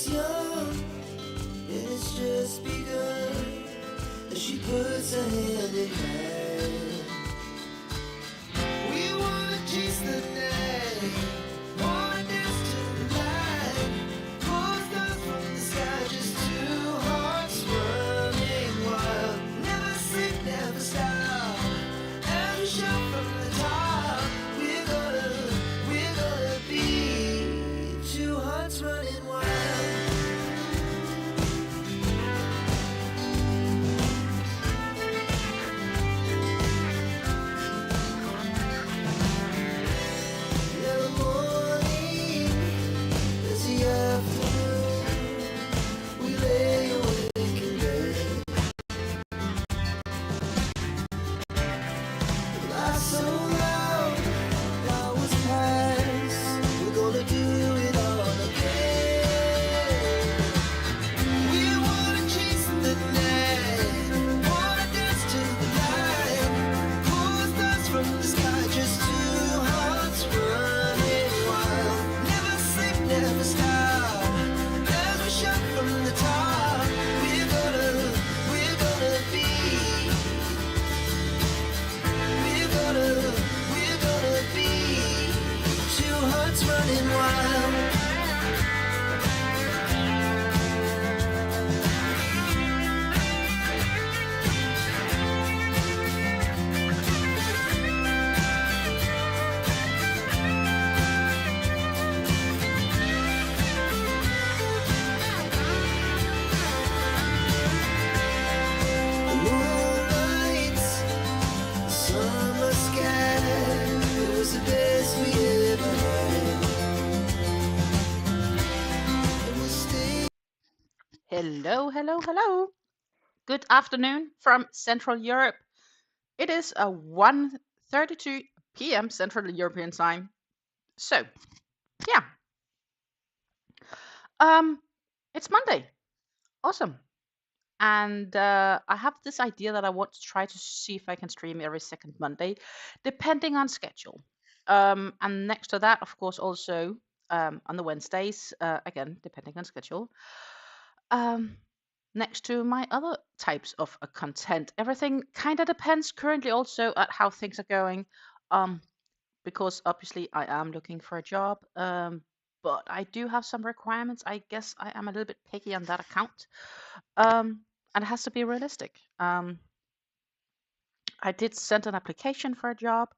us young, and it's just begun. As she puts her hand in hand, we wanna chase the night, wanna dance to the light, pull stars from the sky, just two hearts running wild. Never sleep, never stop, as we shout from the top. We're gonna be two hearts running wild. Hello, hello, hello. Good afternoon from Central Europe. It is a 1:32 p.m. Central European time. So, yeah. It's Monday. Awesome. And I have this idea that I want to try to see if I can stream every second Monday, depending on schedule. And next to that, of course, also on the Wednesdays, again, depending on schedule. Next to my other types of content. Everything kind of depends currently also at how things are going, because obviously I am looking for a job, but I do have some requirements. I guess I am a little bit picky on that account, and it has to be realistic. I did send an application for a job.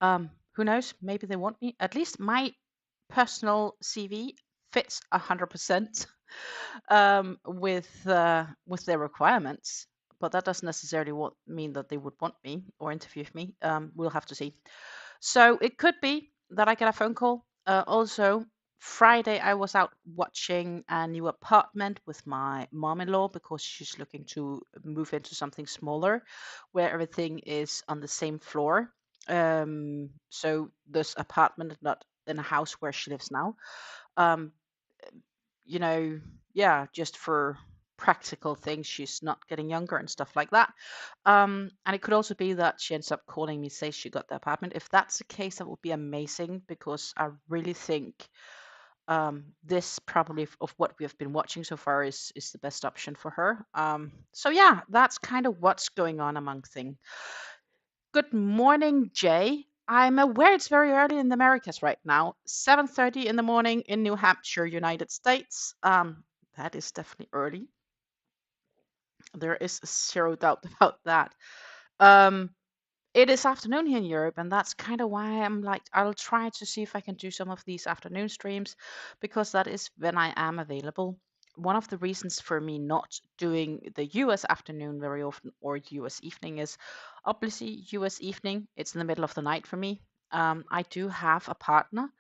Who knows? Maybe they want me. At least my personal CV fits 100%. With their requirements, but that doesn't necessarily mean that they would want me or interview me. We'll have to see. So it could be that I get a phone call. Also, Friday I was out watching a new apartment with my mom-in-law because she's looking to move into something smaller, where everything is on the same floor. So this apartment, not in a house where she lives now. Yeah, just for practical things, she's not getting younger and stuff like that. And it could also be that she ends up calling me, say she got the apartment. If that's the case, that would be amazing, because I really think this probably of what we have been watching so far is the best option for her. So yeah, that's kind of what's going on among things. Good morning, Jay. I'm aware it's very early in the Americas right now, 7:30 in the morning in New Hampshire, United States. That is definitely early. There is zero doubt about that. It is afternoon here in Europe, and that's kind of why I'm like, I'll try to see if I can do some of these afternoon streams, because that is when I am available. One of the reasons for me not doing the US afternoon very often, or US evening, is obviously US evening. It's in the middle of the night for me. I do have a partner,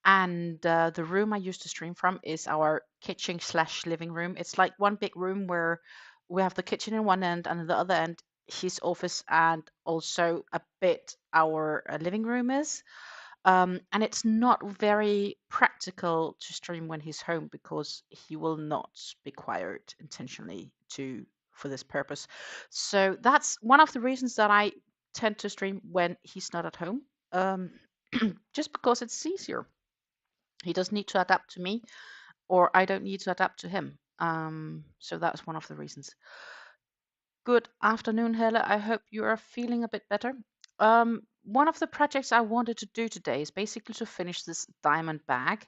and the room I used to stream from is our kitchen slash living room. It's like one big room where we have the kitchen in one end, and at the other end his office, and also a bit our living room is. And it's not very practical to stream when he's home, because he will not be quiet intentionally for this purpose. So that's one of the reasons that I tend to stream when he's not at home, just because it's easier. He doesn't need to adapt to me. or I don't need to adapt to him. So that's one of the reasons. Good afternoon, Helle. I hope you are feeling a bit better. One of the projects I wanted to do today is basically to finish this diamond bag.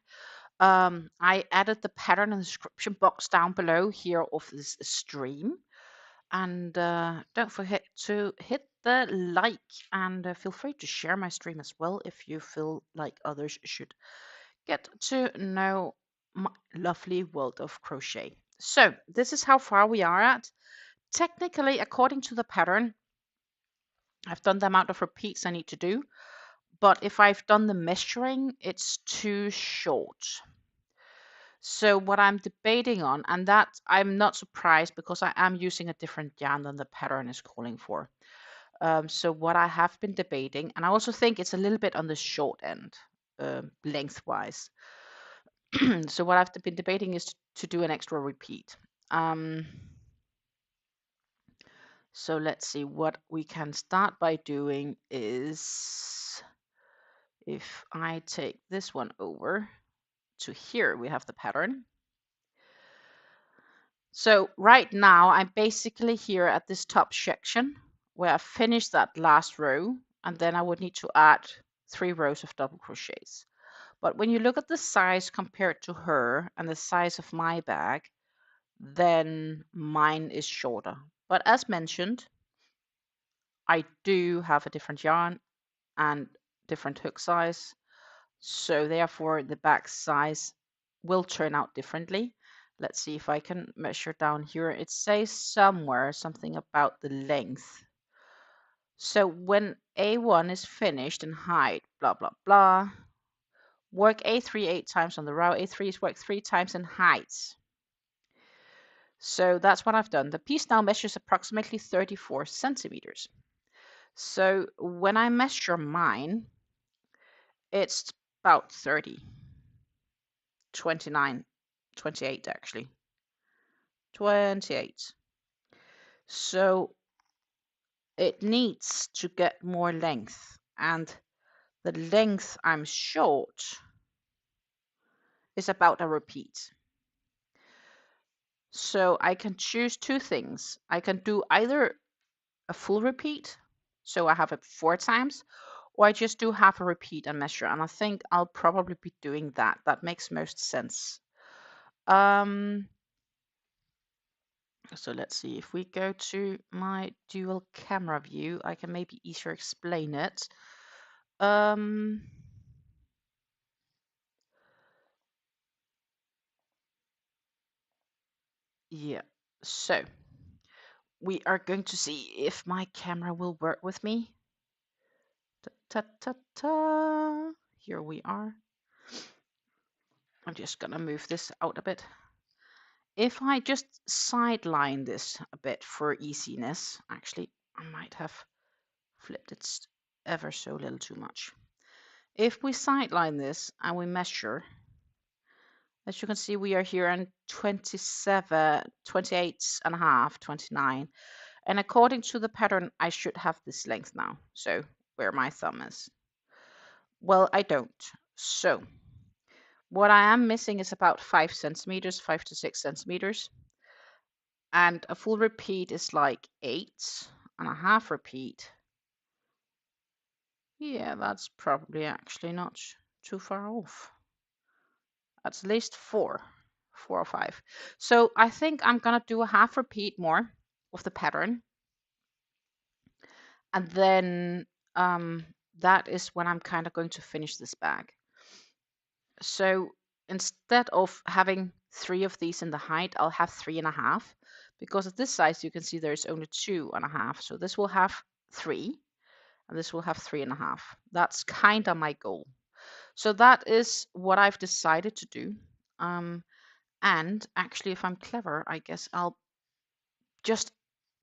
I added the pattern in the description box down below here of this stream. And don't forget to hit the like, and feel free to share my stream as well if you feel like others should get to know my lovely world of crochet. So this is how far we are at. Technically, according to the pattern, I've done the amount of repeats I need to do, but if I've done the measuring, it's too short. So what I'm debating on, and that I'm not surprised because I am using a different yarn than the pattern is calling for. So what I have been debating, and I also think it's a little bit on the short end, lengthwise. So what I've been debating is to do an extra repeat. So let's see, what we can start by doing is, if I take this one over to here, we have the pattern. So right now I'm basically here at this top section where I finished that last row, and then I would need to add 3 rows of double crochets. But when you look at the size compared to her and the size of my bag, then mine is shorter. But as mentioned, I do have a different yarn and different hook size, so therefore the bag size will turn out differently. Let's see if I can measure down here. It says somewhere something about the length. So when A1 is finished in height, blah, blah, blah, work A3 8 times on the row. A3 is worked 3 times in height. So that's what I've done. The piece now measures approximately 34 centimeters. So when I measure mine, it's about 30, 29, 28 actually. 28. So it needs to get more length, and the length I'm short is about a repeat. So I can choose 2 things. I can do either a full repeat, so I have it 4 times, or I just do half a repeat and measure, and I think I'll probably be doing that. That makes most sense. So let's see, if we go to my dual camera view, I can maybe easier explain it. Yeah, so we are going to see if my camera will work with me. Ta ta ta ta. Here we are. I'm just gonna move this out a bit. If I just sideline this a bit for easiness, actually, I might have flipped it ever so little too much. If we sideline this and we measure, as you can see, we are here on 27, 28 and a half, 29. And according to the pattern, I should have this length now. So where my thumb is. Well, I don't. So what I am missing is about 5 centimeters, 5 to 6 centimeters. And a full repeat is like 8, and a half repeat. Yeah, that's probably actually not too far off. That's at least 4 or 5. So I think I'm gonna do a half repeat more of the pattern, and then that is when I'm kind of going to finish this bag. So instead of having 3 of these in the height, I'll have 3.5, because at this size you can see there's only 2.5. So this will have 3, and this will have 3.5. That's kind of my goal. So that is what I've decided to do. And actually, if I'm clever, I guess I'll just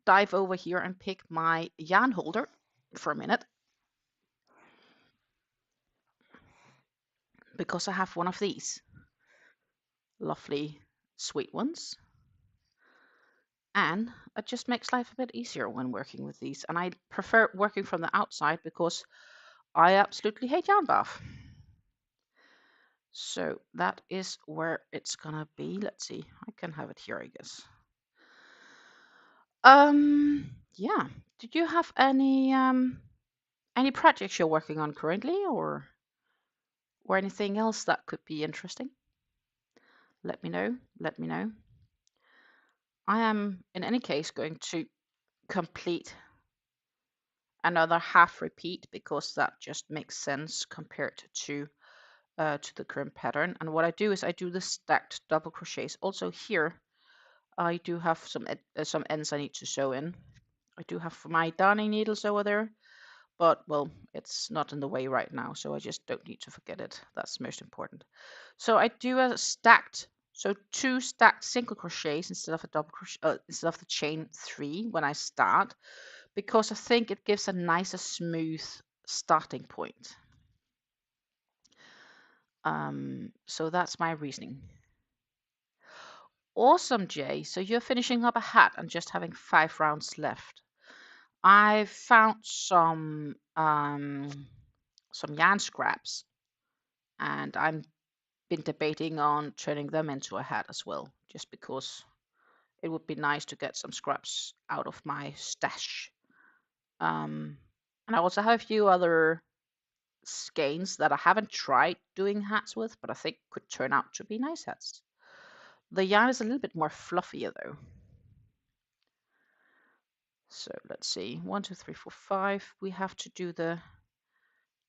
dive over here and pick my yarn holder for a minute, because I have one of these lovely sweet ones, and it just makes life a bit easier when working with these. And I prefer working from the outside because I absolutely hate yarn bath. So that is where it's gonna be. Let's see, I can have it here, I guess. Yeah. Did you have any projects you're working on currently, or anything else that could be interesting? Let me know. Let me know. I am, in any case, going to complete another half repeat because that just makes sense compared to the current pattern. And what I do is I do the stacked double crochets. Also here, I do have some ends I need to sew in. I do have my darning needles over there, but well, it's not in the way right now, so I just don't need to forget it. That's most important. So I do a stacked, so 2 stacked single crochets instead of a double crochet, instead of the chain 3 when I start, because I think it gives a nicer, smooth starting point. So that's my reasoning. Awesome, Jay. So you're finishing up a hat and just having 5 rounds left. I found some yarn scraps, and I've been debating on turning them into a hat as well, just because it would be nice to get some scraps out of my stash. And I also have a few other skeins that I haven't tried doing hats with, but I think could turn out to be nice hats. The yarn is a little bit more fluffier though. So let's see, 1, 2, 3, 4, 5. We have to do the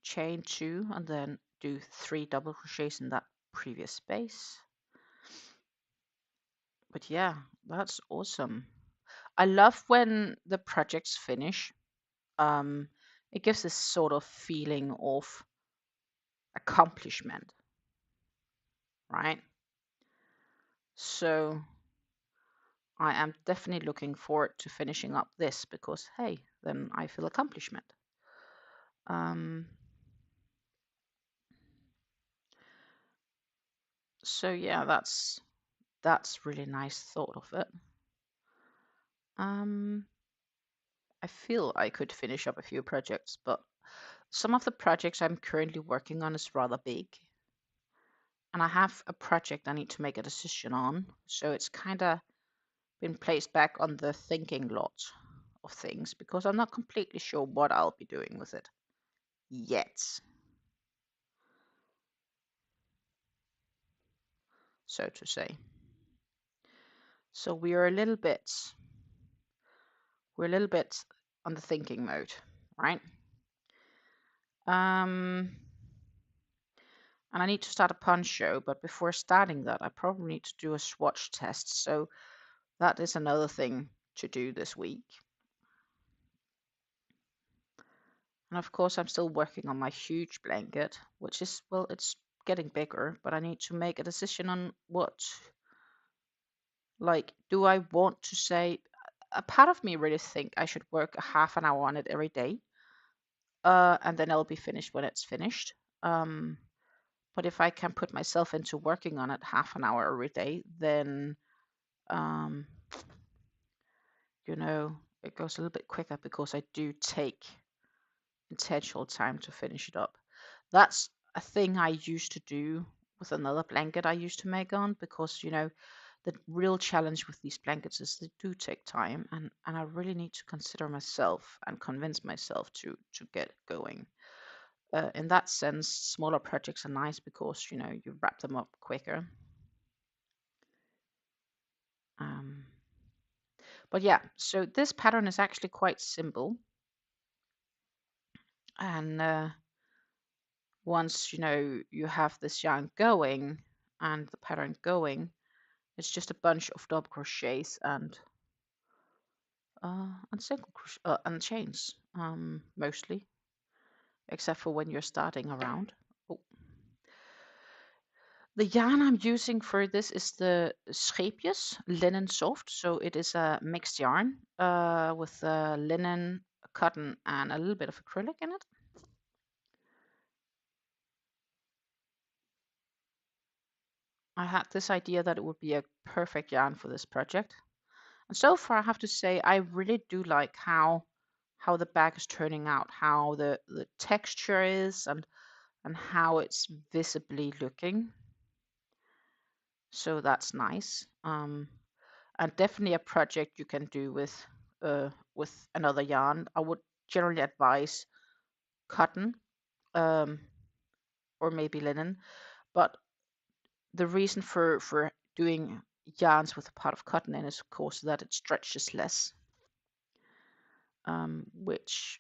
chain 2 and then do 3 double crochets in that previous space. But yeah, that's awesome. I love when the projects finish. It gives this sort of feeling of accomplishment, right? So I am definitely looking forward to finishing up this because, hey, then I feel accomplishment. So yeah, that's really nice thought of it. I feel I could finish up a few projects, but some of the projects I'm currently working on is rather big. And I have a project I need to make a decision on, so it's kind of been placed back on the thinking lot of things because I'm not completely sure what I'll be doing with it yet, so to say. So we're a little bit on the thinking mode, right? And I need to start a punch show, but before starting that, I probably need to do a swatch test. So that is another thing to do this week. And of course, I'm still working on my huge blanket, which is, well, it's getting bigger, but I need to make a decision on what, like, do I want to say, a part of me really think I should work a half an hour on it every day, and then it'll be finished when it's finished. But if I can put myself into working on it half an hour every day, then, you know, it goes a little bit quicker because I do take intentional time to finish it up. That's a thing I used to do with another blanket I used to make on because, you know, the real challenge with these blankets is they do take time, and I really need to consider myself and convince myself to get going. In that sense, smaller projects are nice because, you know, you wrap them up quicker. But yeah, so this pattern is actually quite simple. And once, you know, you have this yarn going and the pattern going, it's just a bunch of double crochets and single crochet and chains, mostly, except for when you're starting around. Oh. The yarn I'm using for this is the Scheepjes Linen Soft, so it is a mixed yarn with linen, cotton, and a little bit of acrylic in it. I had this idea that it would be a perfect yarn for this project. And so far, I have to say, I really do like how the bag is turning out, how the texture is, and and how it's visibly looking. So that's nice. And definitely a project you can do with another yarn. I would generally advise cotton, um, or maybe linen. But the reason for doing yarns with a part of cotton in is, of course, that it stretches less, which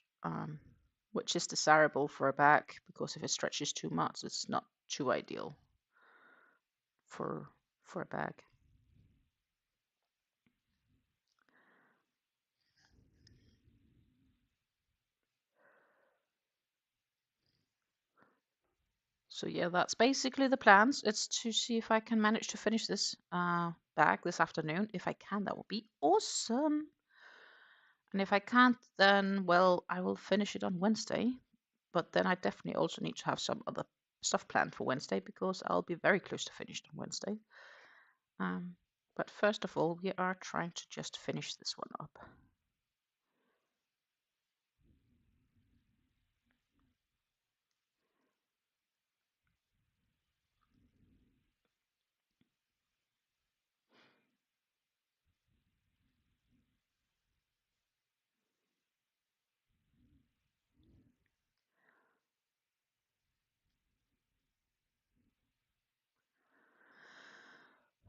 is desirable for a bag, because if it stretches too much, it's not too ideal for a bag. So yeah, that's basically the plans. It's to see if I can manage to finish this bag this afternoon. If I can, that would be awesome. And if I can't, then, well, I will finish it on Wednesday. But then I definitely also need to have some other stuff planned for Wednesday, because I'll be very close to finished on Wednesday. But first of all, we are trying to just finish this one up.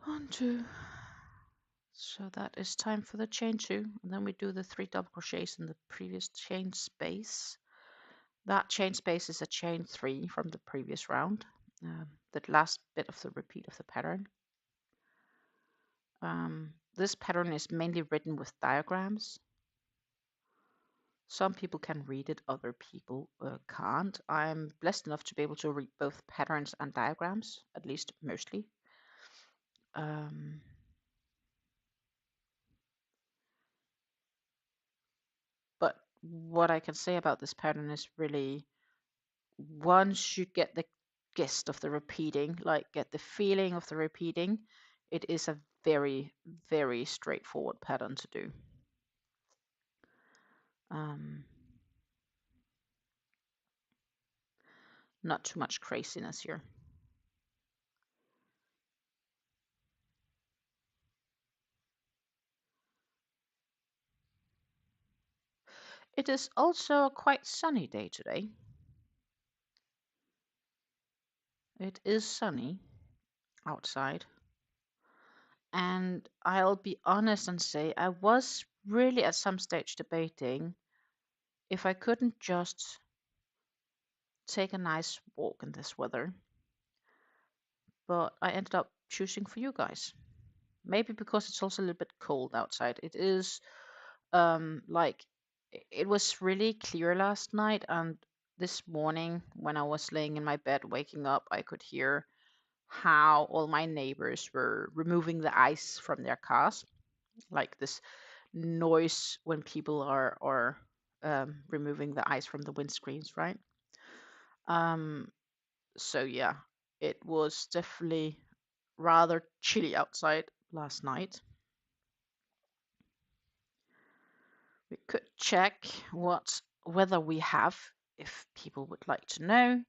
One, two. So that is time for the chain 2, and then we do the 3 double crochets in the previous chain space. That chain space is a chain 3 from the previous round, that last bit of the repeat of the pattern. This pattern is mainly written with diagrams. Some people can read it, other people can't. I'm blessed enough to be able to read both patterns and diagrams, at least mostly. But what I can say about this pattern is, really, once you get the gist of the repeating, like get the feeling of the repeating, it is a very, very straightforward pattern to do. Not too much craziness here. It is also a quite sunny day today. It is sunny outside. And I'll be honest and say I was really at some stage debating if I couldn't just take a nice walk in this weather. But I ended up choosing for you guys. Maybe because it's also a little bit cold outside. It is like, it was really clear last night, and this morning when I was laying in my bed waking up, I could hear how all my neighbors were removing the ice from their cars, like this noise when people are removing the ice from the windscreens, right? So yeah, it was definitely rather chilly outside last night. We could check what weather we have, if people would like to know.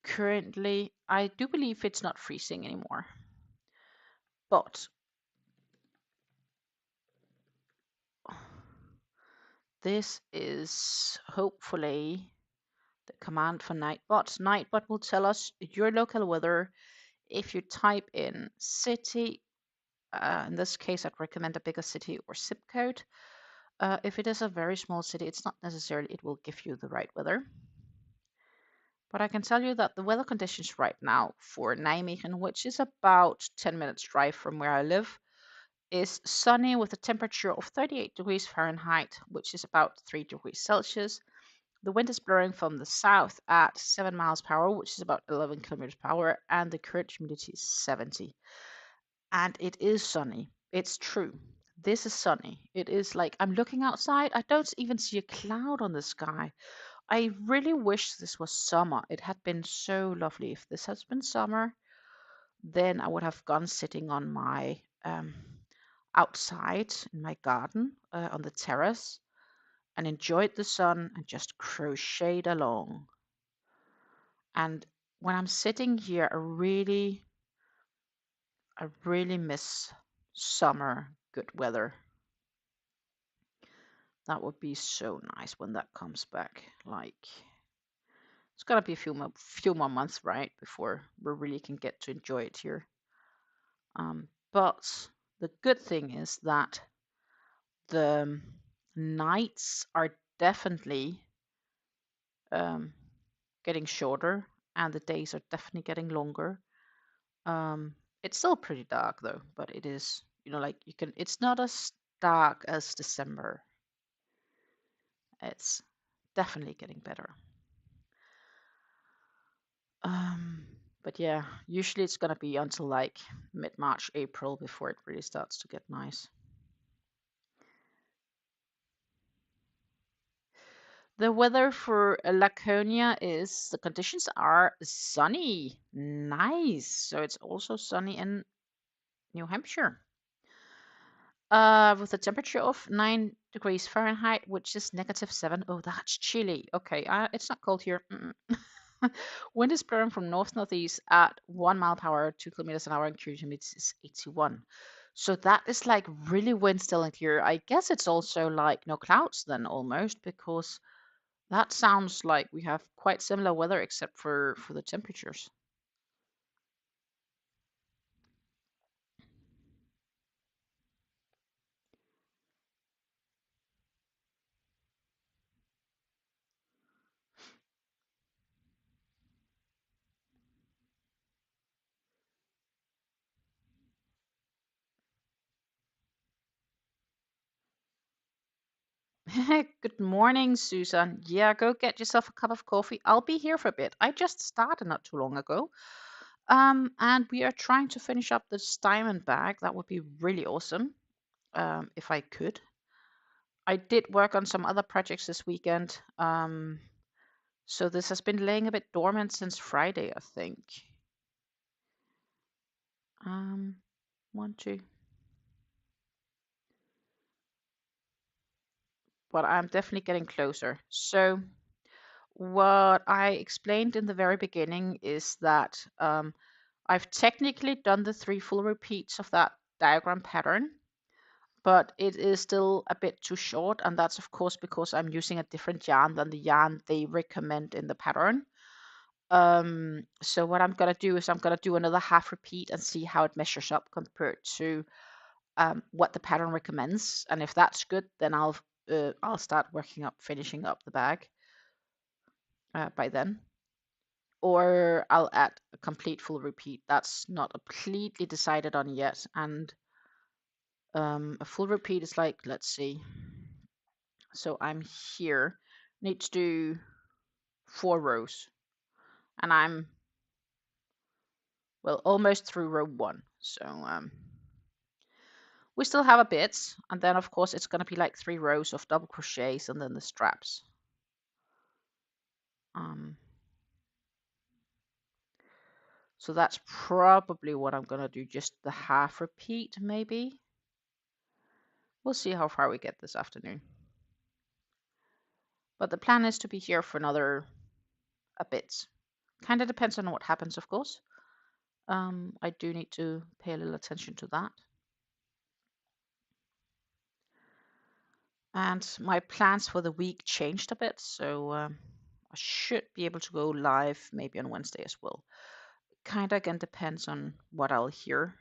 Currently, I do believe it's not freezing anymore, but this is hopefully the command for Nightbot. Nightbot will tell us your local weather if you type in city. In this case, I'd recommend a bigger city or zip code. If it is a very small city, it's not necessarily it will give you the right weather. But I can tell you that the weather conditions right now for Nijmegen, which is about 10 minutes drive from where I live, is sunny with a temperature of 38 degrees Fahrenheit, which is about 3 degrees Celsius. The wind is blowing from the south at 7 miles per hour, which is about 11 kilometers per hour, and the current humidity is 70. And it is sunny. It's true. This is sunny. It is like, I'm looking outside, I don't even see a cloud on the sky. I really wish this was summer. It had been so lovely. If this has been summer, then I would have gone sitting on my outside in my garden on the terrace and enjoyed the sun and just crocheted along. And when I'm sitting here, I really miss summer good weather. That would be so nice when that comes back. Like, it's gonna be a few more months, right, before we really can get to enjoy it here. But the good thing is that the nights are definitely getting shorter, and the days are definitely getting longer. It's still pretty dark though, but it is, like you can. It's not as dark as December. It's definitely getting better. Um, but yeah, usually it's gonna be until like mid-March, April before it really starts to get nice. The weather for Laconia is the conditions are sunny. Nice. So it's also sunny in New Hampshire. With a temperature of 9 degrees Fahrenheit, which is -7. Oh, that's chilly. Okay, it's not cold here. Wind is blowing from north-northeast at 1 mile per hour, 2 kilometers an hour, and humidity is 81. So that is like really wind still in here. I guess it's also like no clouds then almost, because that sounds like we have quite similar weather except for the temperatures. Good morning, Susan. Yeah, go get yourself a cup of coffee. I'll be here for a bit. I just started not too long ago. And we are trying to finish up this diamond bag. That would be really awesome, if I could. I did work on some other projects this weekend. So this has been laying a bit dormant since Friday, I think. One, two. But I'm definitely getting closer. So what I explained in the very beginning is that I've technically done the 3 full repeats of that diagram pattern, but it is still a bit too short, and that's of course because I'm using a different yarn than the yarn they recommend in the pattern. So what I'm gonna do is I'm gonna do another half repeat and see how it measures up compared to what the pattern recommends, and if that's good, then I'll start finishing up the bag by then. Or I'll add a complete full repeat. That's not completely decided on yet. And a full repeat is like, let's see. So I'm here, need to do 4 rows, and I'm, well, almost through row 1. So we still have a bit, and then of course it's going to be like 3 rows of double crochets and then the straps. So that's probably what I'm going to do, just the half repeat maybe. We'll see how far we get this afternoon. But the plan is to be here for another a bit. Kind of depends on what happens, of course. I do need to pay a little attention to that. And my plans for the week changed a bit, so I should be able to go live maybe on Wednesday as well. Kind of again depends on what I'll hear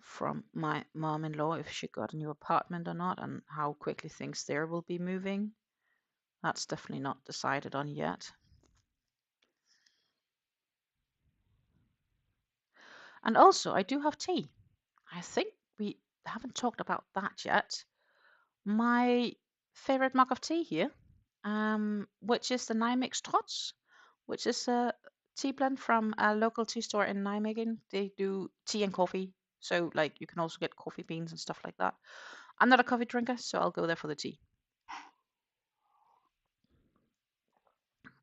from my mom-in-law, if she got a new apartment or not, and how quickly things there will be moving. That's definitely not decided on yet. And also, I do have tea. I think we haven't talked about that yet. My favorite mug of tea here, which is the Nijmegen Trots, which is a tea blend from a local tea store in Nijmegen. They do tea and coffee, so like you can also get coffee beans and stuff like that. I'm not a coffee drinker, so I'll go there for the tea.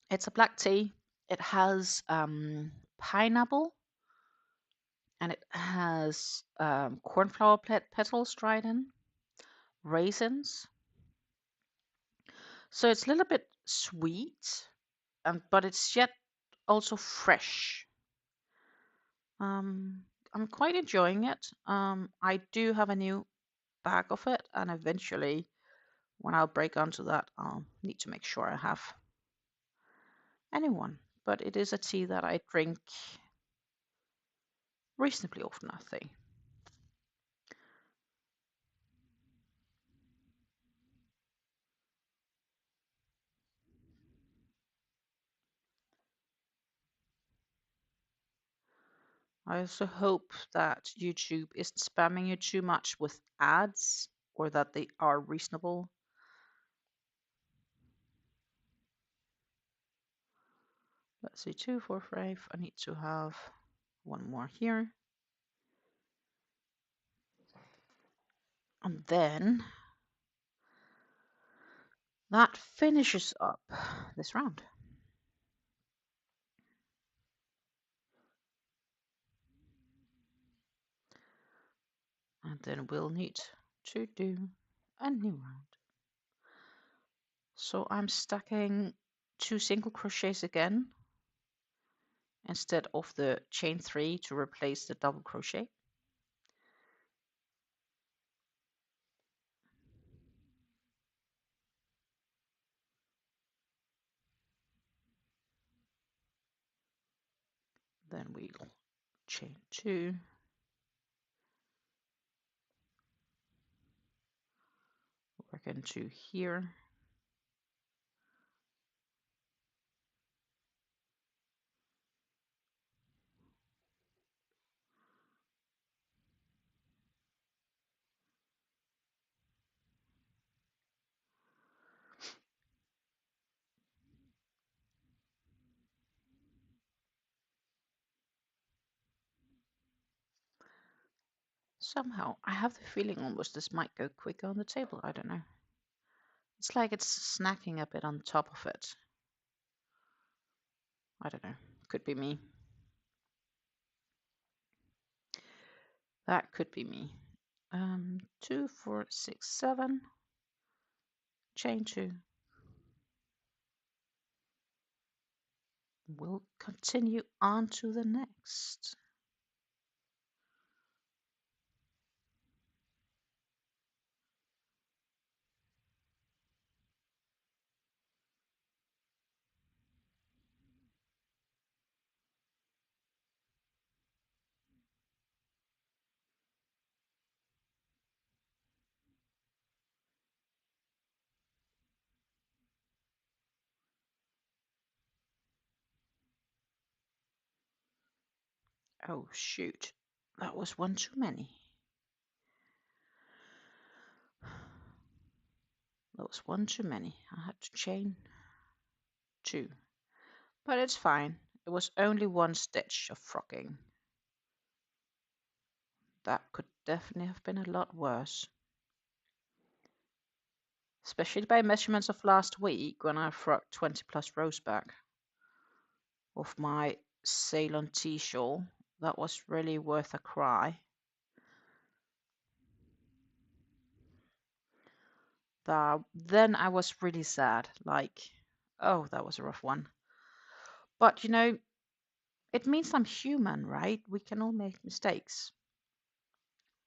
It's a black tea. It has pineapple, and it has cornflower petals dried in, raisins. So it's a little bit sweet, but it's yet also fresh. I'm quite enjoying it. I do have a new bag of it, and eventually, when I'll break onto that, I'll need to make sure I have anyone. But it is a tea that I drink reasonably often, I think. I also hope that YouTube isn't spamming you too much with ads, or that they are reasonable. Let's see, 2, 4, 5. I need to have one more here. And then that finishes up this round. And then we'll need to do a new round. So I'm stacking 2 single crochets again instead of the chain 3 to replace the double crochet. Then we'll chain 2, work into here, somehow. I have the feeling almost this might go quicker on the table. I don't know. It's like it's snacking a bit on top of it. I don't know. Could be me. That could be me. 2, 4, 6, 7. Chain 2. We'll continue on to the next. Oh shoot, that was one too many. That was one too many. I had to chain 2. But it's fine. It was only 1 stitch of frocking. That could definitely have been a lot worse. Especially by measurements of last week when I frocked 20 plus rows back of my Ceylon tea shawl. That was really worth a cry. Then I was really sad, like, oh, that was a rough one. But you know, it means I'm human, right? We can all make mistakes.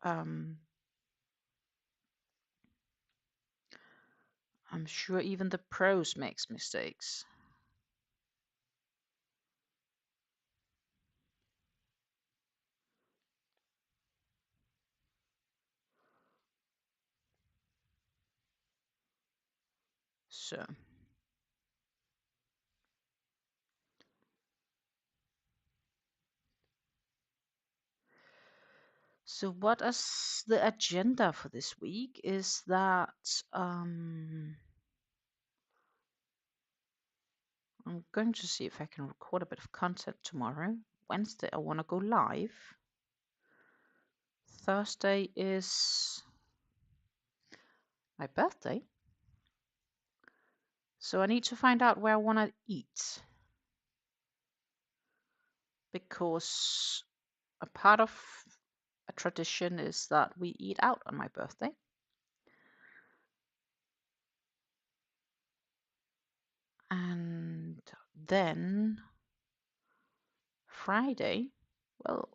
I'm sure even the pros makes mistakes. So what is the agenda for this week is that I'm going to see if I can record a bit of content tomorrow. Wednesday I want to go live. Thursday is my birthday. So I need to find out where I want to eat. Because a part of a tradition is that we eat out on my birthday. And then Friday, well,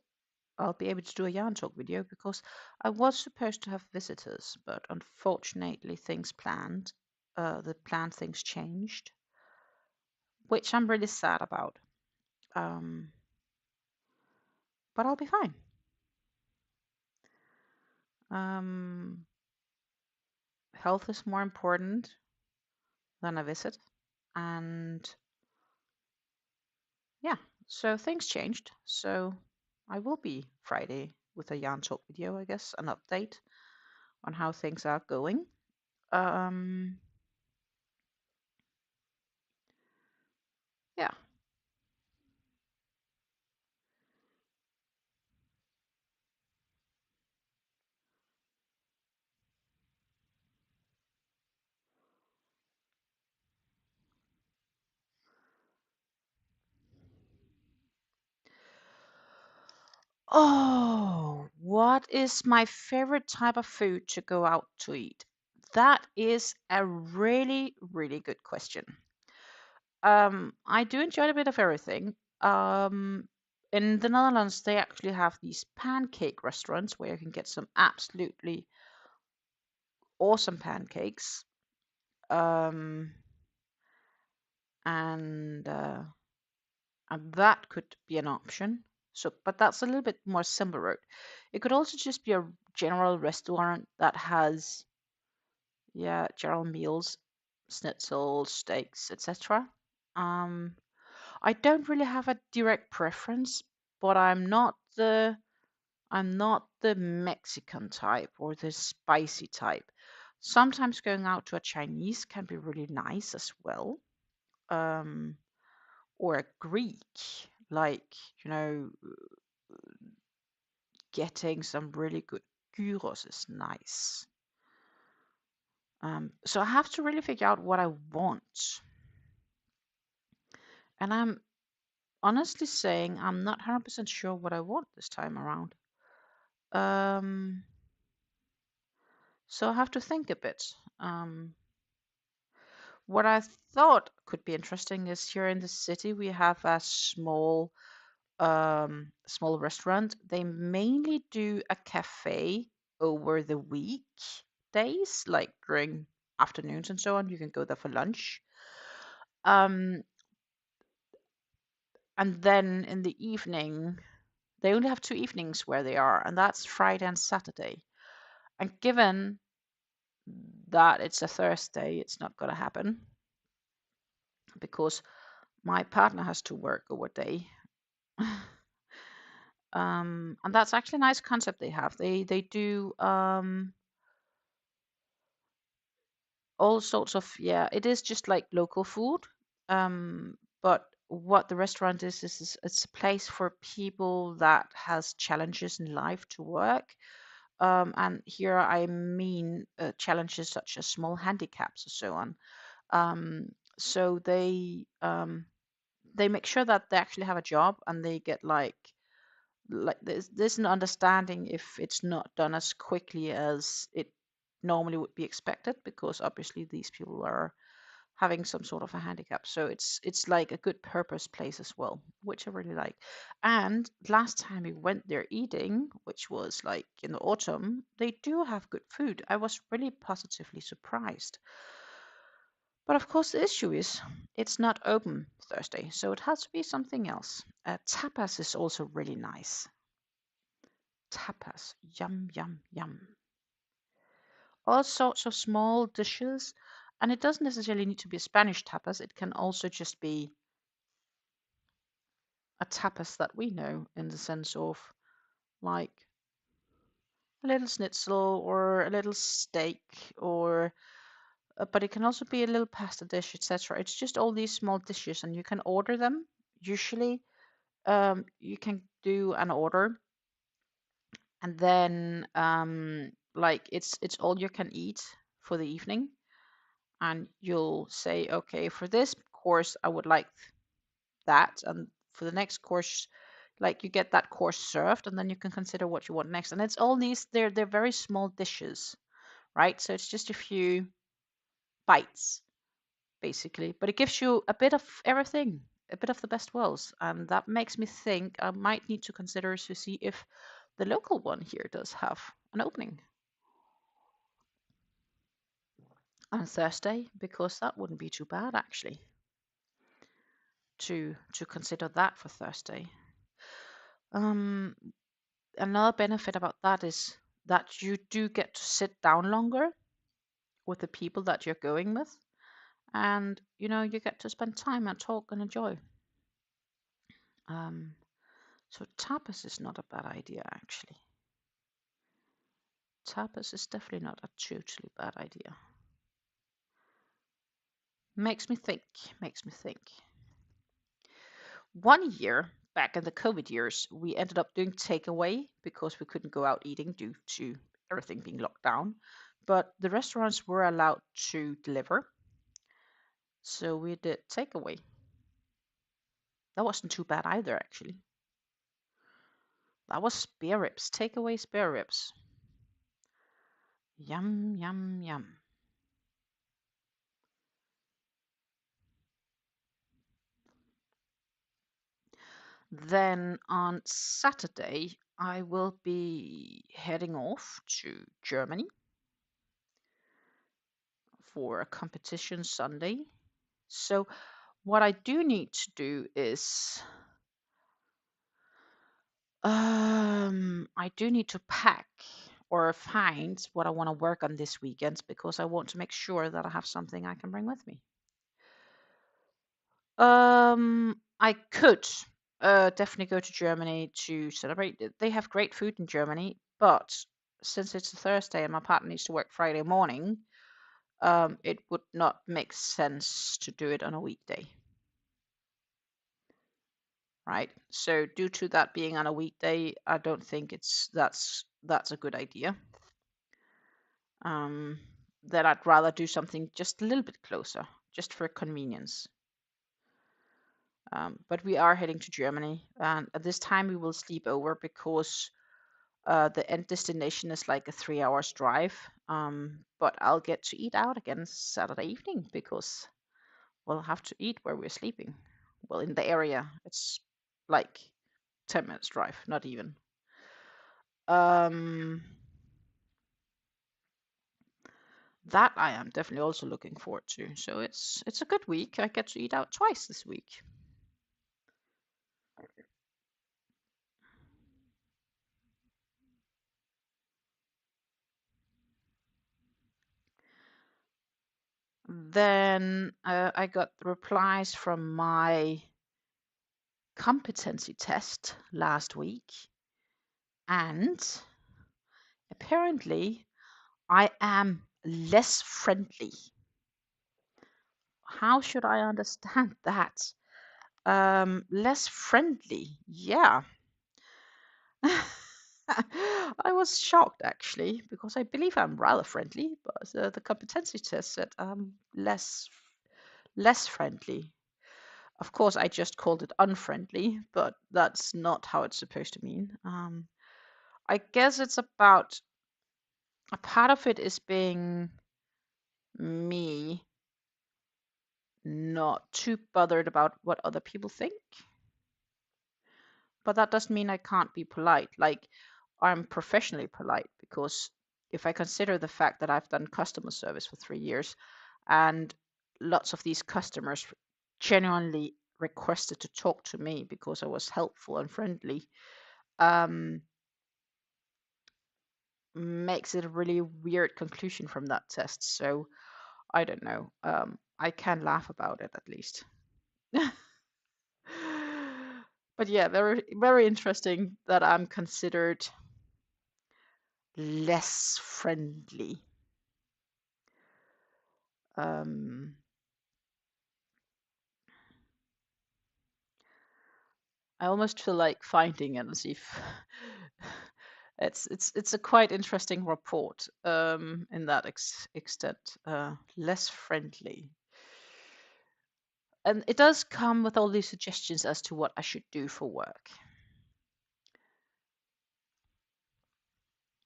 I'll be able to do a yarn talk video because I was supposed to have visitors, but unfortunately the planned things changed, which I'm really sad about. But I'll be fine. Health is more important than a visit. And yeah, so things changed. So I will be Friday with a yarn talk video, I guess, an update on how things are going. Yeah. Oh, what is my favorite type of food to go out to eat? That is a really, really good question. I do enjoy a bit of everything. In the Netherlands, they actually have these pancake restaurants where you can get some absolutely awesome pancakes. Um, and that could be an option. So, but that's a little bit more simple route. It could also just be a general restaurant that has, yeah, general meals, schnitzel, steaks, etc. Um, I don't really have a direct preference, but I'm not the Mexican type or the spicy type. Sometimes going out to a Chinese can be really nice as well. Um, or a Greek, like, you know, getting some really good gyros is nice. So I have to really figure out what I want. And I'm honestly saying I'm not 100% sure what I want this time around. So I have to think a bit. What I thought could be interesting is here in the city we have a small restaurant. They mainly do a cafe over the weekdays, like during afternoons and so on. You can go there for lunch. Um, and then in the evening, they only have 2 evenings where they are, and that's Friday and Saturday. And given that it's a Thursday, it's not going to happen because my partner has to work over day. And that's actually a nice concept they have. They do all sorts of, yeah, it is just like local food. But what the restaurant is it's a place for people that has challenges in life to work. And here I mean challenges such as small handicaps or so on. So they make sure that they actually have a job and they get like there's an understanding if it's not done as quickly as it normally would be expected because obviously these people are having some sort of a handicap. So it's like a good purpose place as well, which I really like. And last time we went there eating, which was like in the autumn, they do have good food. I was really positively surprised. But of course, the issue is it's not open Thursday, so it has to be something else. Tapas is also really nice. Tapas, yum, yum, yum. All sorts of small dishes, and it doesn't necessarily need to be a Spanish tapas. It can also just be a tapas that we know in the sense of like a little schnitzel or a little steak or but it can also be a little pasta dish, etc. It's just all these small dishes and you can order them. Usually you can do an order and then like it's all you can eat for the evening and you'll say okay, for this course I would like that, and for the next course like you get that course served and then you can consider what you want next, and it's all these they're very small dishes, right? So it's just a few bites basically, but it gives you a bit of everything. a bit of the best worlds, and that makes me think I might need to consider to see if the local one here does have an opening on Thursday, because that wouldn't be too bad actually to consider that for Thursday. Um, Another benefit about that is that you do get to sit down longer with the people that you're going with, and you get to spend time and talk and enjoy. Um, so tapas is not a bad idea actually. Tapas is definitely not a totally bad idea. Makes me think. Makes me think. One year back in the COVID years, we ended up doing takeaway because we couldn't go out eating due to everything being locked down. But the restaurants were allowed to deliver, so we did takeaway. That wasn't too bad either, actually. That was spare ribs, takeaway spare ribs. Yum, yum, yum. Then on Saturday, I will be heading off to Germany for a competition Sunday. So what I do need to do is I do need to pack or find what I want to work on this weekend, because I want to make sure that I have something I can bring with me. I could definitely go to Germany to celebrate. They have great food in Germany, but since it's a Thursday and my partner needs to work Friday morning, it would not make sense to do it on a weekday, right? So due to that being on a weekday, I don't think that's a good idea. That I'd rather do something just a little bit closer, just for convenience. But we are heading to Germany, and at this time we will sleep over because the end destination is like a 3 hours drive. But I'll get to eat out again Saturday evening because we'll have to eat where we're sleeping. Well, in the area, it's like 10 minutes drive, not even. Um, that I am definitely also looking forward to. So it's a good week. I get to eat out twice this week. Then I got the replies from my competency test last week, and apparently I am less friendly. How should I understand that? Less friendly, yeah. I was shocked actually, because I believe I'm rather friendly, but the competency test said I'm less friendly. Of course, I just called it unfriendly, but that's not how it's supposed to mean. I guess it's about a part of it is being me, not too bothered about what other people think. But that doesn't mean I can't be polite. Like, I'm professionally polite, because if I consider the fact that I've done customer service for 3 years, and lots of these customers genuinely requested to talk to me because I was helpful and friendly, um, makes it a really weird conclusion from that test. So I don't know. I can laugh about it at least. But yeah, very very interesting that I'm considered less friendly. Um, I almost feel like finding it and see if it's a quite interesting report in that extent. Less friendly. And it does come with all these suggestions as to what I should do for work.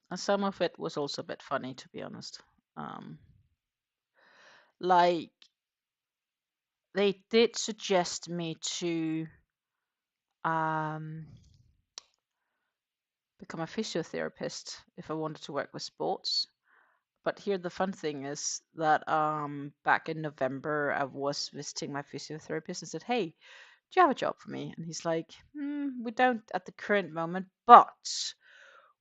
And some of it was also a bit funny, to be honest. Um, like they did suggest me to um, become a physiotherapist if I wanted to work with sports. But here the fun thing is that back in November I was visiting my physiotherapist and said, "Hey, do you have a job for me?" And he's like, "We don't at the current moment, but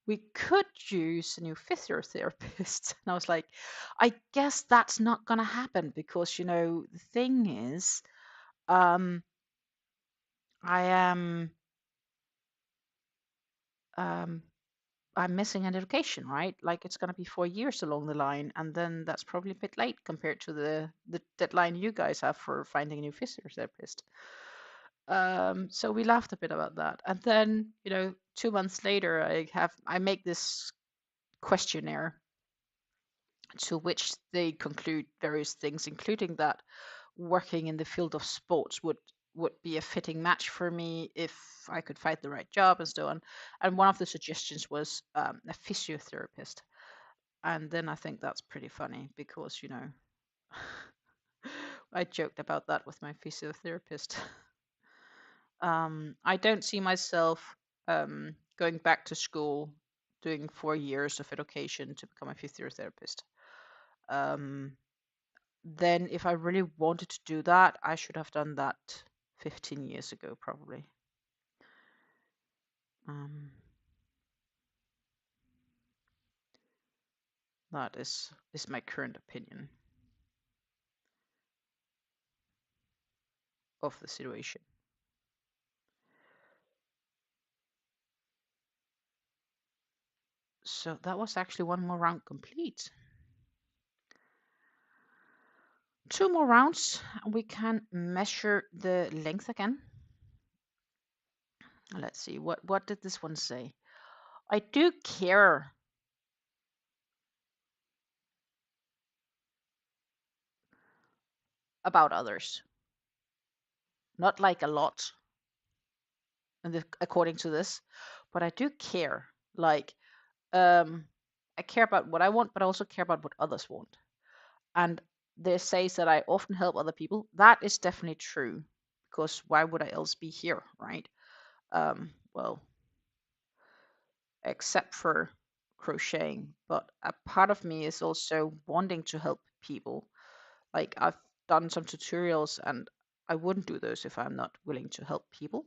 we could use a new physiotherapist." And I was like, "I guess that's not gonna happen because the thing is, um, I am um, I'm missing an education, right? Like it's gonna be 4 years along the line, and then that's probably a bit late compared to the deadline you guys have for finding a new physiotherapist." So we laughed a bit about that, and then 2 months later, I make this questionnaire to which they conclude various things, including that working in the field of sports would be a fitting match for me if I could find the right job and so on. And one of the suggestions was a physiotherapist. And then I think that's pretty funny because I joked about that with my physiotherapist. I don't see myself going back to school doing 4 years of education to become a physiotherapist. Um, then if I really wanted to do that, I should have done that 15 years ago, probably. Um, that is my current opinion of the situation. So that was actually one more round complete. 2 more rounds, and we can measure the length again. Let's see, what did this one say? I do care about others. Not like a lot, according to this, but I do care. Like, I care about what I want, but I also care about what others want. And this says that I often help other people. That is definitely true, because why would I else be here, right? Well, except for crocheting, but a part of me is also wanting to help people. Like I've done some tutorials and I wouldn't do those if I'm not willing to help people.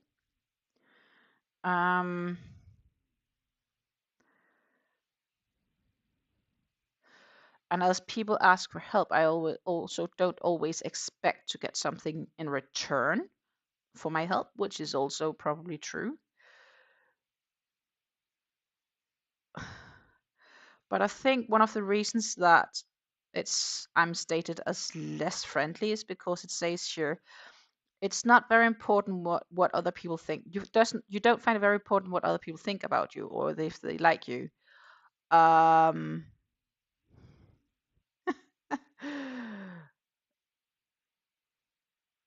Um, and as people ask for help, I also don't always expect to get something in return for my help, which is also probably true. But I think one of the reasons that I'm stated as less friendly is because it says here it's not very important what other people think. You don't find it very important what other people think about you or if they like you. Um,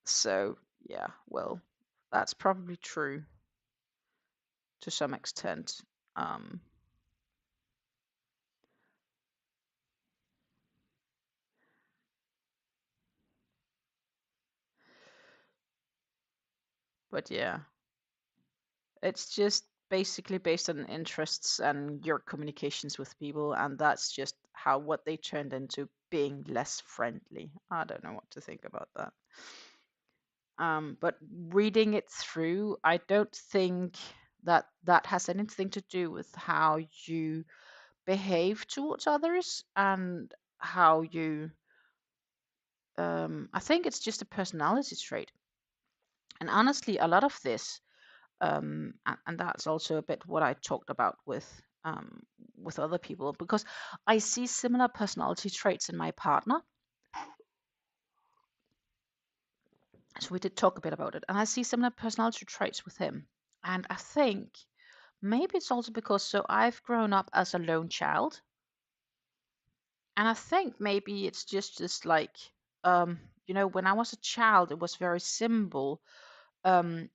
so yeah, well, that's probably true to some extent. Um, but yeah, it's just basically based on interests and your communications with people, and that's just how what they turned into being less friendly. I don't know what to think about that. But reading it through, I don't think that has anything to do with how you behave towards others and how you. I think it's just a personality trait. And honestly, a lot of this, and that's also a bit what I talked about with other people, because I see similar personality traits in my partner. So we did talk a bit about it, and I see similar personality traits with him. And I think maybe it's also because I've grown up as a lone child, and I think maybe it's just like when I was a child, it was very simple. Um,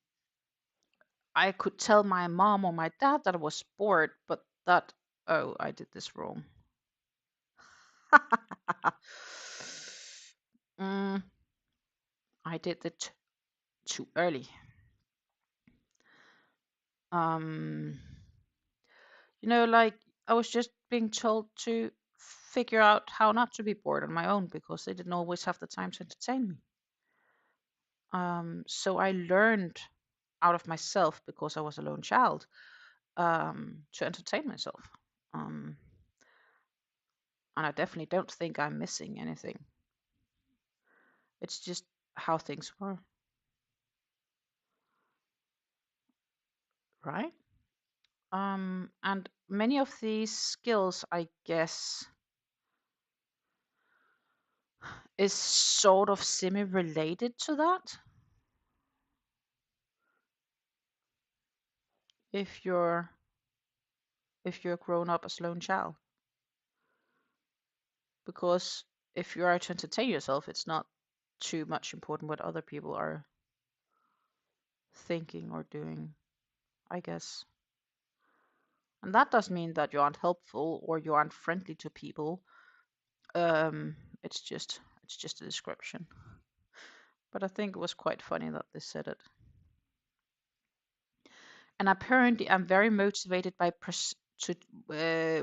I could tell my mom or my dad that I was bored, but that oh, I did this wrong. mm, I did it too early. Like I was just being told to figure out how not to be bored on my own because they didn't always have the time to entertain me. So I learned out of myself because I was a lone child to entertain myself. Um, and I definitely don't think I'm missing anything. It's just how things were, right? And many of these skills, I guess, is sort of semi-related to that. If you're grown up as lone child, because if you are to entertain yourself, it's not too much important what other people are thinking or doing, I guess. And that doesn't mean that you aren't helpful or you aren't friendly to people. It's just a description. But I think it was quite funny that they said it. And apparently, I'm very motivated by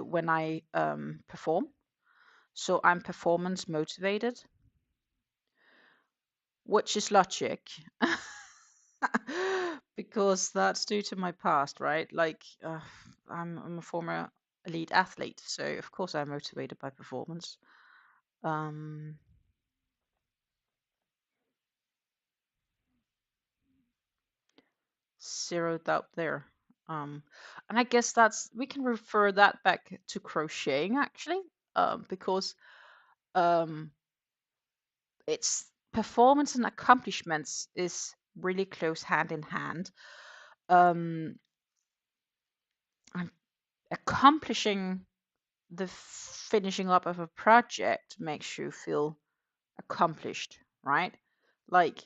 when I perform. So I'm performance motivated, which is logic. Because that's due to my past, right? Like, I'm a former elite athlete, so of course I'm motivated by performance. Um, Zero doubt there. And I guess we can refer that back to crocheting actually, because um, it's performance and accomplishments is really close hand in hand. Um, and accomplishing the finishing up of a project makes you feel accomplished, right? Like,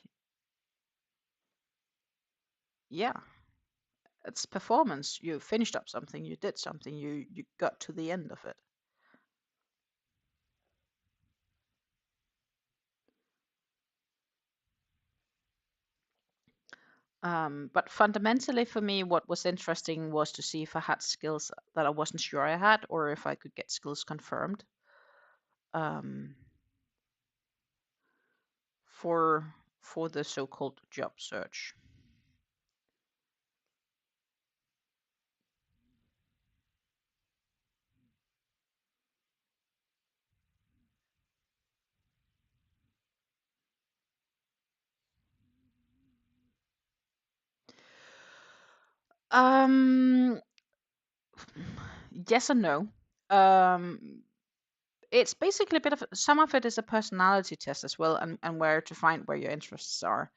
yeah, it's performance. You finished up something, you did something, you got to the end of it. But fundamentally for me, what was interesting was to see if I had skills that I wasn't sure I had, or if I could get skills confirmed um, for the so-called job search. Um, yes and no. Um, it's basically a bit of some of it is a personality test as well, and where to find where your interests are.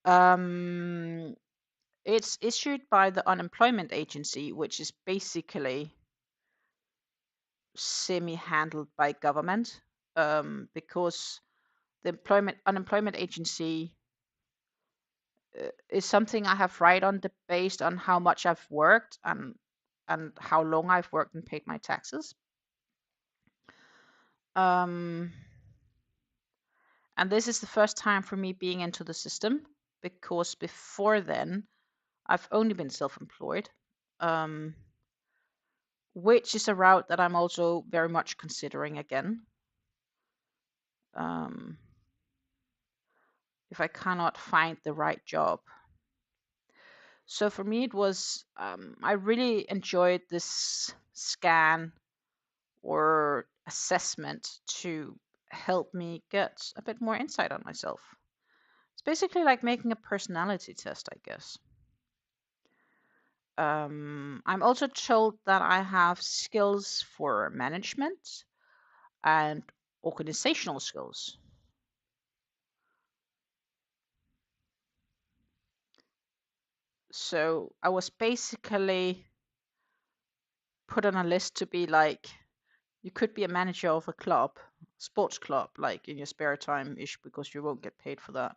Um, it's issued by the unemployment agency, which is basically semi-handled by government, because the unemployment agency is something I have right on based on how much I've worked and how long I've worked and paid my taxes. Um, and this is the first time for me being into the system because before then I've only been self-employed, um, which is a route that I'm also very much considering again. Um, if I cannot find the right job. So for me, it was, I really enjoyed this scan or assessment to help me get a bit more insight on myself. It's basically like making a personality test, I guess. I'm also told that I have skills for management and organizational skills. So I was basically put on a list to be like, you could be a manager of a club, sports club, like in your spare time ish, because you won't get paid for that.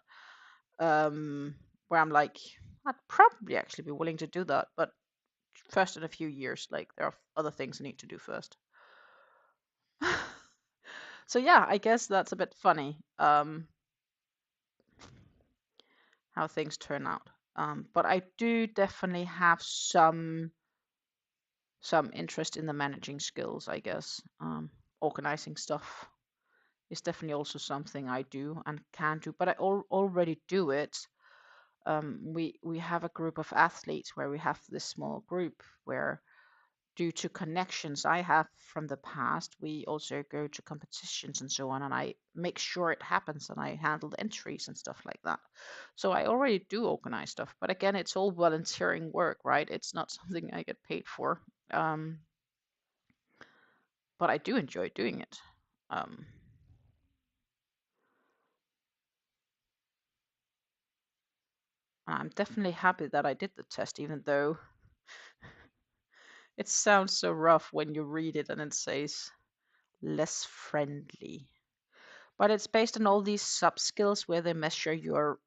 Where I'm like, I'd probably actually be willing to do that, but first in a few years, like there are other things I need to do first. So yeah, I guess that's a bit funny. how things turn out. But I do definitely have some interest in the managing skills, I guess. Organizing stuff is definitely also something I do and can do, but I already do it. We have a group of athletes where we have this small group where, due to connections I have from the past, we also go to competitions and so on, and I make sure it happens and I handle the entries and stuff like that. So I already do organize stuff, but again, it's all volunteering work, right? It's not something I get paid for. Um, but I do enjoy doing it. Um, I'm definitely happy that I did the test, even though it sounds so rough when you read it and it says less friendly. But it's based on all these sub skills where they measure your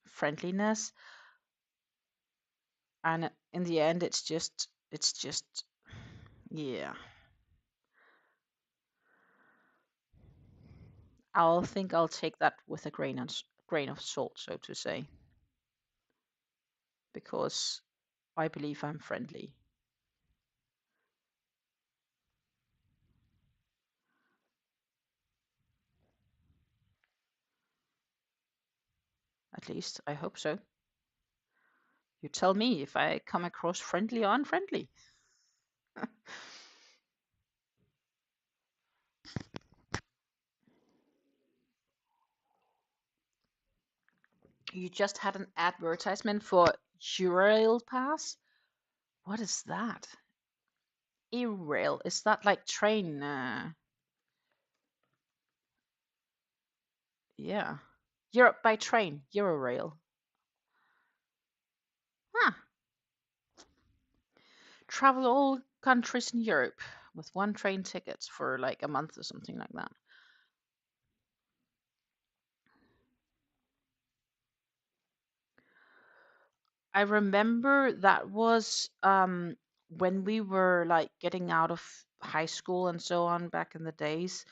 friendliness, and in the end, it's just, yeah. I'll take that with a grain of salt, so to say, because I believe I'm friendly. At least I hope so. You tell me if I come across friendly or unfriendly. You just had an advertisement for Eurail Pass. What is that? Eurail, is that like train? Yeah. Europe by train, Eurail. Huh. Travel all countries in Europe with one train ticket for like a month or something like that. I remember that was when we were like getting out of high school and so on back in the days.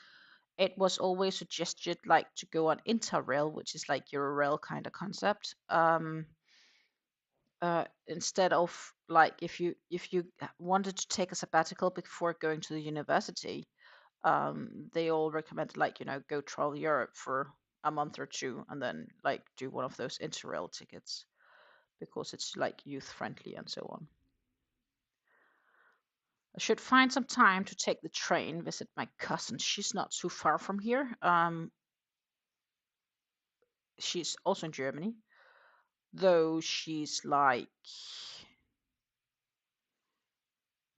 It was always suggested like to go on Interrail, which is like Eurail kind of concept. Instead of like if you wanted to take a sabbatical before going to the university, they all recommend like go travel Europe for a month or two and then like do one of those Interrail tickets because it's like youth friendly and so on. I should find some time to take the train, visit my cousin. She's not too far from here. She's also in Germany, though she's like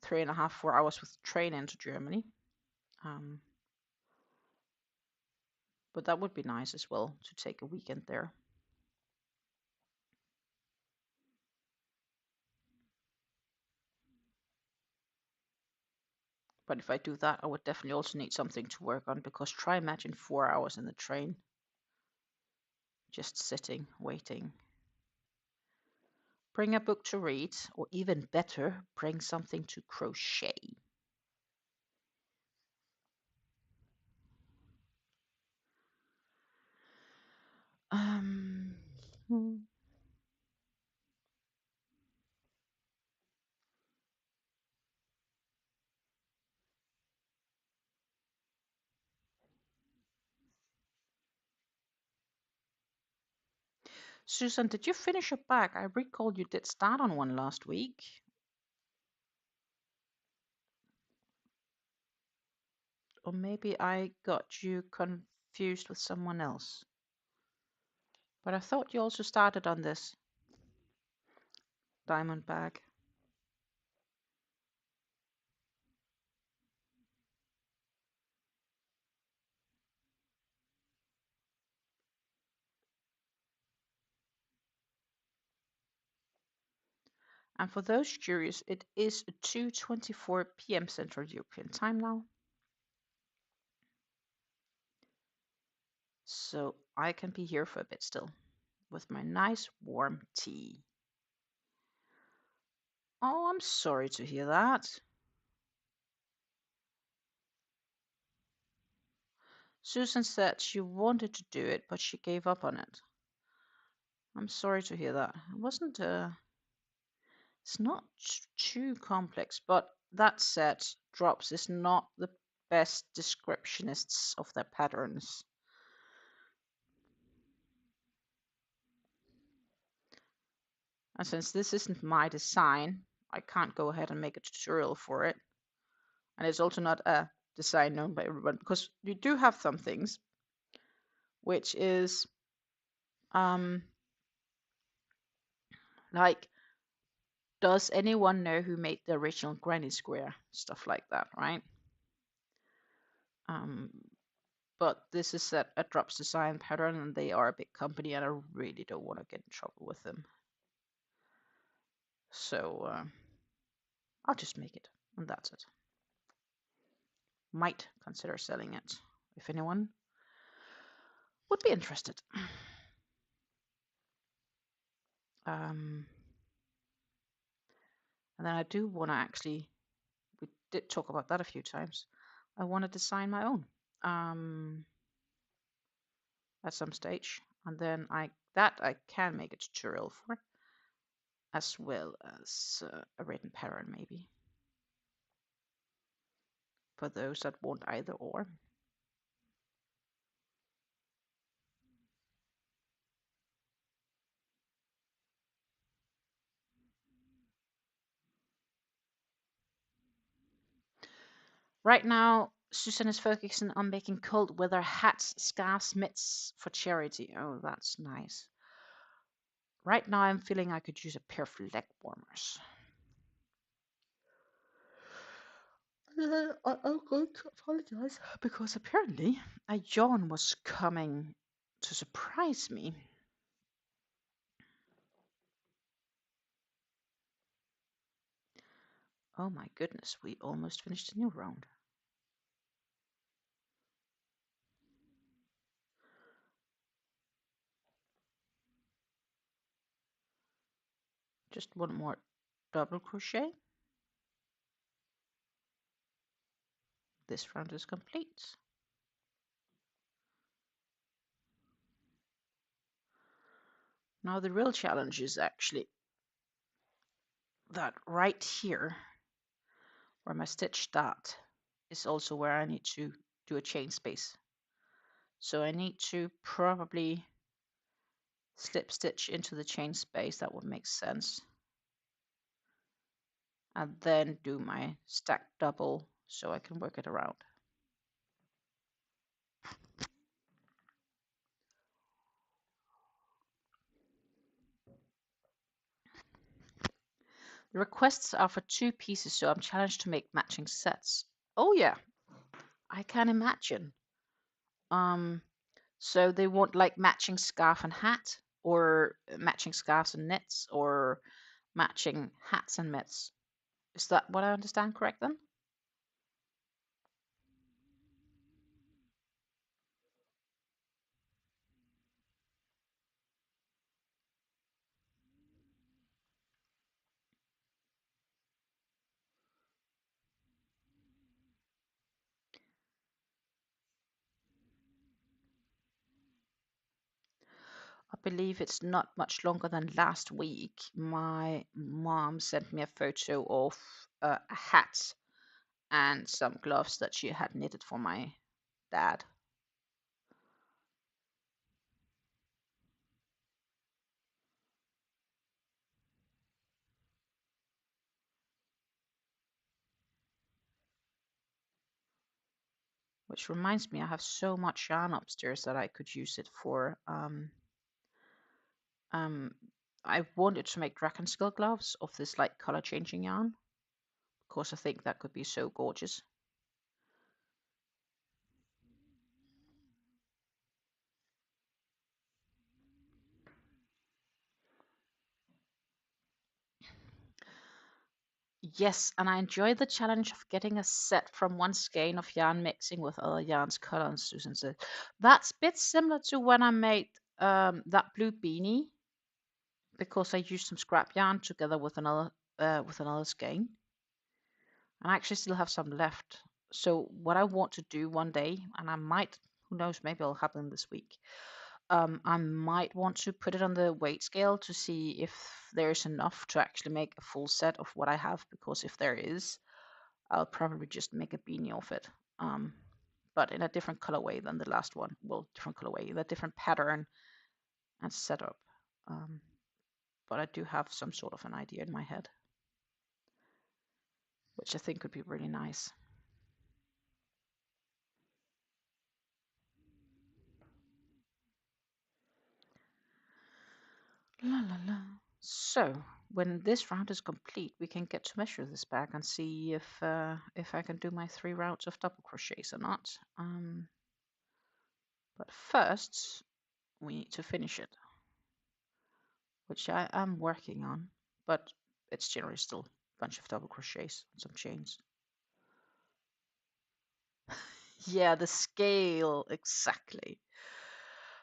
3.5, 4 hours with the train into Germany. Um, but that would be nice as well to take a weekend there. But if I do that, I would definitely also need something to work on because try imagine 4 hours in the train, just sitting, waiting. Bring a book to read, or even better, bring something to crochet. Um, hmm. Susan, did you finish your bag? I recall you did start on one last week. Or maybe I got you confused with someone else. But I thought you also started on this diamond bag. And for those curious, it is 2:24 p.m. Central European Time now. So I can be here for a bit still with my nice warm tea. Oh, I'm sorry to hear that. Susan said she wanted to do it, but she gave up on it. I'm sorry to hear that. It wasn't it's not too complex, but that said, Drops is not the best descriptionists of their patterns. And since this isn't my design, I can't go ahead and make a tutorial for it. And it's also not a design known by everyone, because you do have some things, which is like, does anyone know who made the original granny square? Stuff like that, right? But this is a Drops design pattern, and they are a big company, and I really don't want to get in trouble with them. So I'll just make it, and that's it. Might consider selling it if anyone would be interested. And then I do want to actually, we did talk about that a few times. I want to design my own at some stage, and then I can make a tutorial for, as well as a written pattern maybe, for those that want either or. Right now, Susan is focusing on making cold weather hats, scarves, mitts for charity. Oh, that's nice. Right now, I'm feeling I could use a pair of leg warmers. I'm going to apologize because apparently a yawn was coming to surprise me. Oh my goodness, we almost finished a new round. Just one more double crochet. This round is complete. Now the real challenge is actually that right here, where my stitch start, is also where I need to do a chain space. So I need to probably slip stitch into the chain space. That would make sense. And then do my stack double so I can work it around. The requests are for 2 pieces, so I'm challenged to make matching sets. Oh yeah, I can imagine. So they want like matching scarf and hat, or matching scarves and knits, or matching hats and mitts. Is that what I understand correct then? I believe it's not much longer than last week. My mom sent me a photo of a hat and some gloves that she had knitted for my dad. Which reminds me, I have so much yarn upstairs that I could use it for. I wanted to make dragon scale gloves of this like color changing yarn, because I think that could be so gorgeous. Yes, and I enjoy the challenge of getting a set from one skein of yarn mixing with other yarns color, and Susan said. That's a bit similar to when I made that blue beanie, because I used some scrap yarn together with another skein. And I actually still have some left. So what I want to do one day, and I might, who knows, maybe it'll happen this week, I might want to put it on the weight scale to see if there's enough to actually make a full set of what I have, because if there is, I'll probably just make a beanie of it. But in a different colorway than the last one. Well, different colorway, the different pattern and setup. But I do have some sort of an idea in my head, which I think would be really nice. La la la. So when this round is complete, we can get to measure this bag and see if I can do my 3 rounds of double crochets or not. But first, we need to finish it, which I am working on. But it's generally still a bunch of double crochets and some chains. Yeah, the scale, exactly.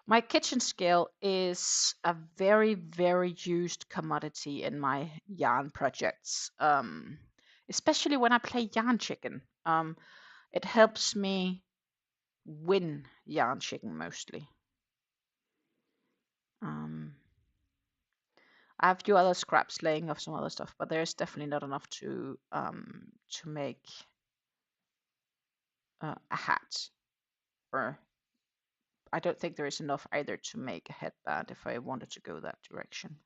My kitchen scale is a very, very used commodity in my yarn projects, especially when I play yarn chicken. It helps me win yarn chicken mostly. I have a few other scraps laying of some other stuff, but there's definitely not enough to make a hat, or I don't think there is enough either to make a headband if I wanted to go that direction.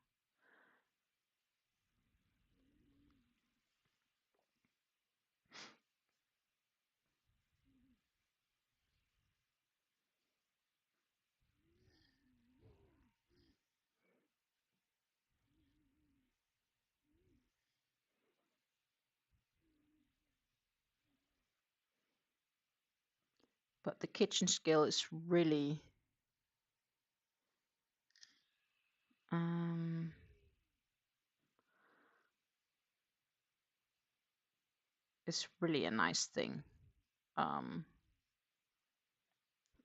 But the kitchen scale is really it's really a nice thing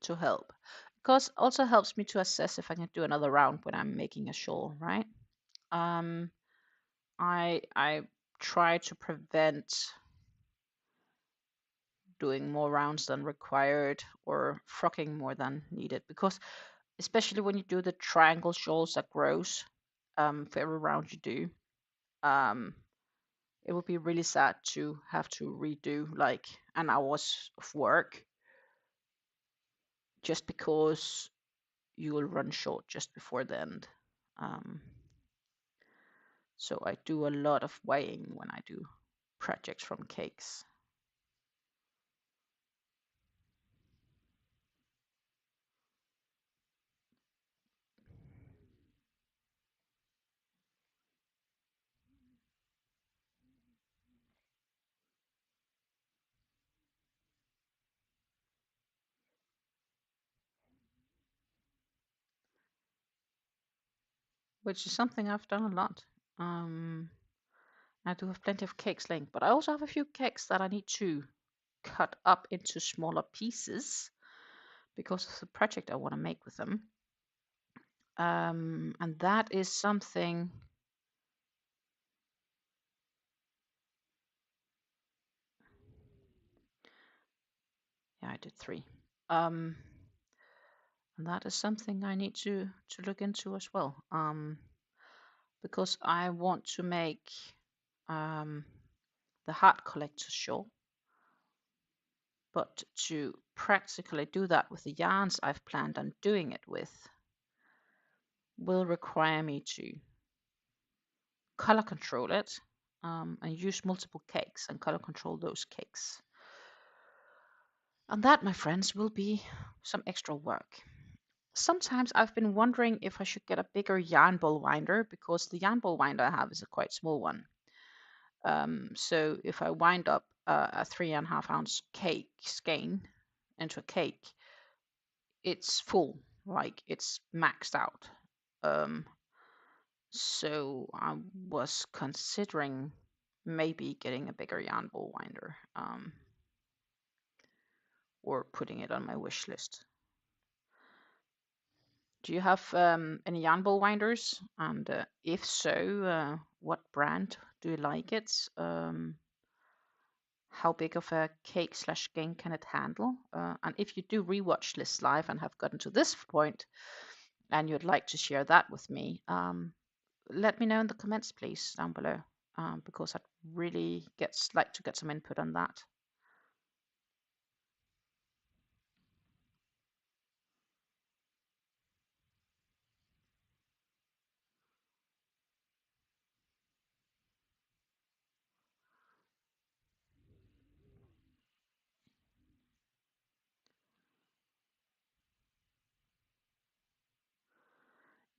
to help, because also helps me to assess if I can do another round when I'm making a shawl, right? I try to prevent doing more rounds than required or frocking more than needed, because especially when you do the triangle shawls that grows for every round you do, it would be really sad to have to redo like an hour's of work just because you will run short just before the end. So I do a lot of weighing when I do projects from cakes. Which is something I've done a lot. I do have plenty of cakes laying, but I also have a few cakes that I need to cut up into smaller pieces because of the project I want to make with them. And that is something. Yeah, I did 3. And that is something I need to look into as well. Because I want to make the heart collector shawl, but to practically do that with the yarns I've planned on doing it with will require me to color control it and use multiple cakes and color control those cakes. And that, my friends, will be some extra work. Sometimes I've been wondering if I should get a bigger yarn ball winder, because the yarn ball winder I have is a quite small one. So if I wind up a 3.5 ounce cake skein into a cake, it's full, like it's maxed out. So I was considering maybe getting a bigger yarn ball winder, or putting it on my wish list. Do you have any yarn ball winders? And if so, what brand do you like it? How big of a cake / skein can it handle? And if you do rewatch this live and have gotten to this point, and you'd like to share that with me, let me know in the comments, please, down below, because I'd really like to get some input on that.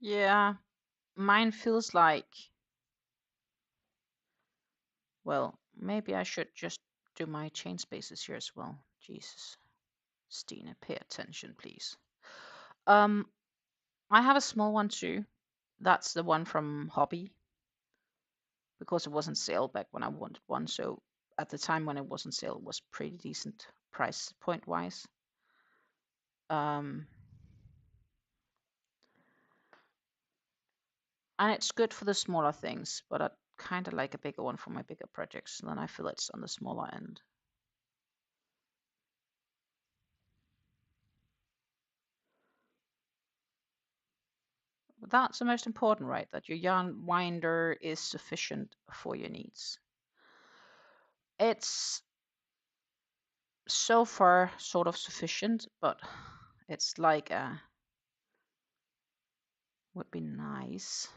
Yeah, mine feels like, well, maybe I should just do my chain spaces here as well. Jesus, Stina, pay attention, please. I have a small one too. That's the one from Hobby, because it wasn't sale back when I wanted one. So at the time when it wasn't sale, it was pretty decent price point wise. And it's good for the smaller things, but I kind of like a bigger one for my bigger projects. And then I feel it's on the smaller end. That's the most important, right? That your yarn winder is sufficient for your needs. It's so far sort of sufficient, but it's like would be nice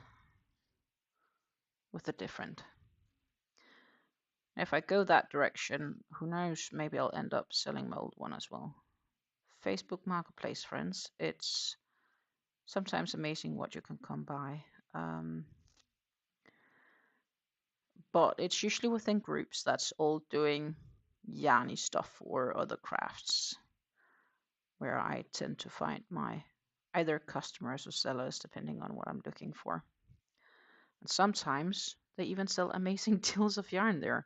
with a different. If I go that direction, who knows, maybe I'll end up selling my old one as well. Facebook Marketplace, friends. It's sometimes amazing what you can come by. But it's usually within groups that's all doing yarny stuff or other crafts, where I tend to find my either customers or sellers, depending on what I'm looking for. And sometimes they even sell amazing deals of yarn there.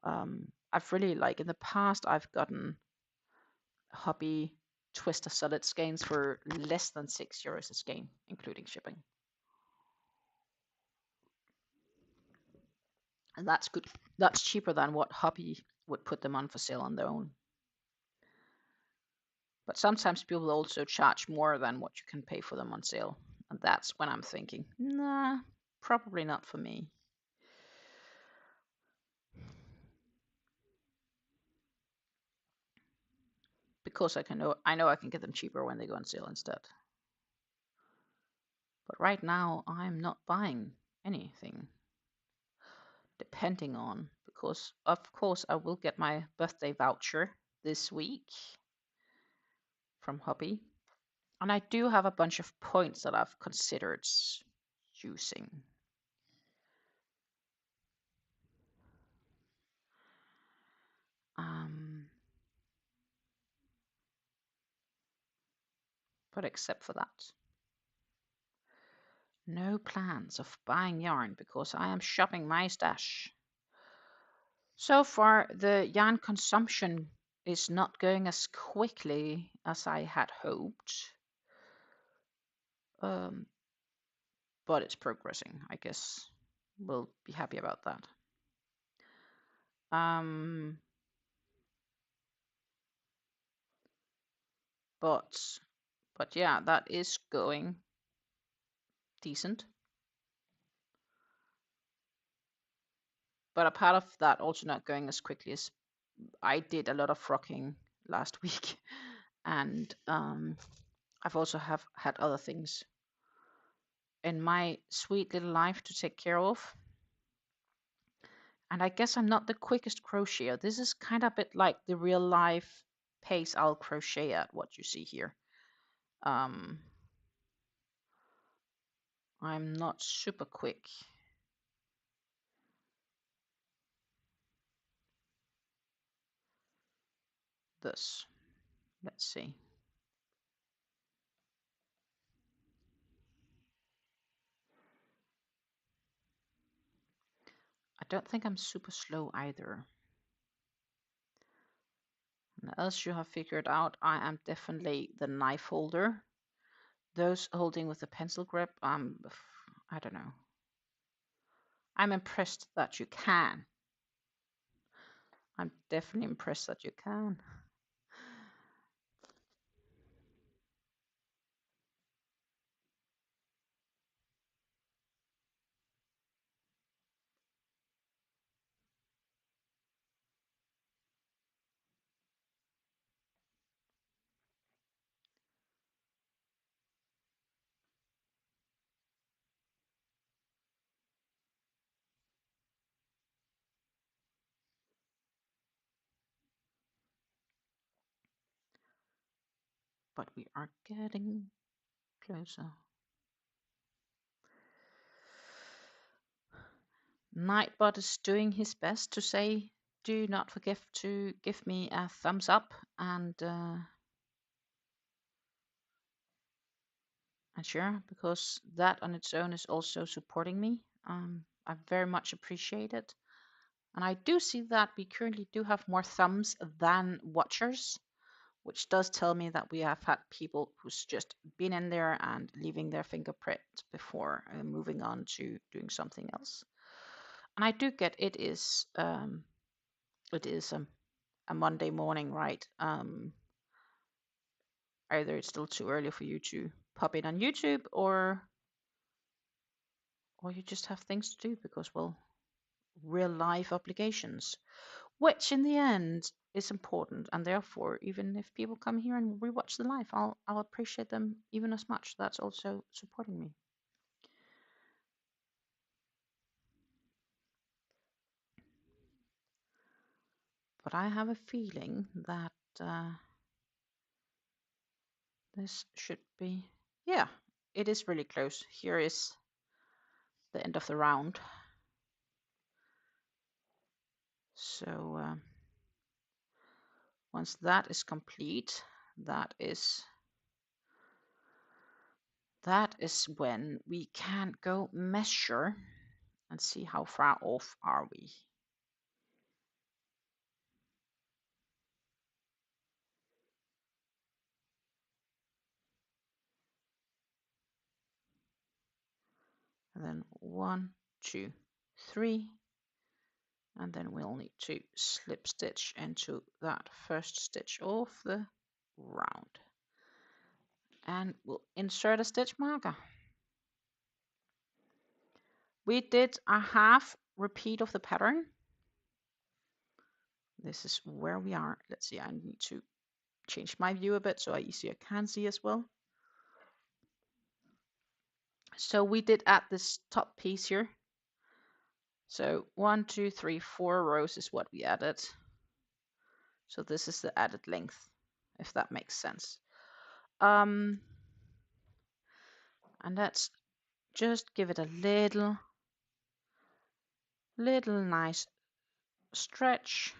I've really, like in the past, I've gotten Hobby twister solid skeins for less than €6 a skein, including shipping. And that's good. That's cheaper than what Hobby would put them on for sale on their own. But sometimes people also charge more than what you can pay for them on sale. And that's when I'm thinking, nah, probably not for me. Because I know I can get them cheaper when they go on sale instead. But right now I'm not buying anything, depending on, because of course I will get my birthday voucher this week from Hobby. And I do have a bunch of points that I've considered using. But except for that, no plans of buying yarn because I am shopping my stash. So far, the yarn consumption is not going as quickly as I had hoped. But it's progressing, I guess. We'll be happy about that. But yeah, that is going decent. But a part of that also not going as quickly as I did a lot of frocking last week, and I've also had other things in my sweet little life to take care of. And I guess I'm not the quickest crocheter. This is kind of a bit like the real life pace I'll crochet at, what you see here. I'm not super quick. This, let's see. I don't think I'm super slow either. And as you have figured out, I am definitely the knife holder. Those holding with the pencil grip, I don't know. I'm impressed that you can. I'm definitely impressed that you can. but we are getting closer. Nightbot is doing his best to say, do not forget to give me a thumbs up and share, because that on its own is also supporting me. I very much appreciate it. And I do see that we currently do have more thumbs than watchers, which does tell me that we have had people who's just been in there and leaving their fingerprint before moving on to doing something else. And I do get it is a Monday morning, right? Either it's still too early for you to pop in on YouTube, or you just have things to do because, well, real life obligations, which in the end is important. And therefore, even if people come here and rewatch the live, I'll appreciate them even as much. That's also supporting me. But I have a feeling that this should be, yeah, it is really close. Here is the end of the round. So once that is complete, that is when we can go measure and see how far off are we. And then 1, 2, 3, and then we'll need to slip stitch into that first stitch of the round, and we'll insert a stitch marker. We did a half repeat of the pattern. This is where we are. Let's see, I need to change my view a bit so I easier can see as well. So we did add this top piece here. So 1, 2, 3, 4 rows is what we added. So this is the added length, if that makes sense. And let's just give it a little nice stretch,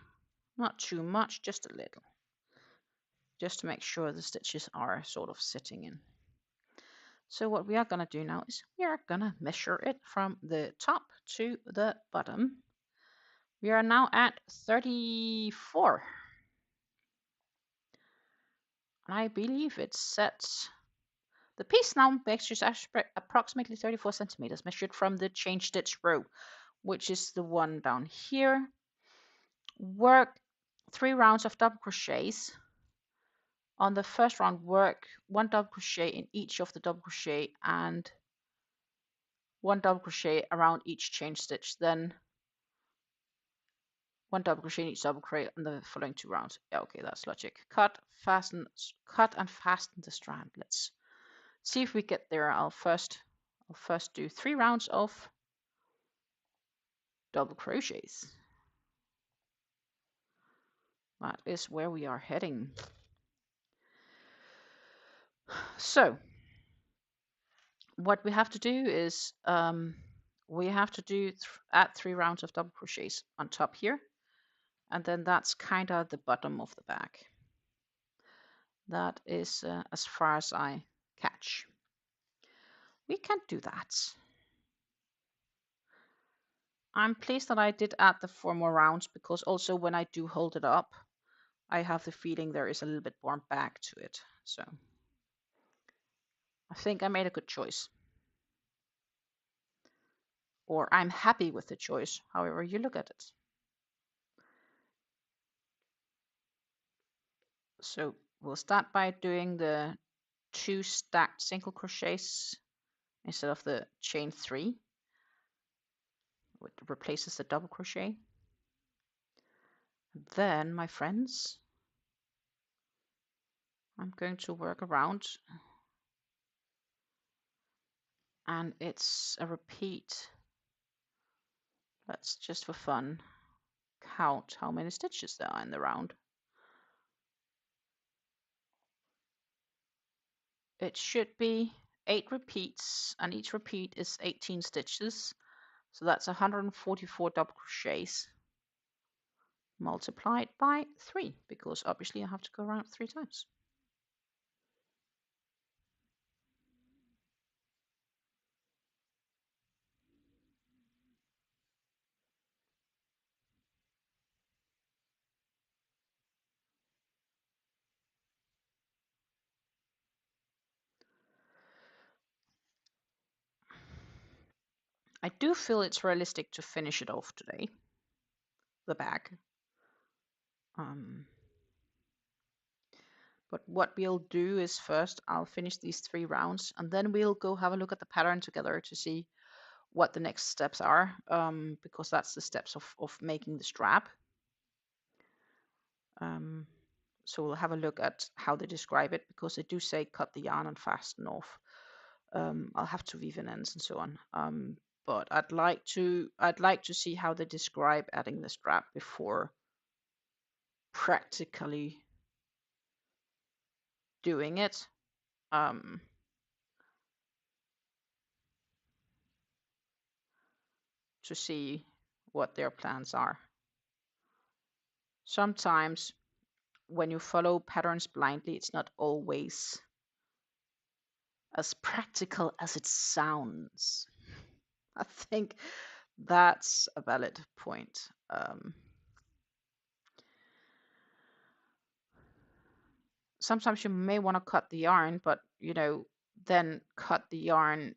not too much, just a little, just to make sure the stitches are sort of sitting in. So what we are going to do now is we are going to measure it from the top to the bottom. We are now at 34. And I believe it sets, the piece now measures approximately 34 centimeters, measured from the chain stitch row, which is the one down here. Work 3 rounds of double crochets. On the first round, work 1 double crochet in each of the double crochet and 1 double crochet around each chain stitch, then 1 double crochet in each double crochet on the following 2 rounds. Yeah, okay, that's logic. Cut, fasten, cut and fasten the strand. Let's see if we get there. I'll first do 3 rounds of double crochets. That is where we are heading. So what we have to do is we have to add 3 rounds of double crochets on top here, and then that's kind of the bottom of the bag. That is as far as I catch. We can do that. I'm pleased that I did add the 4 more rounds, because also when I do hold it up, I have the feeling there is a little bit more back to it. So I think I made a good choice. Or I'm happy with the choice, however you look at it. So we'll start by doing the 2 stacked single crochets instead of the chain 3, which replaces the double crochet. Then, my friends, I'm going to work around, and it's a repeat. Let's just for fun count how many stitches there are in the round. it should be 8 repeats, and each repeat is 18 stitches. So that's 144 double crochets multiplied by 3, because obviously I have to go around 3 times. I do feel it's realistic to finish it off today, the bag. But what we'll do is first I'll finish these 3 rounds, and then we'll go have a look at the pattern together to see what the next steps are, because that's the steps of making the strap. So we'll have a look at how they describe it, because they do say cut the yarn and fasten off. I'll have to weave in ends and so on. But I'd like to see how they describe adding the strap before practically doing it. To see what their plans are. Sometimes when you follow patterns blindly, it's not always as practical as it sounds. I think that's a valid point. Sometimes you may want to cut the yarn, but then cut the yarn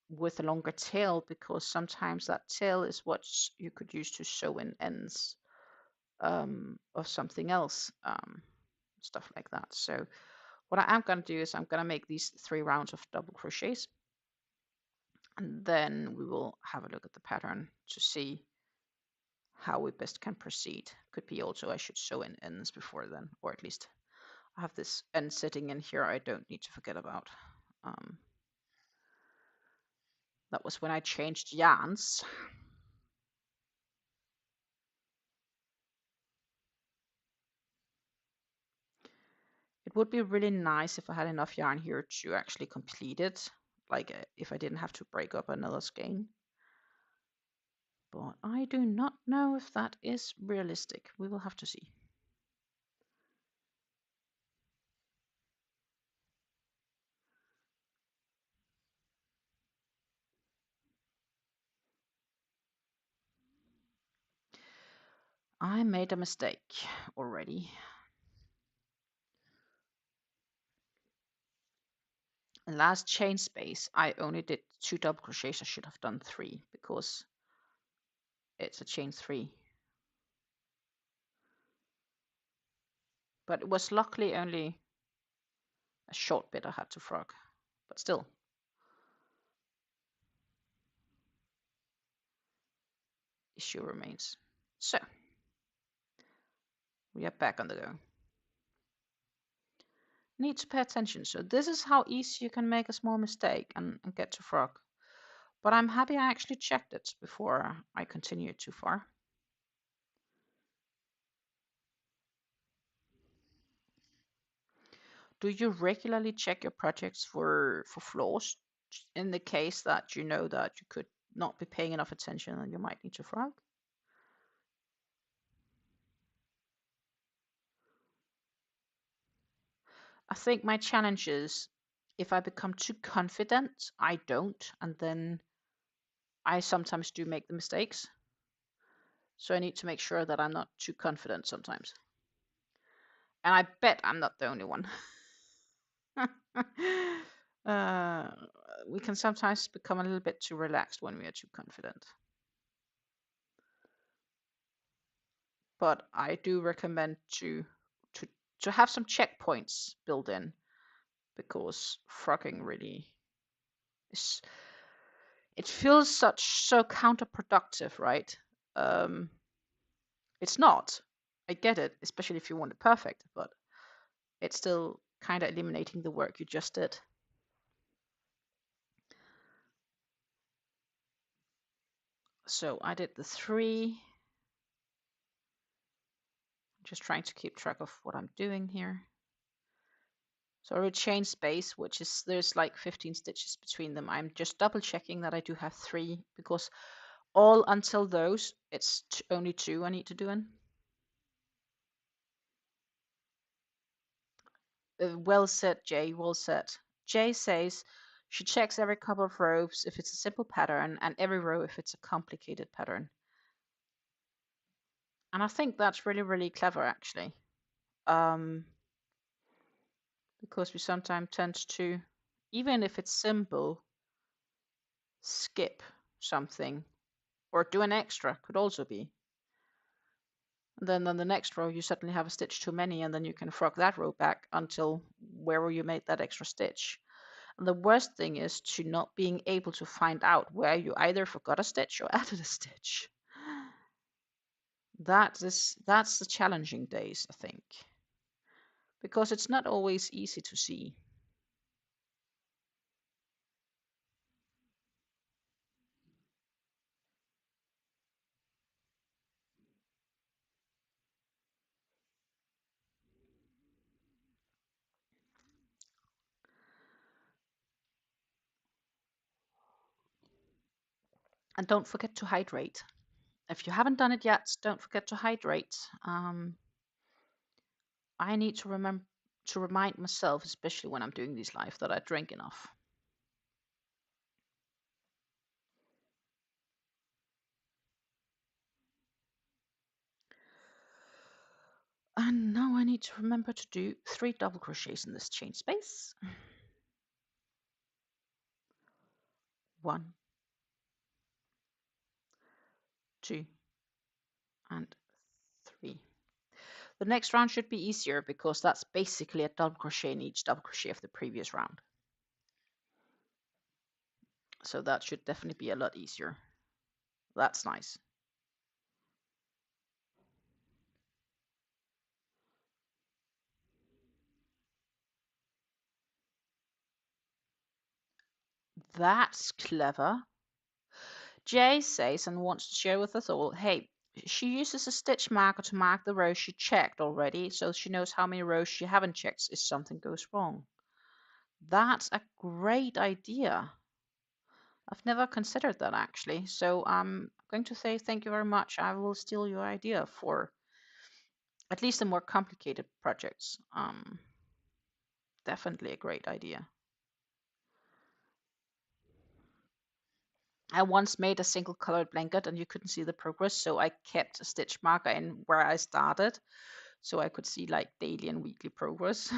with a longer tail, because sometimes that tail is what you could use to sew in ends of something else, stuff like that. So what I am going to do is I'm going to make these 3 rounds of double crochets, and then we will have a look at the pattern to see how we best can proceed. Could be also I should sew in ends before then, or at least I have this end sitting in here I don't need to forget about. That was when I changed yarns. It would be really nice if I had enough yarn here to actually complete it, like if I didn't have to break up another skein. But I do not know if that is realistic. We will have to see. I made a mistake already. In last chain space, I only did 2 double crochets. I should have done 3, because it's a chain 3. But it was luckily only a short bit I had to frog. But still. Issue remains. So, we are back on the go. Need to pay attention. So this is how easy you can make a small mistake and get to frog. But I'm happy I actually checked it before I continued too far. Do you regularly check your projects for flaws, in the case that you know that you could not be paying enough attention and you might need to frog? I think my challenge is if I become too confident, I don't, and then I sometimes do make the mistakes. So I need to make sure that I'm not too confident sometimes. And I bet I'm not the only one. We can sometimes become a little bit too relaxed when we are too confident. But I do recommend to have some checkpoints built in, because frogging really is, it feels so counterproductive, right? It's not. I get it, especially if you want it perfect, but it's still kind of eliminating the work you just did. So I did the 3. Just trying to keep track of what I'm doing here. So I retain space, which is, there's like 15 stitches between them. I'm just double checking that I do have 3, because all until those, it's only 2 I need to do in. Well said, Jay, well said. Jay says she checks every couple of rows if it's a simple pattern, and every row if it's a complicated pattern. And I think that's really, really clever, actually. Because we sometimes tend to, even if it's simple, skip something, or do an extra, could also be. And then on the next row, you suddenly have a stitch too many, and then you can frog that row back until where you made that extra stitch. And the worst thing is to not being able to find out where you either forgot a stitch or added a stitch. That's the challenging days, I think, because it's not always easy to see. And don't forget to hydrate. If you haven't done it yet, don't forget to hydrate. I need to remember to remind myself, especially when I'm doing these live, that I drink enough. And now I need to remember to do 3 double crochets in this chain space. 1, 2, and 3. The next round should be easier because that's basically a double crochet in each double crochet of the previous round. So that should definitely be a lot easier. That's nice. That's clever. Jay says and wants to share with us all, hey, she uses a stitch marker to mark the rows she checked already, so she knows how many rows she haven't checked if something goes wrong. That's a great idea. I've never considered that, actually. So I'm going to say thank you very much. I will steal your idea for at least the more complicated projects. Definitely a great idea. I once made a single colored blanket and you couldn't see the progress, so I kept a stitch marker in where I started, so I could see like daily and weekly progress.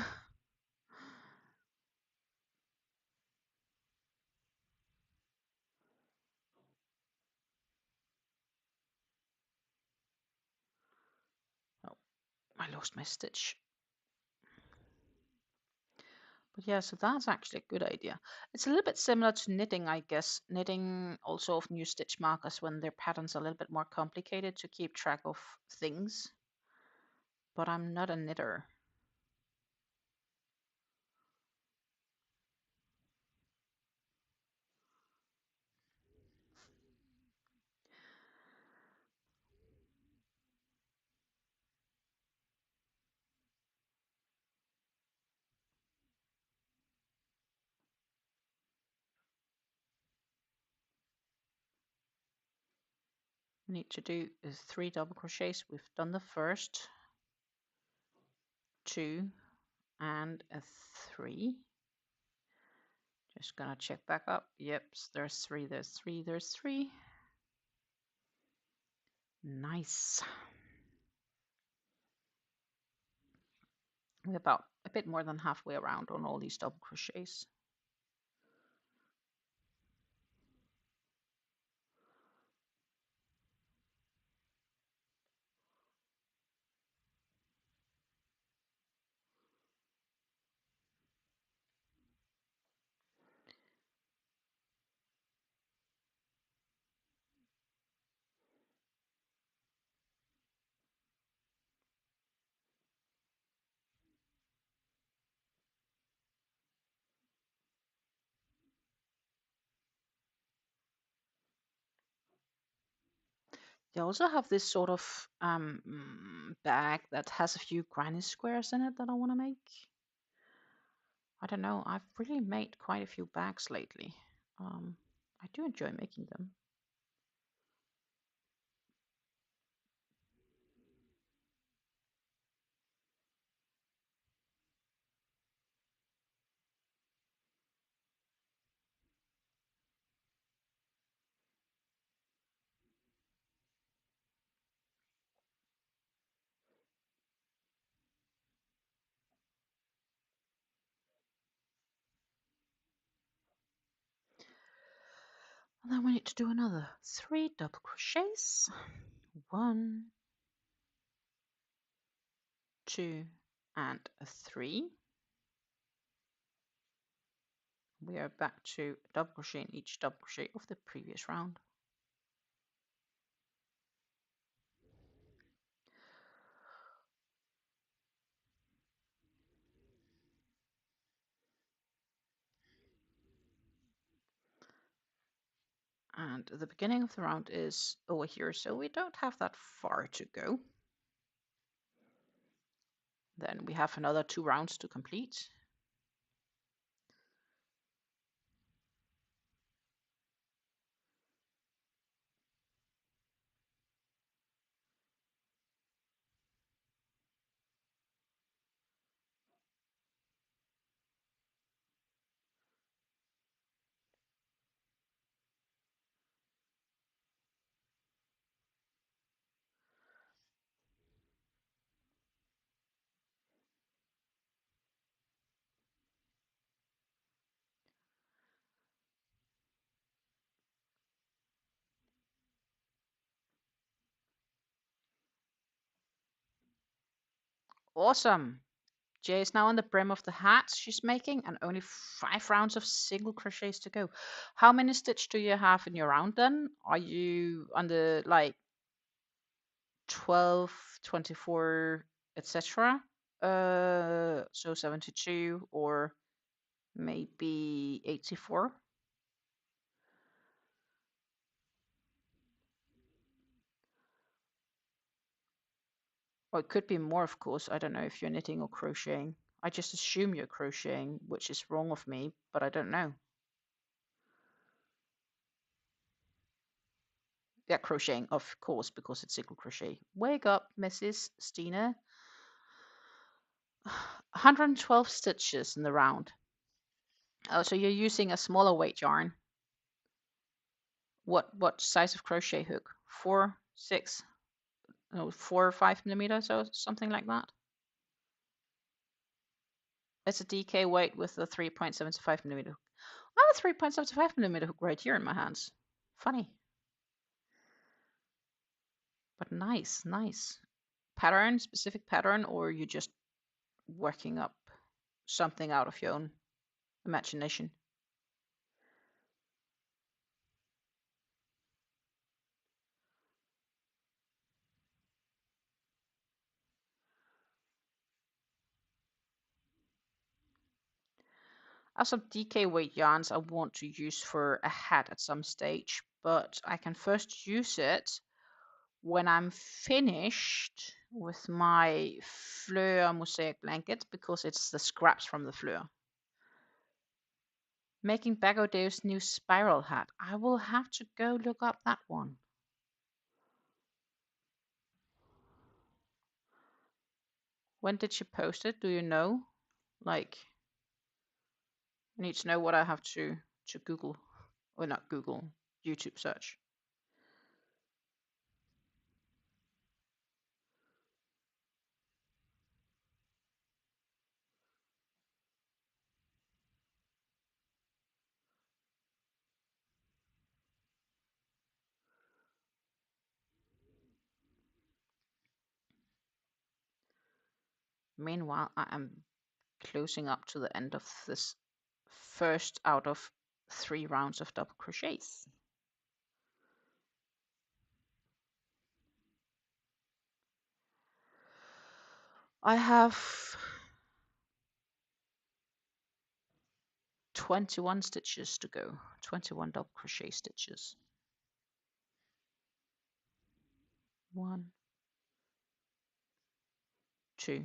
Oh, I lost my stitch. But yeah, so that's actually a good idea. It's a little bit similar to knitting, I guess. Knitting also often use stitch markers when their patterns are a little bit more complicated to keep track of things. But I'm not a knitter. We need to do 3 double crochets. We've done the first, 2, and a 3. Just gonna check back up. Yep, there's 3, there's 3, there's 3. Nice. We're about a bit more than halfway around on all these double crochets. They also have this sort of bag that has a few granny squares in it that I want to make. I don't know. I've really made quite a few bags lately. I do enjoy making them. And then we need to do another 3 double crochets. 1, 2, and 3. We are back to double crochet in each double crochet of the previous round. And the beginning of the round is over here, so we don't have that far to go. Then we have another 2 rounds to complete. Awesome. Jay is now on the brim of the hat she's making, and only 5 rounds of single crochets to go. How many stitch do you have in your round then? Are you on the like 12, 24, etc.? So 72 or maybe 84? Or it could be more, of course. I don't know if you're knitting or crocheting. I just assume you're crocheting, which is wrong of me, but I don't know. Yeah, crocheting, of course, because it's single crochet. Wake up, Mrs. Stina. 112 stitches in the round. Oh, so you're using a smaller weight yarn. What size of crochet hook? 4, 6, no, 4 or 5 millimeters or something like that. It's a DK weight with a 3.75 millimeter hook. I have a 3.75 millimeter hook right here in my hands. Funny. But nice, nice. Pattern, specific pattern, or you just working up something out of your own imagination? I have some DK weight yarns I want to use for a hat at some stage, but I can first use it when I'm finished with my Fleur mosaic blanket, because it's the scraps from the Fleur. Making Bagodeo's new spiral hat. I will have to go look up that one. When did she post it? Do you know? Like, I need to know what I have to Google, or not Google, YouTube search. Meanwhile, I am closing up to the end of this first out of 3 rounds of double crochets. I have 21 stitches to go, 21 double crochet stitches. 1, 2,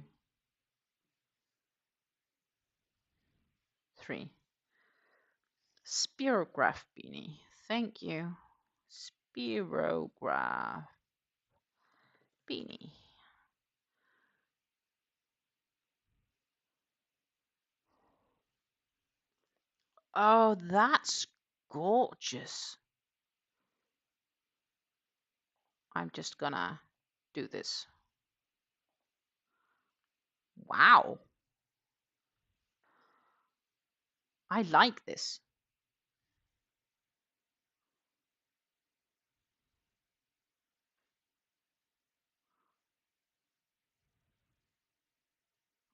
3. Spirograph beanie. Thank you. Spirograph beanie. Oh, that's gorgeous. I'm just gonna do this. Wow. I like this.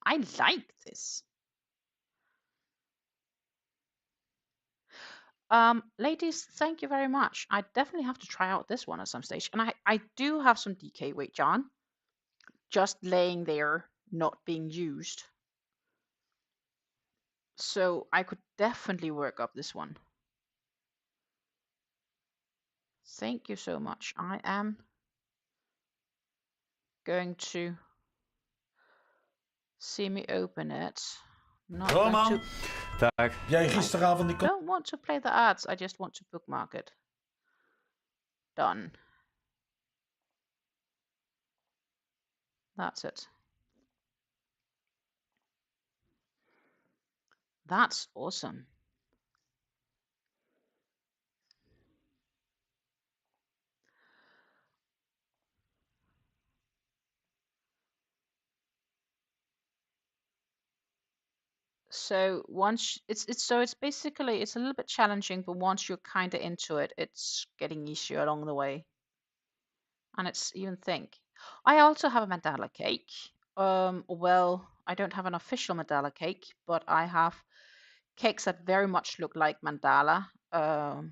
I like this. Ladies, thank you very much. I definitely have to try out this one at some stage. And I do have some DK weight yarn just laying there, not being used. So I could definitely work up this one. Thank you so much. I am going to see me open it. Not Oh going man. to... Tak. Jij gisteravond die... don't want to play the ads. I just want to bookmark it. Done. That's it. That's awesome. So once it's basically it's a little bit challenging, but once you're kind of into it, it's getting easier along the way. And it's even think. I also have a mandala cake. Well, I don't have an official mandala cake, but I have cakes that very much look like mandala. How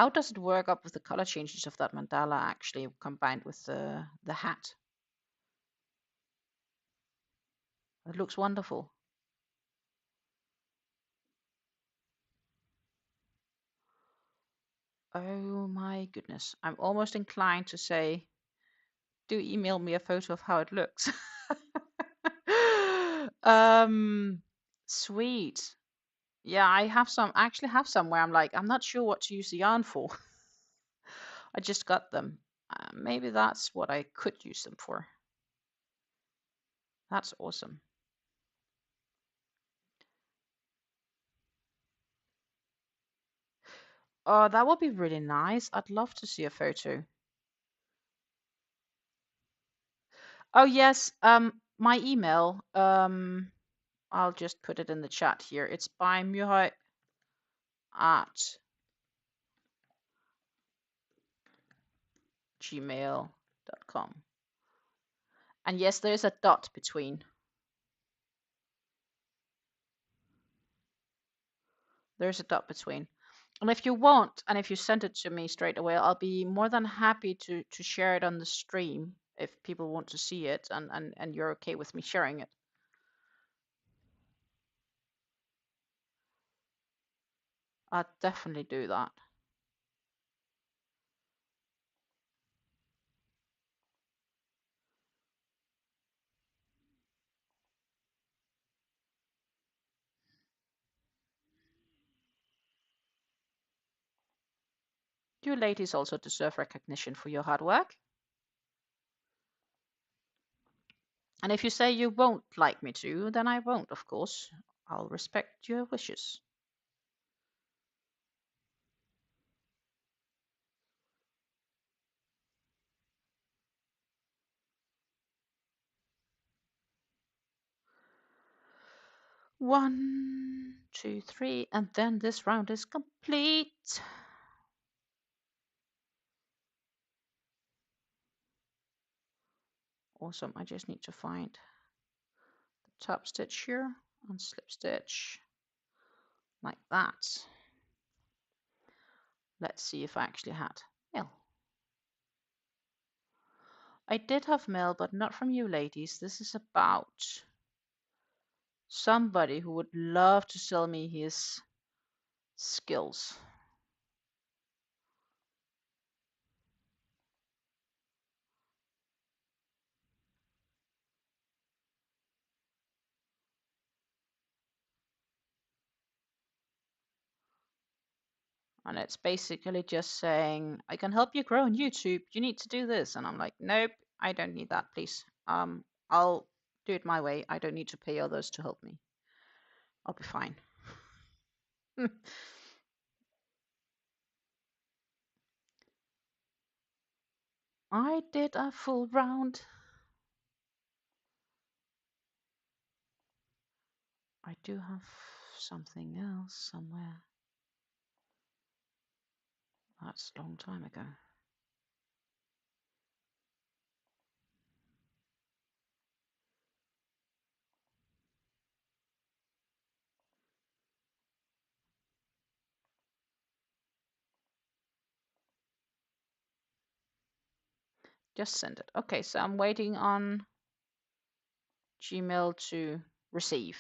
does it work up with the color changes of that mandala actually combined with the hat? It looks wonderful. Oh my goodness. I'm almost inclined to say, do email me a photo of how it looks. Sweet. Yeah, I actually have some where I'm like, I'm not sure what to use the yarn for. I just got them. Maybe that's what I could use them for. That's awesome. Oh, that would be really nice. I'd love to see a photo. Oh yes, my email. I'll just put it in the chat here. It's by Muhai at gmail.com. And yes, there's a dot between. There's a dot between. And if you want, and if you send it to me straight away, I'll be more than happy to share it on the stream if people want to see it and you're okay with me sharing it. I'll definitely do that. You ladies also deserve recognition for your hard work. And if you say you won't like me to, then I won't, of course. I'll respect your wishes. One, two, three, and then this round is complete. Awesome. I just need to find the top stitch here and slip stitch like that. Let's see if I actually had mail. I did have mail, but not from you ladies. This is about somebody who would love to sell me his skills. And it's basically just saying, I can help you grow on YouTube. You need to do this. And I'm like, nope, I don't need that, please. I'll do it my way. I don't need to pay others to help me. I'll be fine. I did a full round. I do have something else somewhere. That's a long time ago. Just send it. Okay, so I'm waiting on Gmail to receive.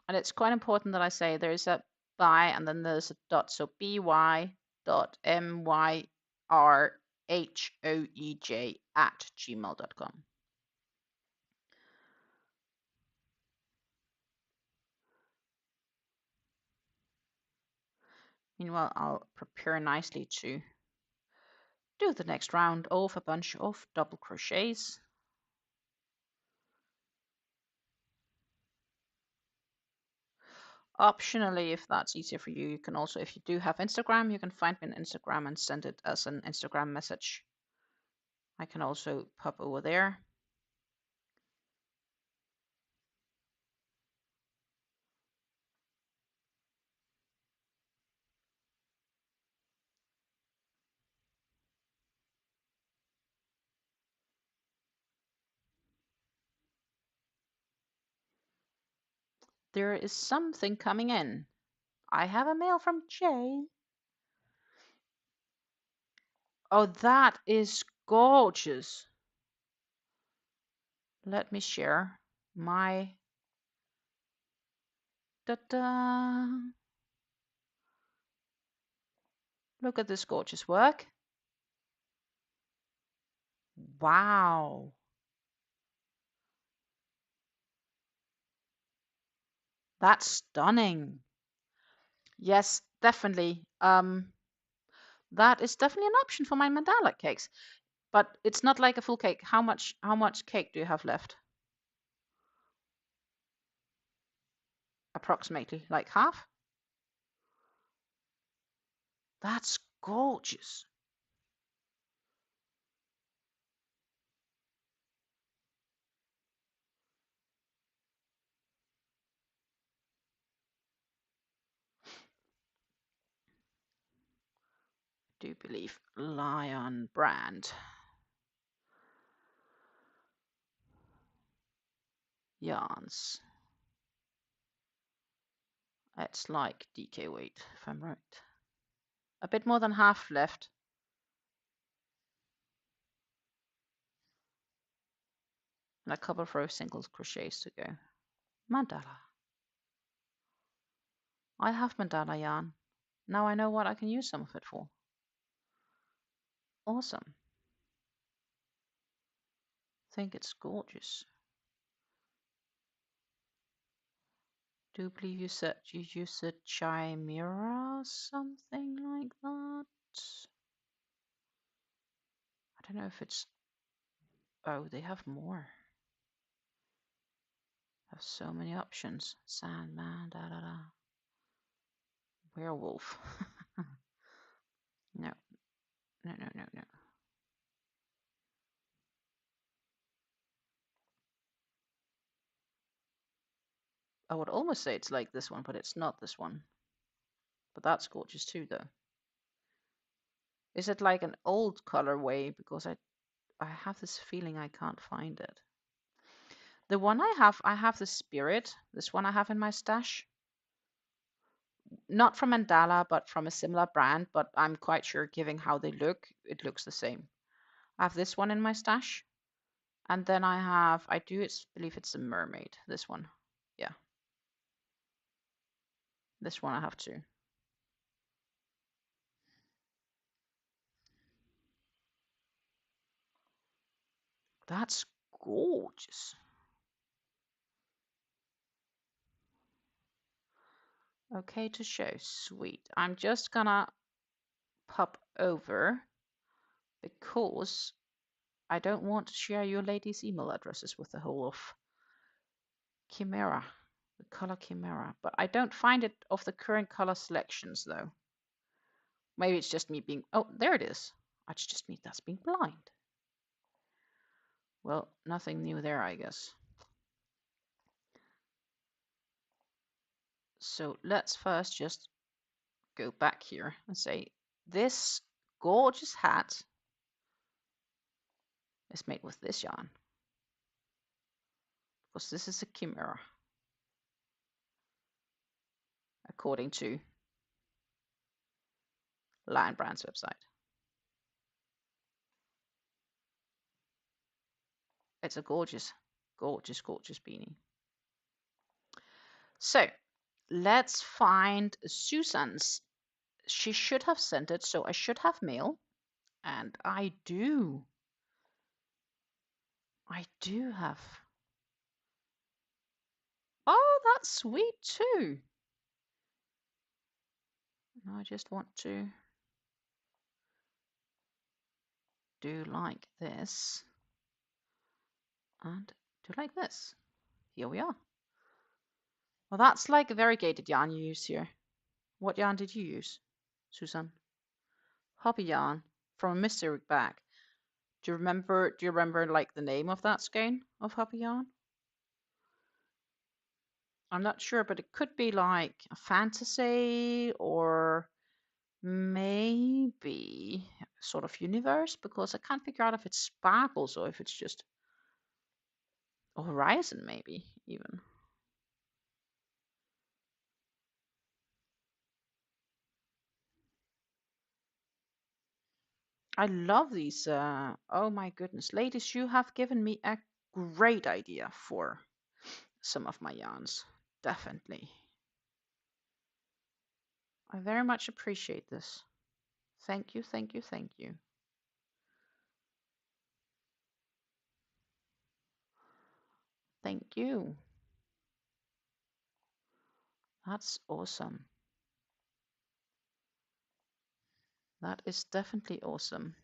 And it's quite important that I say there is a by and then there's a dot. So by.myrhoej@gmail.com. Meanwhile, I'll prepare nicely to do the next round of a bunch of double crochets. Optionally, if that's easier for you, you can also, if you do have Instagram, you can find me on Instagram and send it as an Instagram message. I can also pop over there. There is something coming in. I have a mail from Jay. Oh, that is gorgeous. Let me share my da-da. Look at this gorgeous work. Wow. That's stunning. Yes, definitely. That is definitely an option for my mandala cakes. But it's not like a full cake. How much cake do you have left? Approximately, like half? That's gorgeous. Do believe Lion brand. Yarns. It's like DK weight, if I'm right. A bit more than half left. And a couple of row single crochets to go. Mandala. I have mandala yarn. Now I know what I can use some of it for. Awesome. I think it's gorgeous. Do believe you said you use a chimera or something like that. I don't know if it's... Oh, they have more. Have so many options. Sandman, da da da. Werewolf. No. No, no, no, no. I would almost say it's like this one, but it's not this one. But that's gorgeous too, though. Is it like an old colorway? Because I have this feeling I can't find it. The one I have the Spirit. This one I have in my stash. Not from Mandala, but from a similar brand. But I'm quite sure, given how they look, it looks the same. I have this one in my stash. And then I believe it's a mermaid. This one. Yeah. This one I have too. That's gorgeous. Okay to show. Sweet. I'm just gonna pop over because I don't want to share your ladies' email addresses with the whole of Chimera, the color Chimera. But I don't find it of the current color selections though. Maybe it's just me being, oh, there it is. It's just me that's being blind. Well, nothing new there, I guess. So let's first just go back here and say this gorgeous hat is made with this yarn because this is a Chimera according to Lion Brand's website. It's a gorgeous, gorgeous, gorgeous beanie. So let's find Susan's. She should have sent it, so I should have mail. And I do. I do have. Oh, that's sweet too. I just want to do like this and do like this. Here we are. Well, that's like a variegated yarn you use here. What yarn did you use, Susan? Hobby yarn from a mystery bag. Do you remember like the name of that skein of hobby yarn? I'm not sure, but it could be like a fantasy or maybe sort of universe, because I can't figure out if it's sparkles or if it's just a horizon, maybe even. I love these. Oh my goodness, ladies, you have given me a great idea for some of my yarns. Definitely. I very much appreciate this. Thank you, thank you, thank you. Thank you. That's awesome. That is definitely awesome.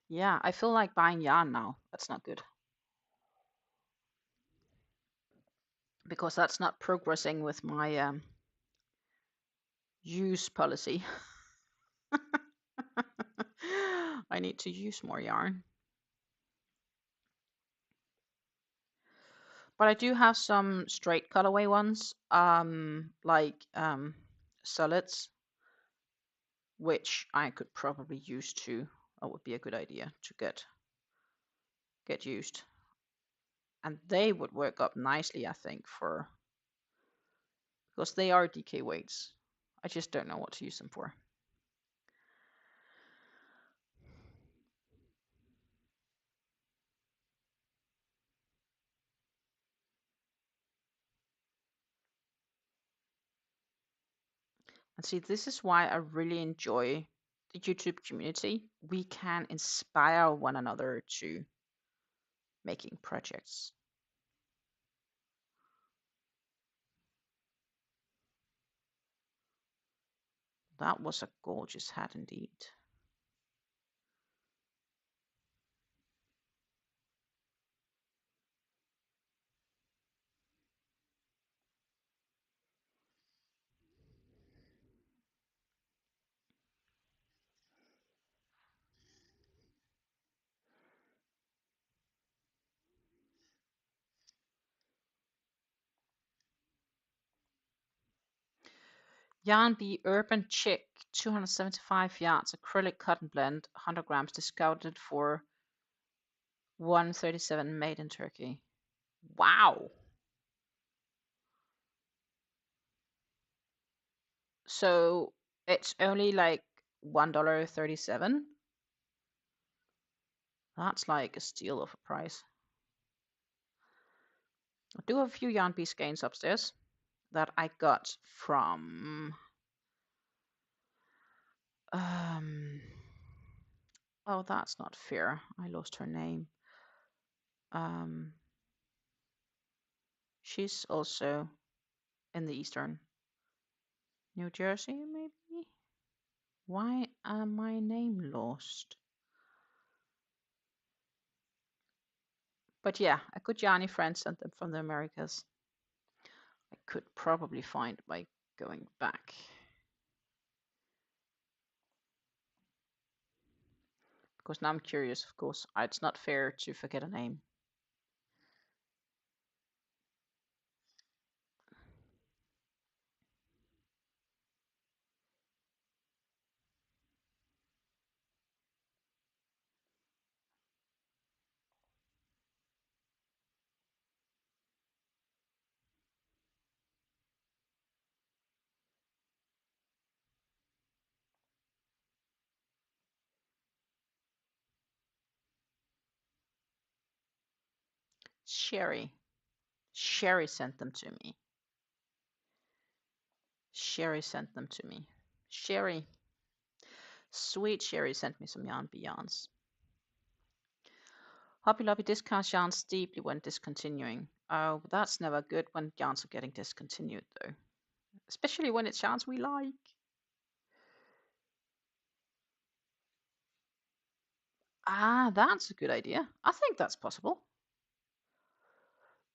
Yeah, I feel like buying yarn now. That's not good. Because that's not progressing with my use policy. I need to use more yarn. But I do have some straight colorway ones, like solids, which I could probably use too. That would be a good idea to get used. And they would work up nicely, I think, for because they are DK weights. I just don't know what to use them for. And see, this is why I really enjoy the YouTube community. We can inspire one another to making projects. That was a gorgeous hat indeed. Yarn Bee Urban Chick, 275 yards, acrylic cotton blend, 100 grams, discounted for 137, made in Turkey. Wow. So it's only like $1.37. That's like a steal of a price. I do have a few Yarn Bee skeins upstairs that I got from Oh, that's not fair. I lost her name. She's also in the eastern New Jersey, maybe? Why am my name lost? But yeah, a good Yanni friend sent them from the Americas. I could probably find by going back. Because now I'm curious, of course. It's not fair to forget a name. Sherry. Sherry sent them to me. Sherry sent them to me. Sherry. Sweet Sherry sent me some yarn yarns. Hobby Lobby discounts yarns steeply when discontinuing. Oh, that's never good when yarns are getting discontinued, though. Especially when it's yarns we like. Ah, that's a good idea. I think that's possible.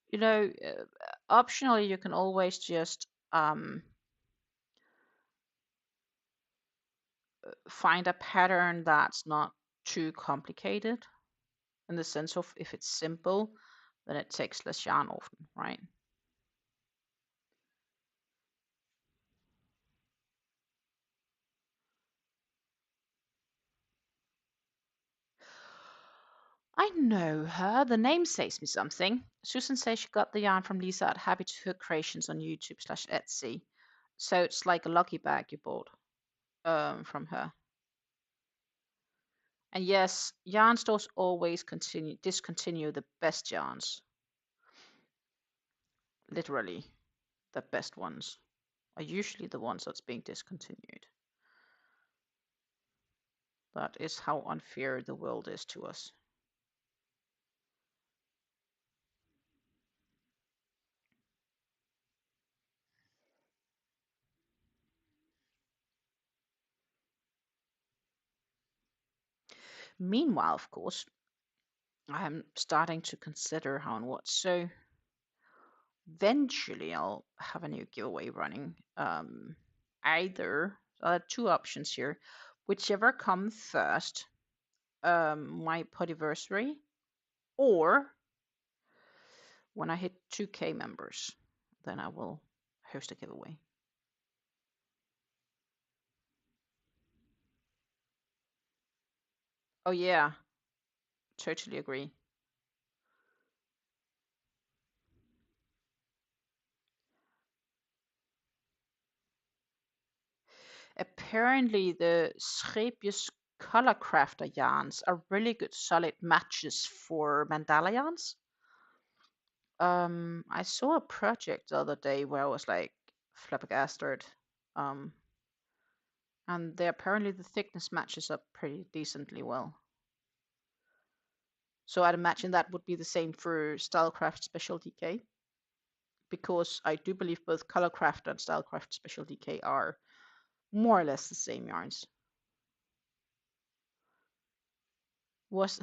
You know, optionally, you can always just find a pattern that's not too complicated, in the sense of if it's simple, then it takes less yarn often, right? I know her. The name says me something. Susan says she got the yarn from Lisa at Happy to Hook Creations on YouTube/Etsy. So it's like a lucky bag you bought from her. And yes, yarn stores always discontinue the best yarns. Literally, the best ones are usually the ones that's being discontinued. That is how unfair the world is to us. Meanwhile, of course, I'm starting to consider how and what. So eventually I'll have a new giveaway running. Either two options here, whichever comes first, my podiversary, or when I hit 2K members, then I will host a giveaway. Oh yeah, totally agree. Apparently the Schreepjes color crafter yarns are really good solid matches for mandala yarns. I saw a project the other day where I was like flabbergasted. Um, and apparently the thickness matches up pretty decently well. So I'd imagine that would be the same for Stylecraft Special DK, because I do believe both Colorcraft and Stylecraft Special DK are more or less the same yarns. Was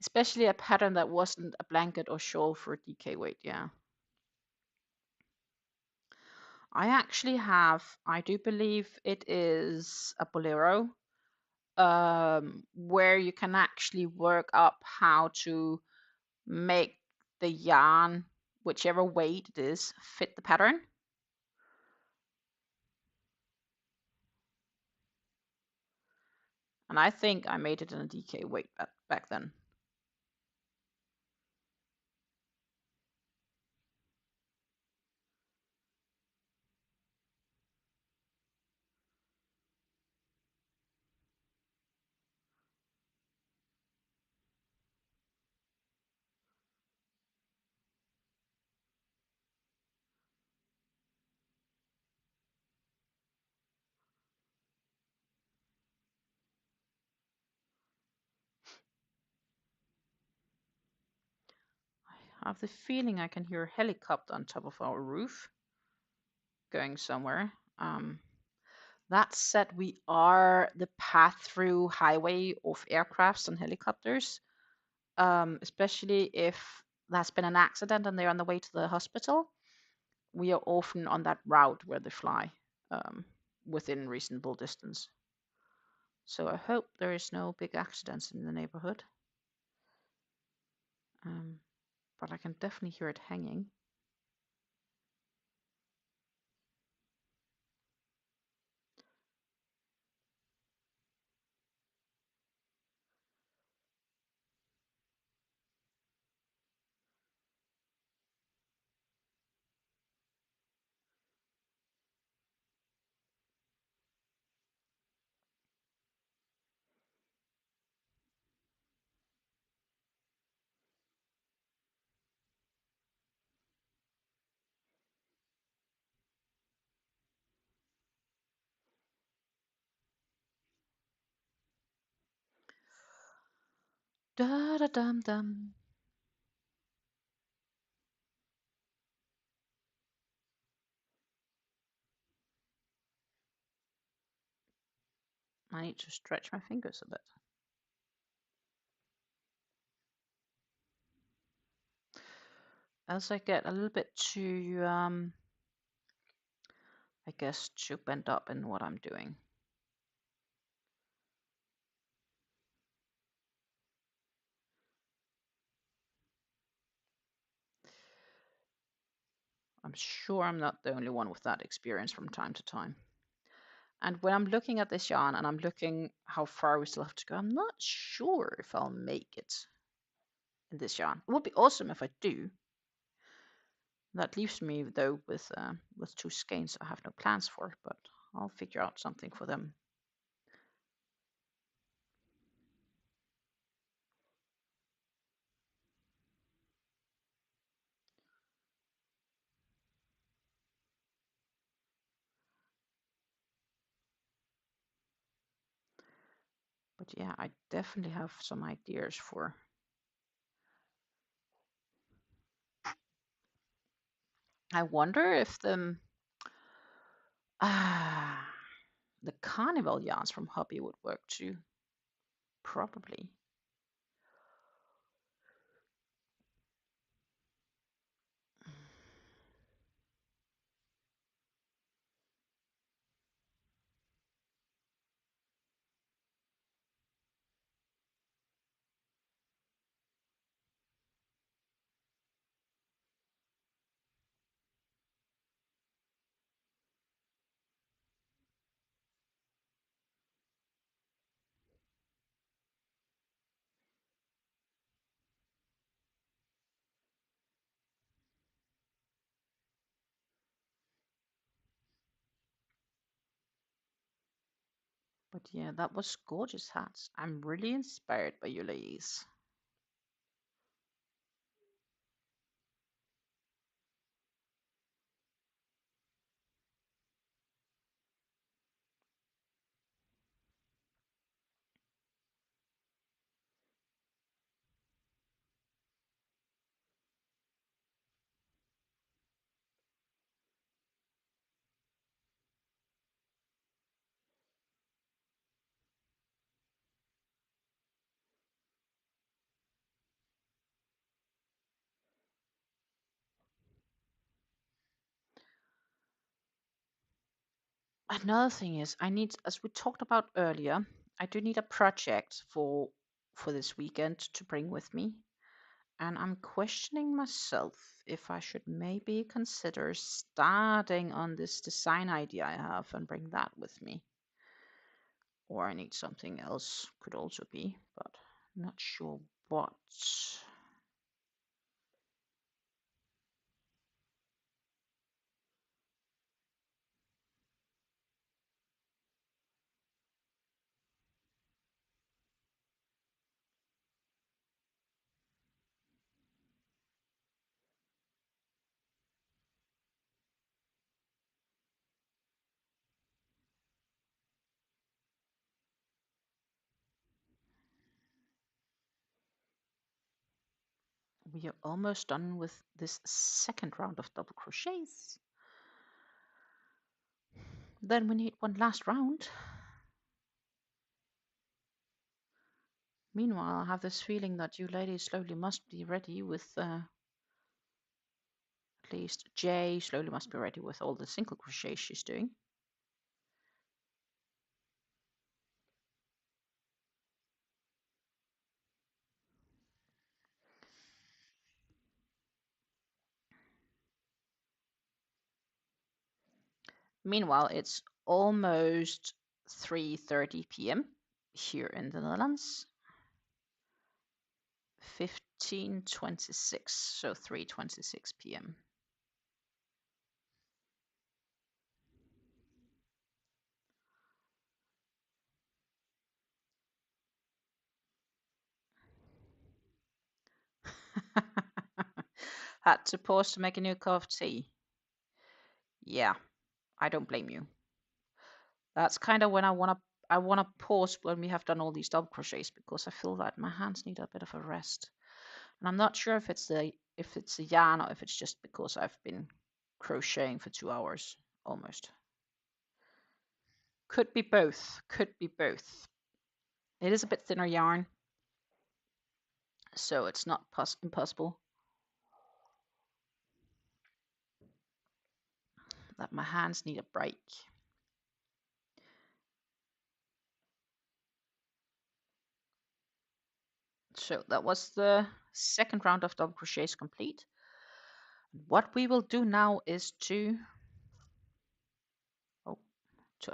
especially a pattern that wasn't a blanket or shawl for DK weight, yeah. I actually have, I do believe it is a bolero, where you can actually work up how to make the yarn, whichever weight it is, fit the pattern. And I think I made it in a DK weight back then. I have the feeling I can hear a helicopter on top of our roof going somewhere. That said, we are the path-through highway of aircrafts and helicopters, especially if there's been an accident and they're on the way to the hospital. We are often on that route where they fly within reasonable distance. So I hope there is no big accidents in the neighborhood. But I can definitely hear it hanging. Da da dum dum. I need to stretch my fingers a bit. As I get a little bit too, I guess, too bent up in what I'm doing. I'm sure I'm not the only one with that experience from time to time. And when I'm looking at this yarn and I'm looking how far we still have to go, I'm not sure if I'll make it in this yarn. It would be awesome if I do. That leaves me though with 2 skeins I have no plans for, but I'll figure out something for them. But yeah, I definitely have some ideas for. I wonder if the carnival yarns from Hobby would work too. Probably. But yeah, that was gorgeous hats. I'm really inspired by you ladies. Another thing is I need, as we talked about earlier, I do need a project for this weekend to bring with me. And I'm questioning myself if I should maybe consider starting on this design idea I have and bring that with me. Or I need something else, could also be, but not sure what. We are almost done with this second round of double crochets. Then we need one last round. Meanwhile, I have this feeling that you ladies slowly must be ready with, at least Jay slowly must be ready with all the single crochets she's doing. Meanwhile, it's almost 3:30 p.m. here in the Netherlands. 15:26, so 3:26 p.m. Had to pause to make a new cup of tea. Yeah, I don't blame you. That's kind of when I wanna pause when we have done all these double crochets, because I feel that my hands need a bit of a rest. And I'm not sure if it's the yarn or if it's just because I've been crocheting for 2 hours almost. Could be both. Could be both. It is a bit thinner yarn, so it's not impossible that my hands need a break. So that was the second round of double crochets complete. What we will do now is to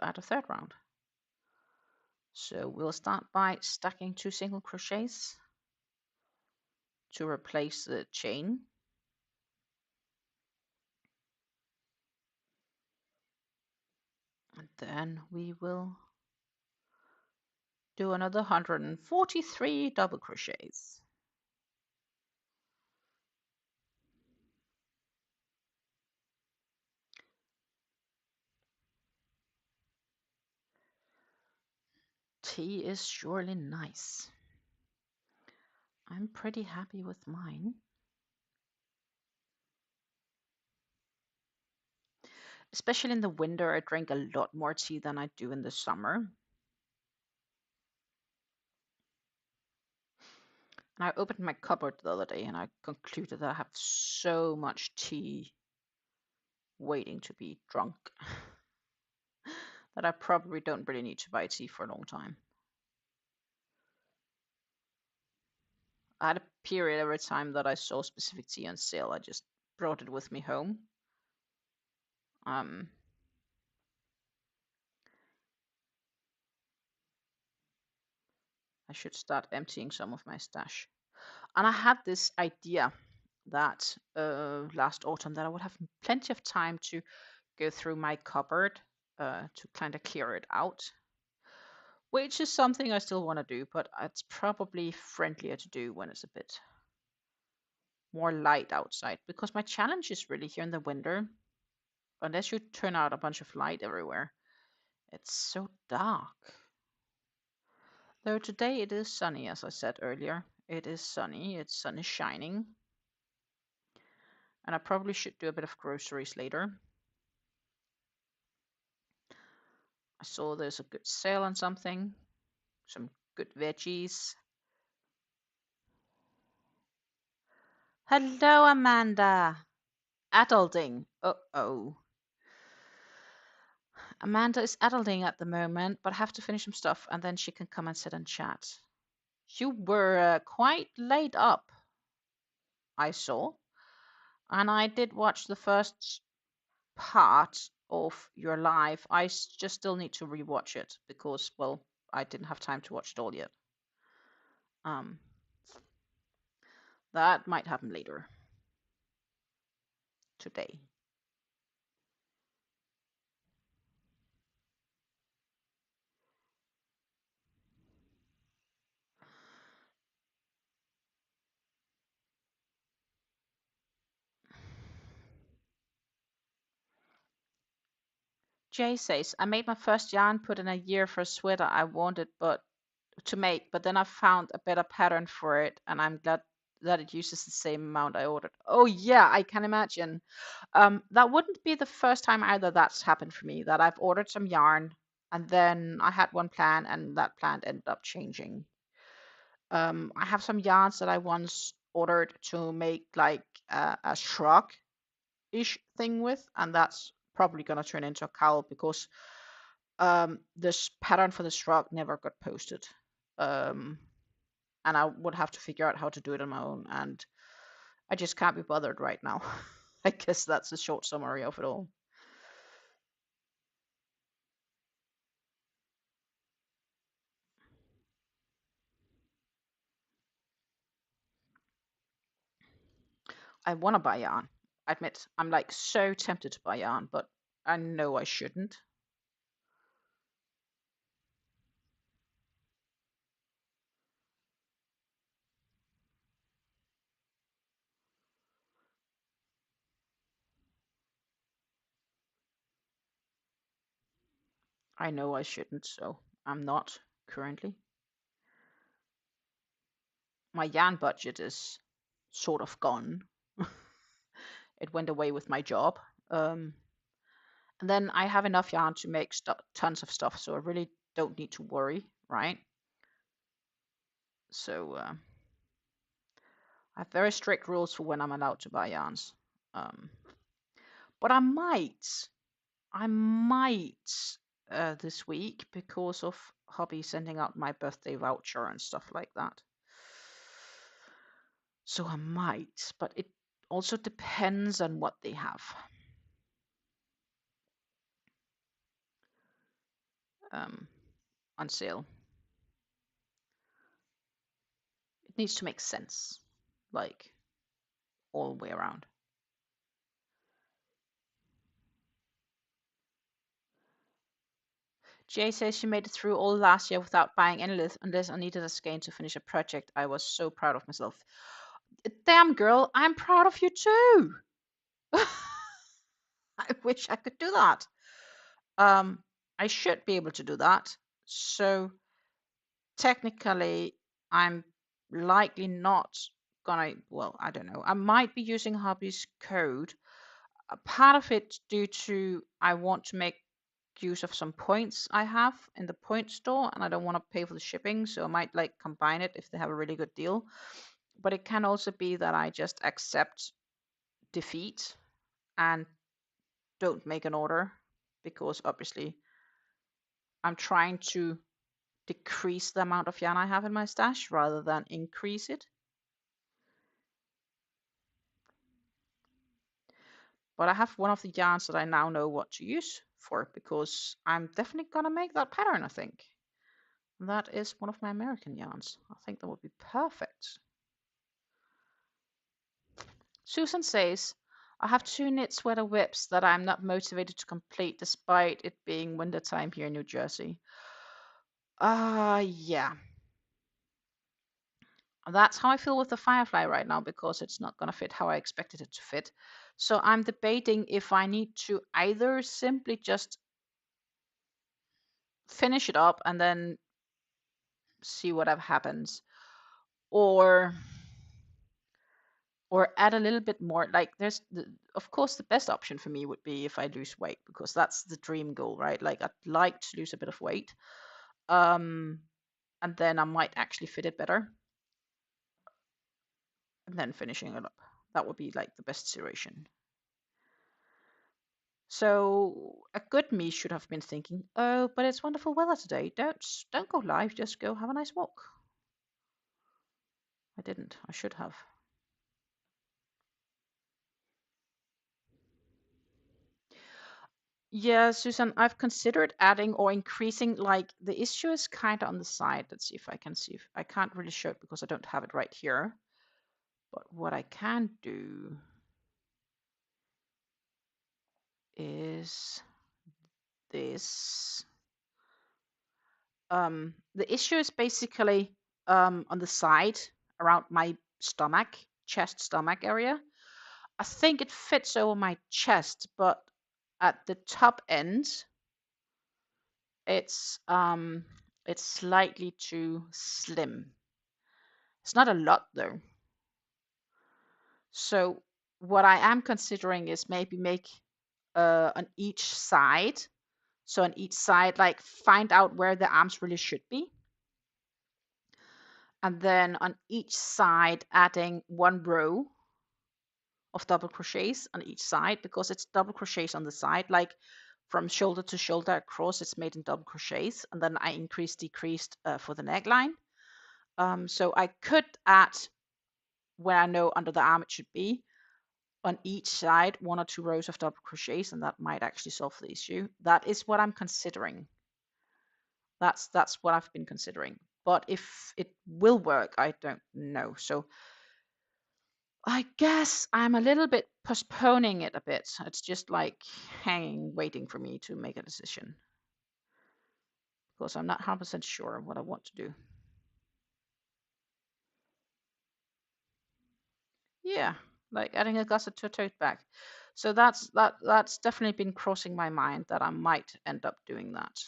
add a third round. So we'll start by stacking 2 single crochets to replace the chain. And then we will do another 143 double crochets. Tea is surely nice. I'm pretty happy with mine. Especially in the winter, I drink a lot more tea than I do in the summer. And I opened my cupboard the other day and I concluded that I have so much tea waiting to be drunk that I probably don't really need to buy tea for a long time. I had a period every time that I saw specific tea on sale, I just brought it with me home. I should start emptying some of my stash. And I had this idea that last autumn that I would have plenty of time to go through my cupboard to kind of clear it out, which is something I still want to do, but it's probably friendlier to do when it's a bit more light outside, because my challenge is really here in the winter, unless you turn out a bunch of light everywhere, it's so dark. Though today it is sunny, as I said earlier. It is sunny, sun is shining. And I probably should do a bit of groceries later. I saw there's a good sale on something, some good veggies. Hello, Amanda. Adulting. Uh-oh. Amanda is adulting at the moment, but I have to finish some stuff and then she can come and sit and chat. You were quite late up, I saw. And I did watch the first part of your live. I just still need to rewatch it because, well, I didn't have time to watch it all yet. That might happen later today. Jay says, I made my first yarn put in a year for a sweater I wanted to make, but then I found a better pattern for it, and I'm glad that it uses the same amount I ordered. Oh yeah, I can imagine. That wouldn't be the first time either that's happened for me, that I've ordered some yarn and then I had one plan and that plan ended up changing. I have some yarns that I once ordered to make like a shrug-ish thing with, and that's probably gonna turn into a cowl because this pattern for the shrug never got posted. And I would have to figure out how to do it on my own, and I just can't be bothered right now. I guess that's a short summary of it all. I want to buy yarn. I admit, I'm like so tempted to buy yarn, but I know I shouldn't. I know I shouldn't, so I'm not currently. My yarn budget is sort of gone. It went away with my job. And then I have enough yarn to make tons of stuff, so I really don't need to worry, right? So I have very strict rules for when I'm allowed to buy yarns. But I might this week because of hubby sending out my birthday voucher and stuff like that. So I might, but it also depends on what they have. On sale. It needs to make sense, like all the way around. Jay says she made it through all last year without buying any unless I needed a skein to finish a project. I was so proud of myself. Damn girl, I'm proud of you too. I wish I could do that. I should be able to do that. So technically, I'm likely not gonna, well, I don't know. I might be using hubby's code. A part of it due to I want to make use of some points I have in the point store and I don't want to pay for the shipping, so I might like combine it if they have a really good deal. But it can also be that I just accept defeat and don't make an order because obviously I'm trying to decrease the amount of yarn I have in my stash rather than increase it. But I have one of the yarns that I now know what to use for because I'm definitely gonna make that pattern, I think. And that is one of my American yarns. I think that would be perfect. Susan says, I have 2 knit sweater whips that I'm not motivated to complete despite it being wintertime here in New Jersey. Yeah. That's how I feel with the Firefly right now because it's not going to fit how I expected it to fit. So I'm debating if I need to either simply just finish it up and then see whatever happens, or add a little bit more. Like of course the best option for me would be if I lose weight because that's the dream goal, right? Like I'd like to lose a bit of weight, and then I might actually fit it better, and then finishing it up. That would be like the best situation. So a good me should have been thinking, oh, but it's wonderful weather today. Don't go live. Just go have a nice walk. I didn't. I should have. Yeah, Susan, I've considered adding or increasing, like the issue is kind of on the side. Let's see if I can see if I can't really show it because I don't have it right here. But what I can do is this. The issue is basically on the side around my stomach, chest stomach area. I think it fits over my chest, but at the top end, it's slightly too slim. It's not a lot though. So what I am considering is maybe make on each side. So on each side, like find out where the arms really should be. And then on each side, adding 1 row of double crochets on each side, because it's double crochets on the side, like from shoulder to shoulder across, it's made in double crochets. And then I decreased for the neckline. So I could add where I know under the arm it should be, on each side 1 or 2 rows of double crochets, and that might actually solve the issue. That is what I'm considering. That's what I've been considering. But if it will work, I don't know. So I guess I'm a little bit postponing it a bit. It's just like hanging, waiting for me to make a decision, because I'm not 100% sure what I want to do. Yeah, like adding a gusset to a tote bag. So that's definitely been crossing my mind that I might end up doing that.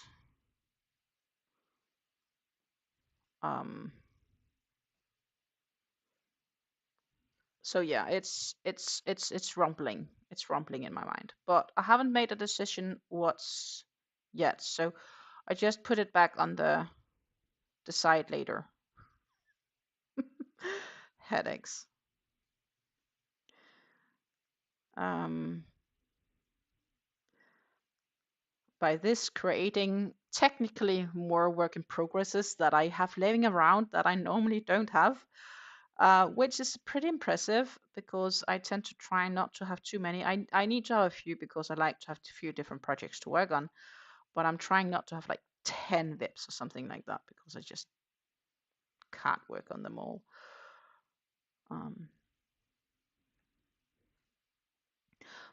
So yeah, it's rumbling. It's rumbling in my mind, but I haven't made a decision what's yet. So I just put it back on the decide later. Headaches. By this, creating technically more work in progresses that I have laying around that I normally don't have, which is pretty impressive because I tend to try not to have too many. I need to have a few because I like to have a few different projects to work on, but I'm trying not to have like 10 VIPs or something like that because I just can't work on them all.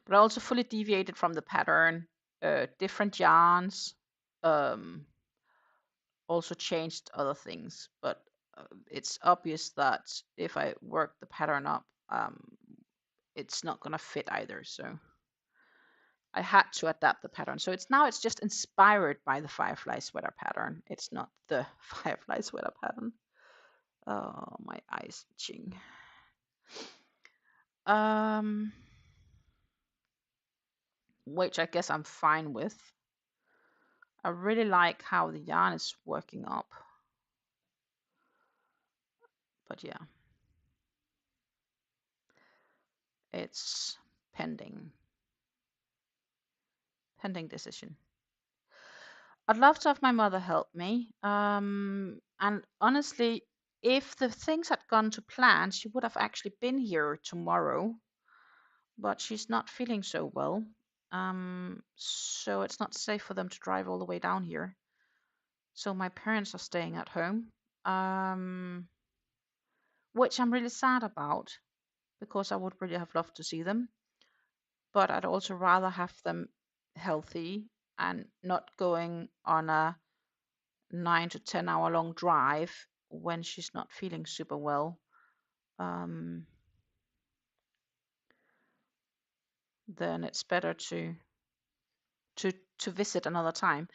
But I also fully deviated from the pattern, different yarns, also changed other things, but it's obvious that if I work the pattern up, it's not gonna fit either. So I had to adapt the pattern. So it's just inspired by the firefly sweater pattern. It's not the firefly sweater pattern. Oh, my eyes itching. Which I guess I'm fine with. I really like how the yarn is working up. But yeah, it's pending decision. I'd love to have my mother help me. And honestly, if the things had gone to plan, she would have actually been here tomorrow, but she's not feeling so well. So it's not safe for them to drive all the way down here. So my parents are staying at home, which I'm really sad about because I would really have loved to see them. But I'd also rather have them healthy and not going on a 9 to 10 hour long drive when she's not feeling super well. Then it's better to visit another time.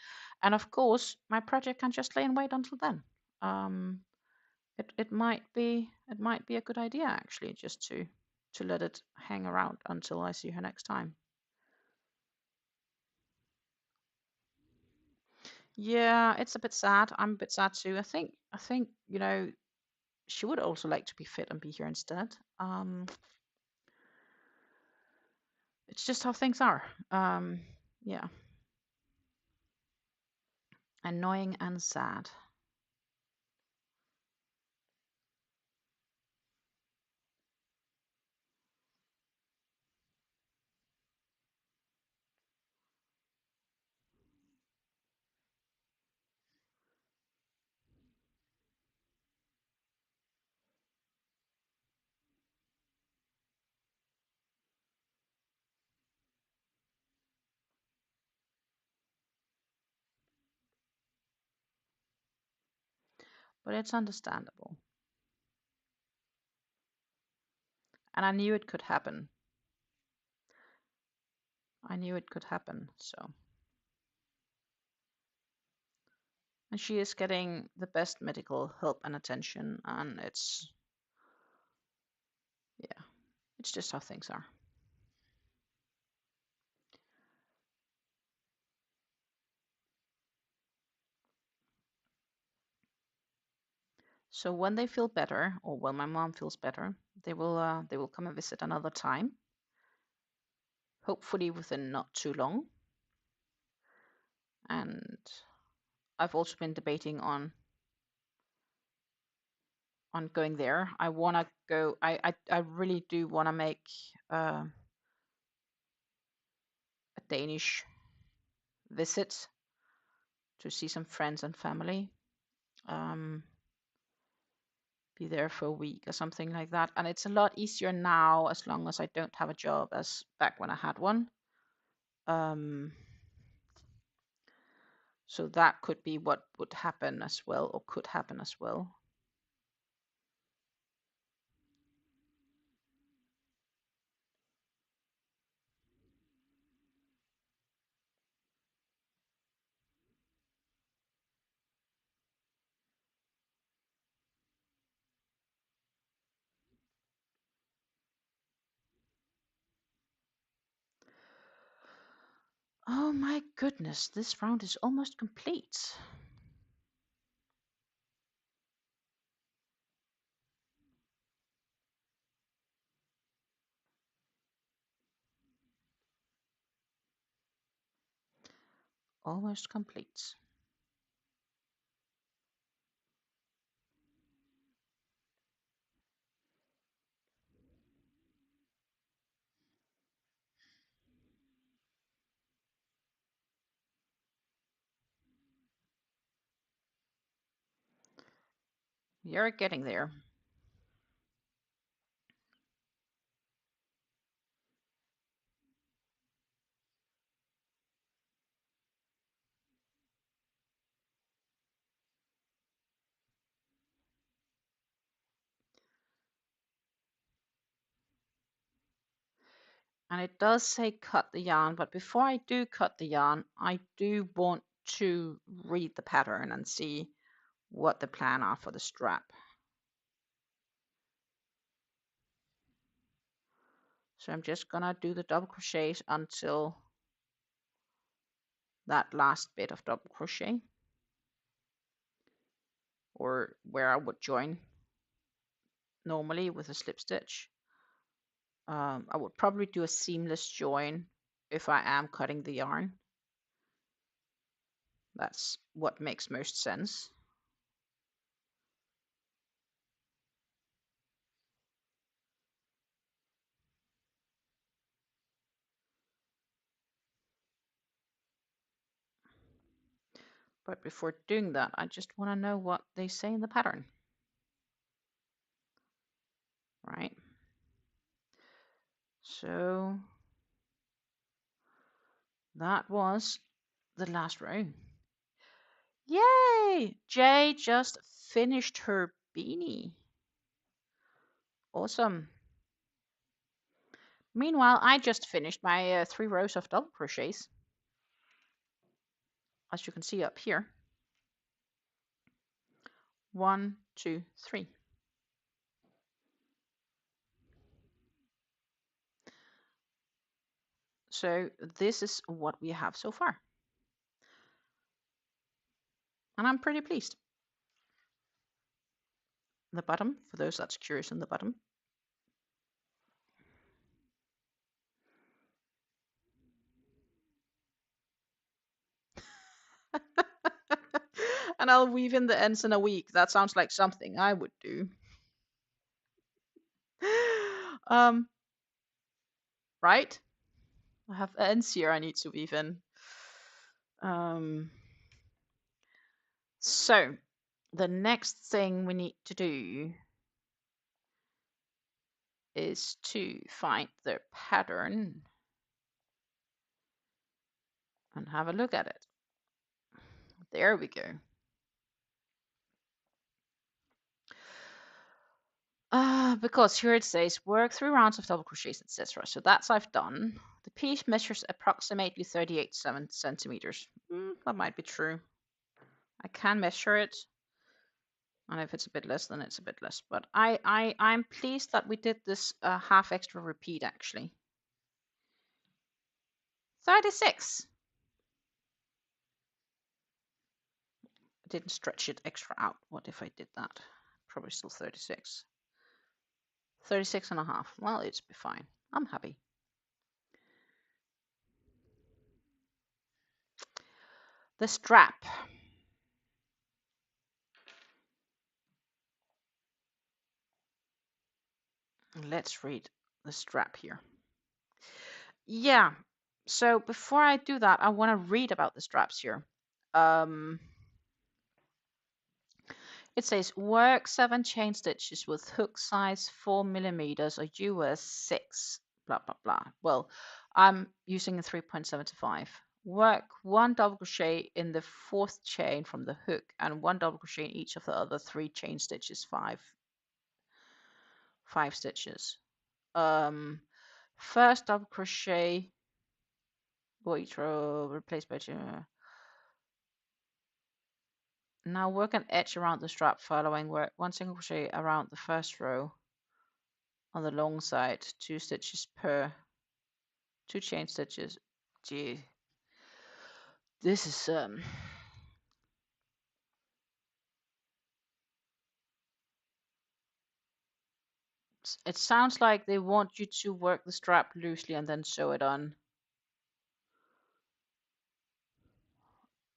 And of course, my project can just lay in wait until then. It might be a good idea actually just to let it hang around until I see her next time. Yeah, it's a bit sad. I'm a bit sad too. I think she would also like to be fit and be here instead. It's just how things are. Yeah. Annoying and sad. But it's understandable. And I knew it could happen. So. And she is getting the best medical help and attention, and it's It's just how things are. So when they feel better, or when my mom feels better, they will come and visit another time. Hopefully within not too long. And I've also been debating on going there. I want to go. I really do want to make a Danish visit to see some friends and family. Be there for a week or something like that. And it's a lot easier now as long as I don't have a job as back when I had one. So that could be what would happen as well, or could happen as well. Oh my goodness, this round is almost complete. Almost complete. You're getting there. And it does say cut the yarn, but before I do cut the yarn, I do want to read the pattern and see what the plan are for the strap. So I'm just gonna do the double crochets until that last bit of double crochet, or where I would join normally with a slip stitch. I would probably do a seamless join if I am cutting the yarn. That's what makes most sense. But before doing that, I just want to know what they say in the pattern. Right? So that was the last row. Yay! Jay just finished her beanie. Awesome. Meanwhile, I just finished my 3 rows of double crochets, as you can see up here. 1, 2, 3. So this is what we have so far. And I'm pretty pleased. The bottom, for those that's curious in the bottom. And I'll weave in the ends in a week. That sounds like something I would do. Right? I have ends here I need to weave in. So the next thing we need to do is to find the pattern and have a look at it. There we go. Because here it says work 3 rounds of double crochets, etc. So that's I've done. The piece measures approximately 38 centimeters. That might be true. I can measure it. And if it's a bit less, then it's a bit less. But I'm pleased that we did this half extra repeat actually. 36. I didn't stretch it extra out. What if I did that? Probably still 36. 36 and a half. Well, it's be fine. I'm happy. The strap. Let's read the strap here. Yeah. So before I do that, I want to read about the straps here. It says work 7 chain stitches with hook size 4 millimeters or US 6. Blah blah blah. Well, I'm using a 3.75. Work 1 double crochet in the 4th chain from the hook and 1 double crochet in each of the other 3 chain stitches. 5 stitches. First double crochet for each row, replace by 2. Now work an edge around the strap following work 1 single crochet around the first row on the long side, 2 stitches per 2 chain stitches. Gee, this is it sounds like they want you to work the strap loosely and then sew it on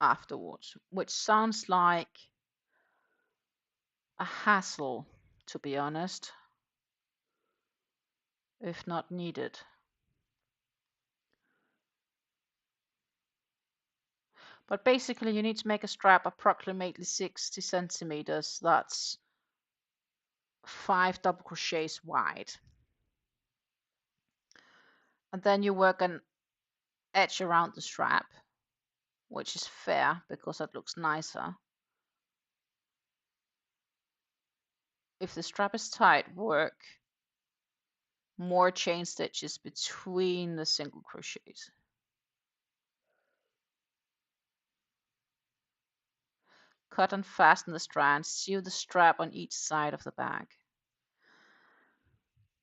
afterwards, which sounds like a hassle, to be honest, if not needed. But basically you need to make a strap approximately 60 centimeters. That's 5 double crochets wide. And then you work an edge around the strap, which is fair because that looks nicer. If the strap is tight, work more chain stitches between the single crochets. Cut and fasten the strands. Sew the strap on each side of the bag.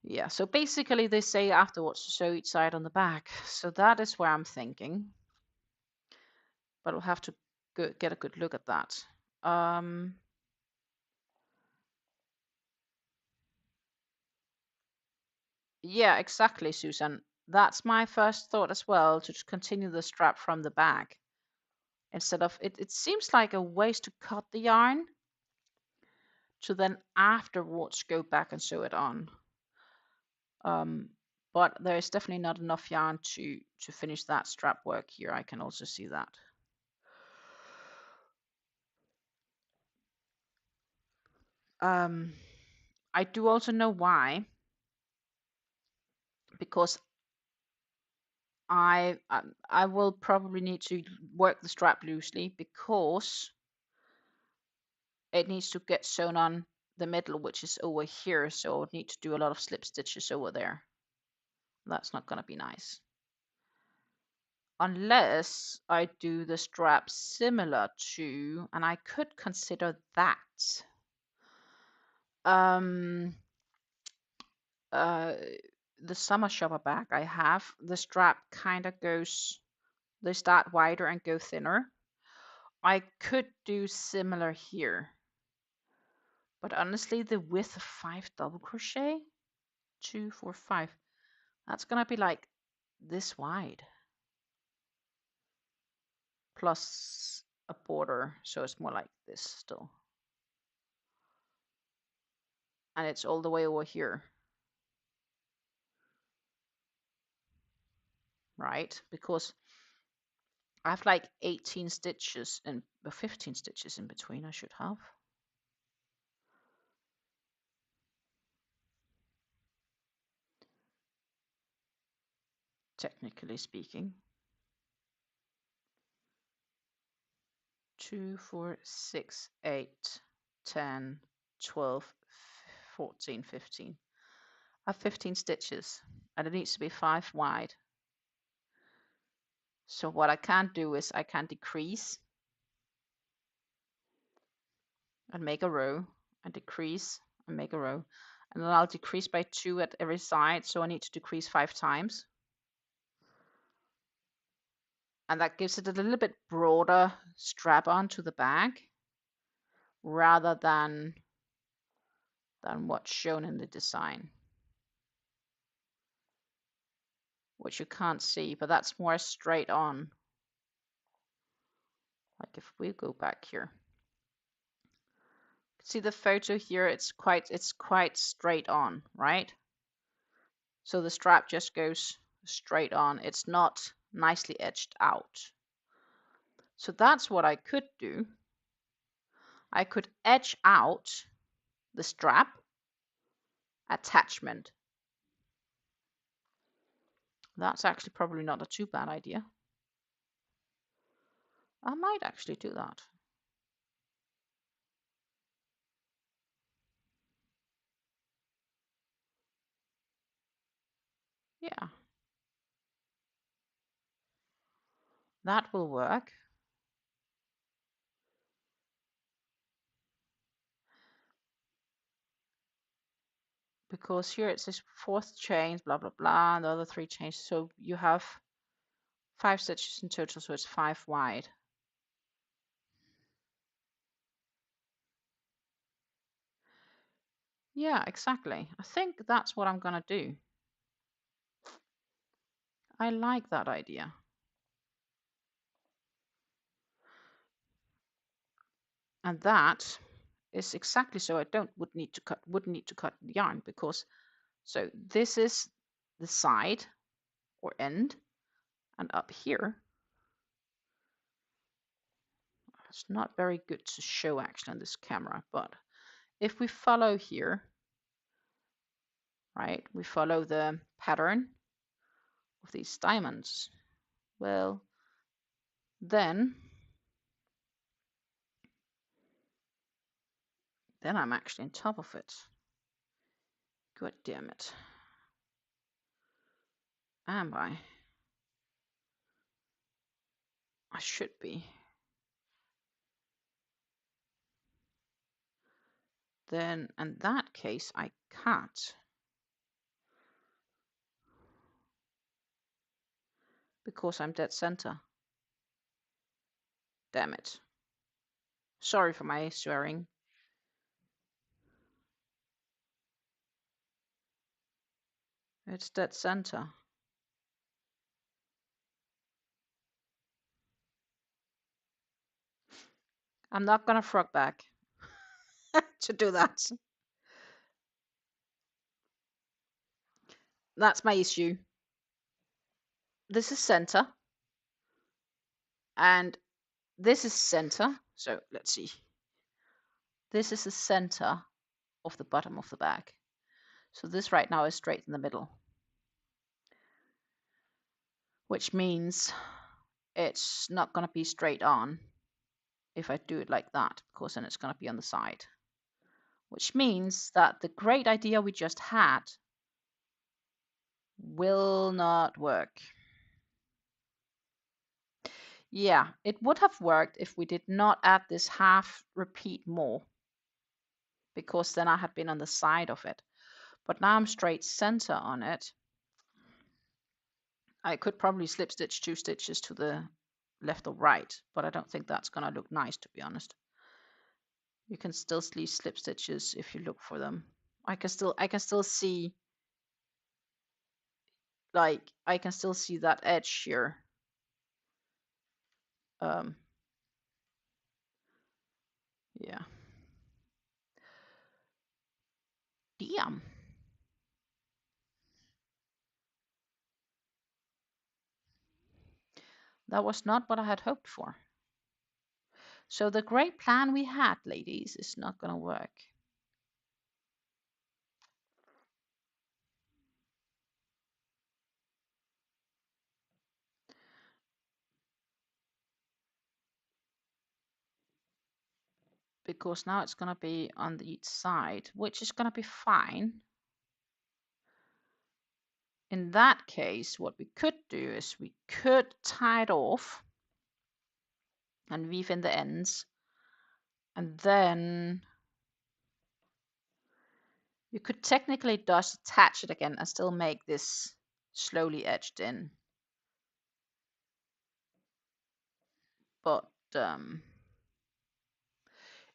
Yeah, so basically they say afterwards to sew each side on the back. So that is where I'm thinking. But we'll have to get a good look at that. Yeah, exactly, Susan. That's my first thought as well, to just continue the strap from the back. Instead of, it seems like a waste to cut the yarn to then afterwards go back and sew it on. But there is definitely not enough yarn to finish that strap work here. I can also see that. I do also know why, because I will probably need to work the strap loosely because it needs to get sewn on the middle, which is over here. So I would need to do a lot of slip stitches over there. That's not going to be nice. Unless I do the strap similar to, and I could consider that. The summer shopper bag I have, the strap kind of goes, they start wider and go thinner. I could do similar here. But honestly, the width of 5 double crochet, 2, 4, 5, that's gonna be like this wide. Plus a border, so it's more like this still. And it's all the way over here. Right? Because I have like 18 stitches and 15 stitches in between I should have. Technically speaking. 2, 4, 6, 8, 10, 12, 14, 15. I have 15 stitches and it needs to be 5 wide. So what I can do is I can decrease and make a row and decrease and make a row. And then I'll decrease by 2 at every side, so I need to decrease 5 times. And that gives it a little bit broader strap on to the bag rather than what's shown in the design, which you can't see, but that's more straight on. Like if we go back here, see the photo here, it's quite straight on, right? So the strap just goes straight on. It's not nicely edged out. So that's what I could do. I could edge out the strap attachment. That's actually probably not a too bad idea. I might actually do that. Yeah. That will work. Because here it says 4th chain, blah, blah, blah, and the other 3 chains. So you have 5 stitches in total, so it's 5 wide. Yeah, exactly. I think that's what I'm going to do. I like that idea. And that is exactly so I wouldn't need to cut the yarn, because so this is the side or end, and up here, it's not very good to show actually on this camera, but if we follow here, right, we follow the pattern of these diamonds, well, then I'm actually on top of it. God damn it. Am I? I should be. Then in that case, I can't. Because I'm dead center. Damn it. Sorry for my swearing. It's dead center. I'm not gonna frog back to do that. That's my issue. This is center. And this is center. So let's see. This is the center of the bottom of the bag. So this right now is straight in the middle. Which means it's not going to be straight on if I do it like that, because then it's going to be on the side. Which means that the great idea we just had will not work. Yeah, it would have worked if we did not add this half repeat more, because then I had been on the side of it. But now I'm straight center on it. I could probably slip stitch 2 stitches to the left or right, but I don't think that's going to look nice, to be honest. You can still see slip stitches if you look for them. I can still see, like, I can still see that edge here. Yeah. Damn. That was not what I had hoped for. So the great plan we had, ladies, is not going to work. Because now it's going to be on each side, which is going to be fine. In that case, what we could do is we could tie it off and weave in the ends, and then You could technically just attach it again and still make this slowly edged in. But in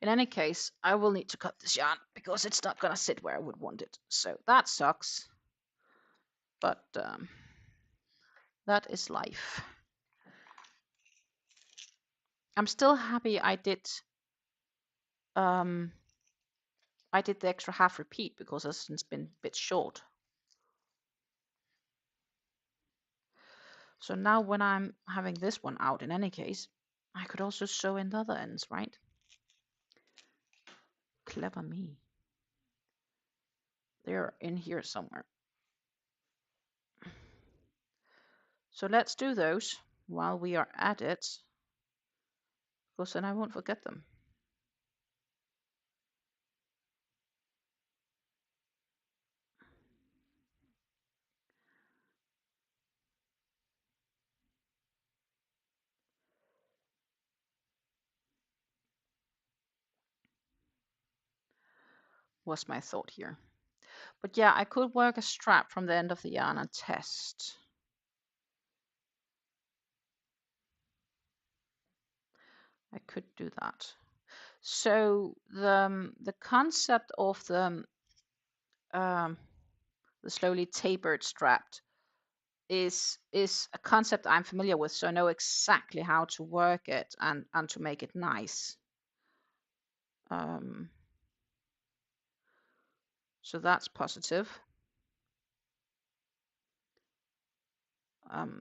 any case, I will need to cut this yarn because it's not going to sit where I would want it. So that sucks. But that is life. I'm still happy I did the extra half repeat because it's been a bit short. So now when I'm having this one out, in any case, I could also sew in the other ends, right? Clever me. They're in here somewhere. So let's do those while we are at it, because then I won't forget them. Was my thought here. But yeah, I could work a strap from the end of the yarn and test. I could do that. So the concept of the slowly tapered strapped is a concept I'm familiar with, so I know exactly how to work it and to make it nice. So that's positive.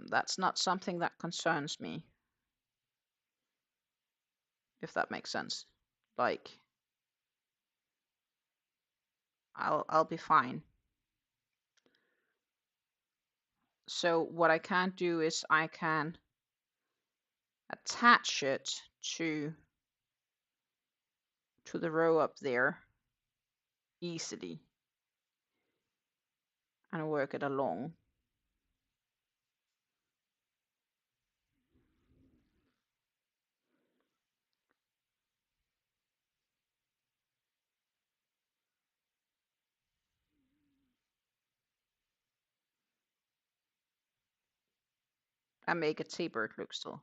That's not something that concerns me, if that makes sense. Like, I'll be fine. So what I can do is I can attach it to the row up there easily and work it along. And make a tapered look still.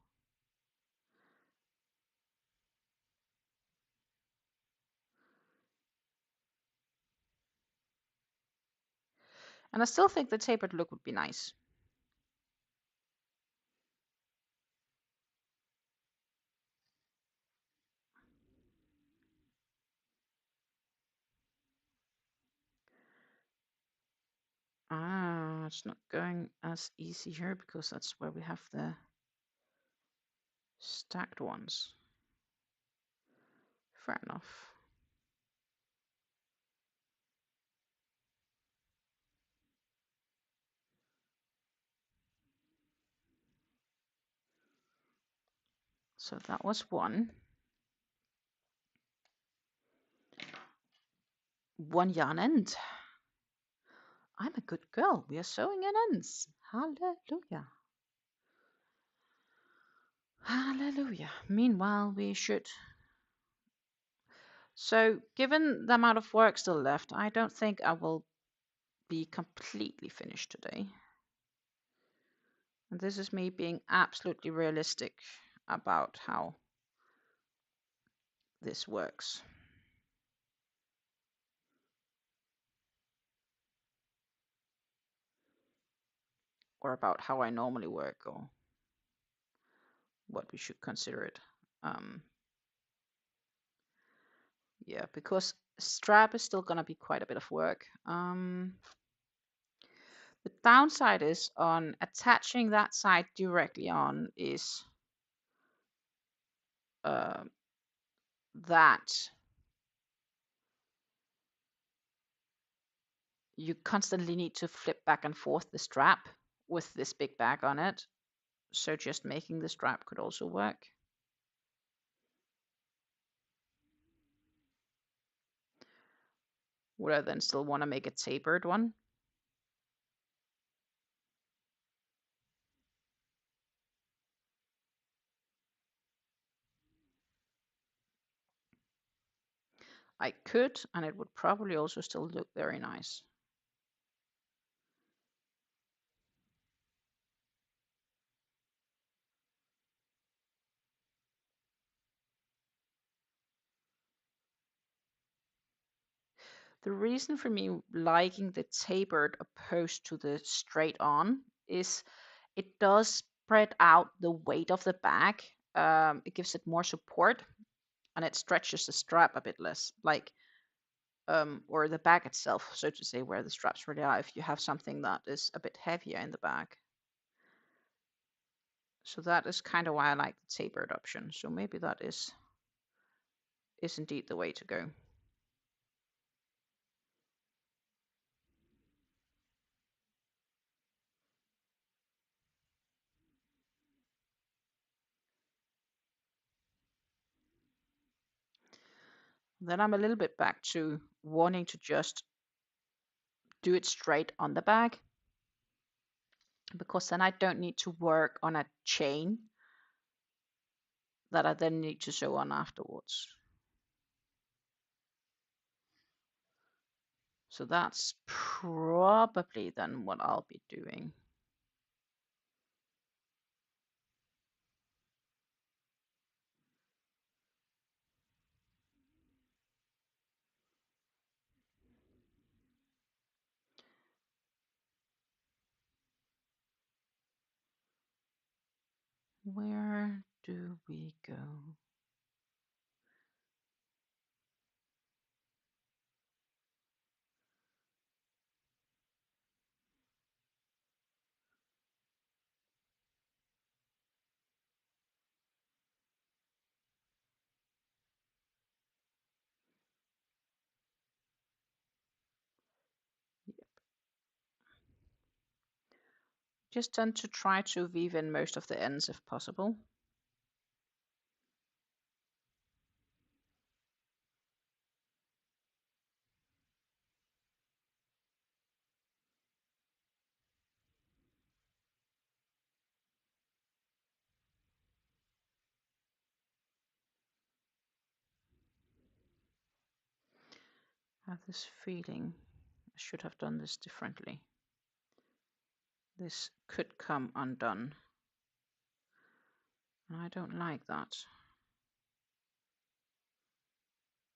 And I still think the tapered look would be nice. It's not going as easy here because that's where we have the stacked ones. Fair enough. So that was one. One yarn end. I'm a good girl. We are sewing in ends. Hallelujah. Hallelujah. Meanwhile, we should. So, given the amount of work still left, I don't think I will be completely finished today. And this is me being absolutely realistic about how this works. Or about how I normally work, or what we should consider it. Yeah, because strap is still going to be quite a bit of work. The downside is on attaching that side directly on is that you constantly need to flip back and forth the strap with this big bag on it. So just making the strap could also work. Would I then still want to make a tapered one? I could, and it would probably also still look very nice. The reason for me liking the tapered opposed to the straight on is it does spread out the weight of the bag. It gives it more support, and it stretches the strap a bit less, like or the bag itself, so to say, where the straps really are, if you have something that is a bit heavier in the bag. So that is kind of why I like the tapered option. So maybe that is indeed the way to go. Then I'm a little bit back to wanting to just do it straight on the bag, because then I don't need to work on a chain that I then need to sew on afterwards. So that's probably then what I'll be doing. Where do we go? Yep. Just tend to try to weave in most of the ends if possible. I have this feeling I should have done this differently. This could come undone, and I don't like that.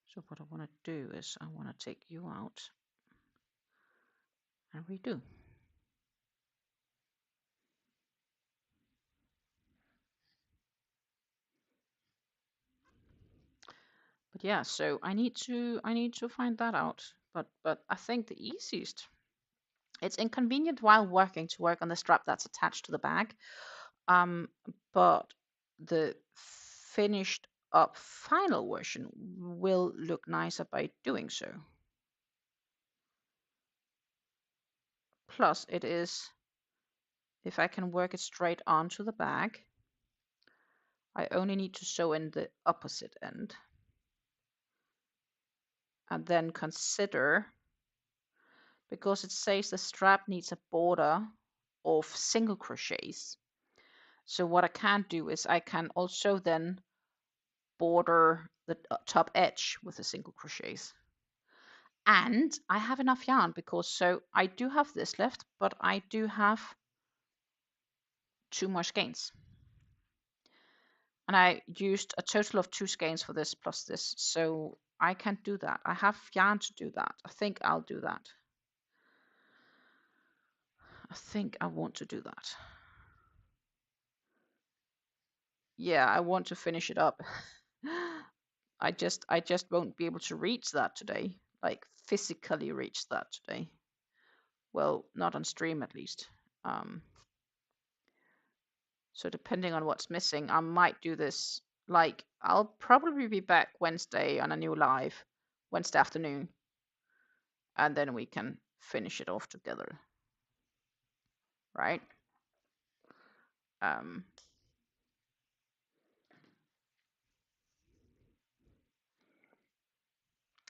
So what I want to do is I want to take you out and redo. But yeah, so I need to find that out. But I think the easiest, it's inconvenient while working to work on the strap that's attached to the bag. But the finished up final version will look nicer by doing so. Plus it is, if I can work it straight onto the bag, I only need to sew in the opposite end. And then consider, because it says the strap needs a border of single crochets. So what I can do is I can also then border the top edge with the single crochets. And I have enough yarn, because so I do have this left, but I do have 2 more skeins. And I used a total of 2 skeins for this plus this, so I can do that. I have yarn to do that. I think I'll do that. I think I want to do that. Yeah, I want to finish it up. I just won't be able to reach that today, like physically reach that today. Well, not on stream at least. So depending on what's missing, I might do this, like I'll probably be back Wednesday on a new live, Wednesday afternoon, and then we can finish it off together, right?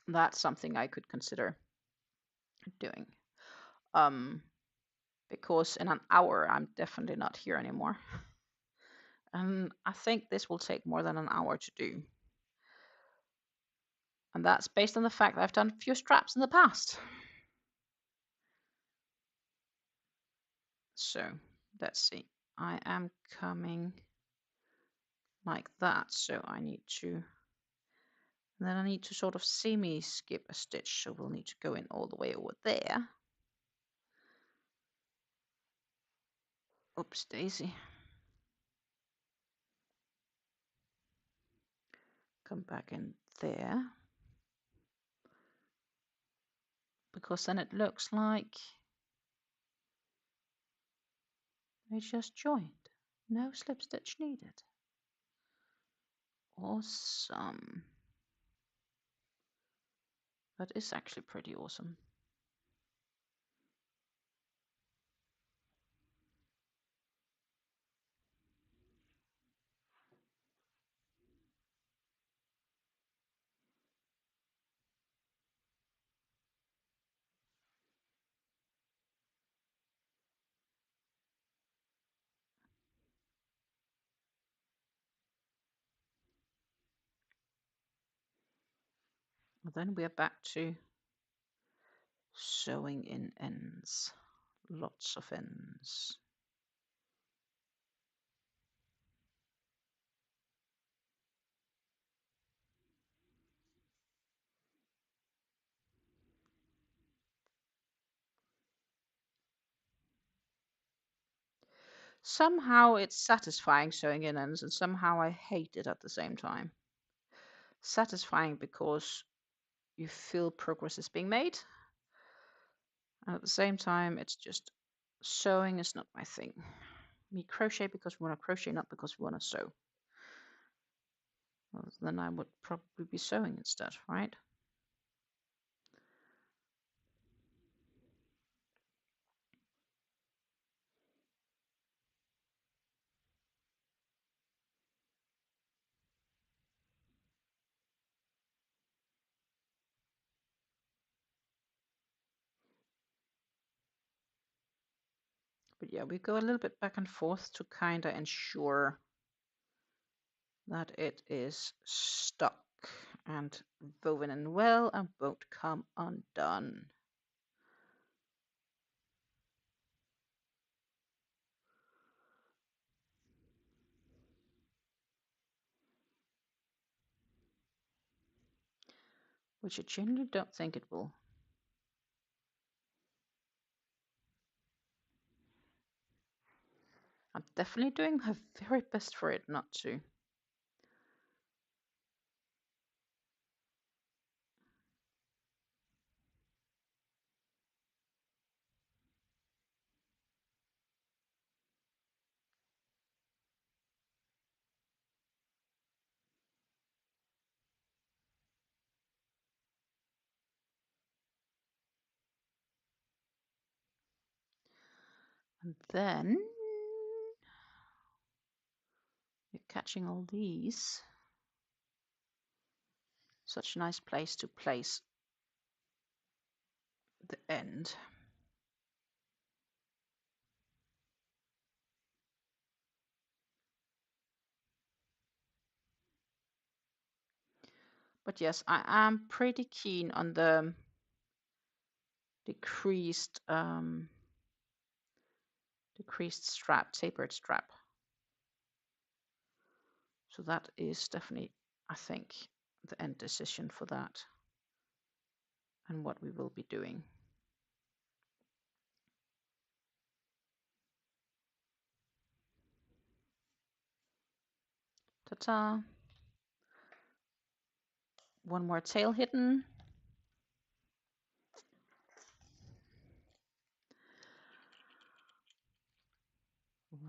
That's something I could consider doing. Because in an hour I'm definitely not here anymore. And I think this will take more than an hour to do. And that's based on the fact that I've done a few straps in the past. So let's see. I am coming like that. So I need to, and then I need to sort of semi skip a stitch. So we'll need to go in all the way over there. Oops, daisy. Come back in there. Because then it looks like they just joined. No slip stitch needed. Awesome. That is actually pretty awesome. Then we're back to sewing in ends. Lots of ends. Somehow it's satisfying sewing in ends, and somehow I hate it at the same time. Satisfying because you feel progress is being made, and at the same time it's just sewing is not my thing. We crochet because we want to crochet, not because we want to sew. Well, then I would probably be sewing instead, right? But yeah, we go a little bit back and forth to kind of ensure that it is stuck and woven in well and won't come undone. Which I generally don't think it will. I'm definitely doing my very best for it not to. And then you're catching all these. Such a nice place to place the end. But yes, I am pretty keen on the decreased strap, tapered strap. So that is definitely, I think, the end decision for that and what we will be doing. Ta-ta! One more tail hidden.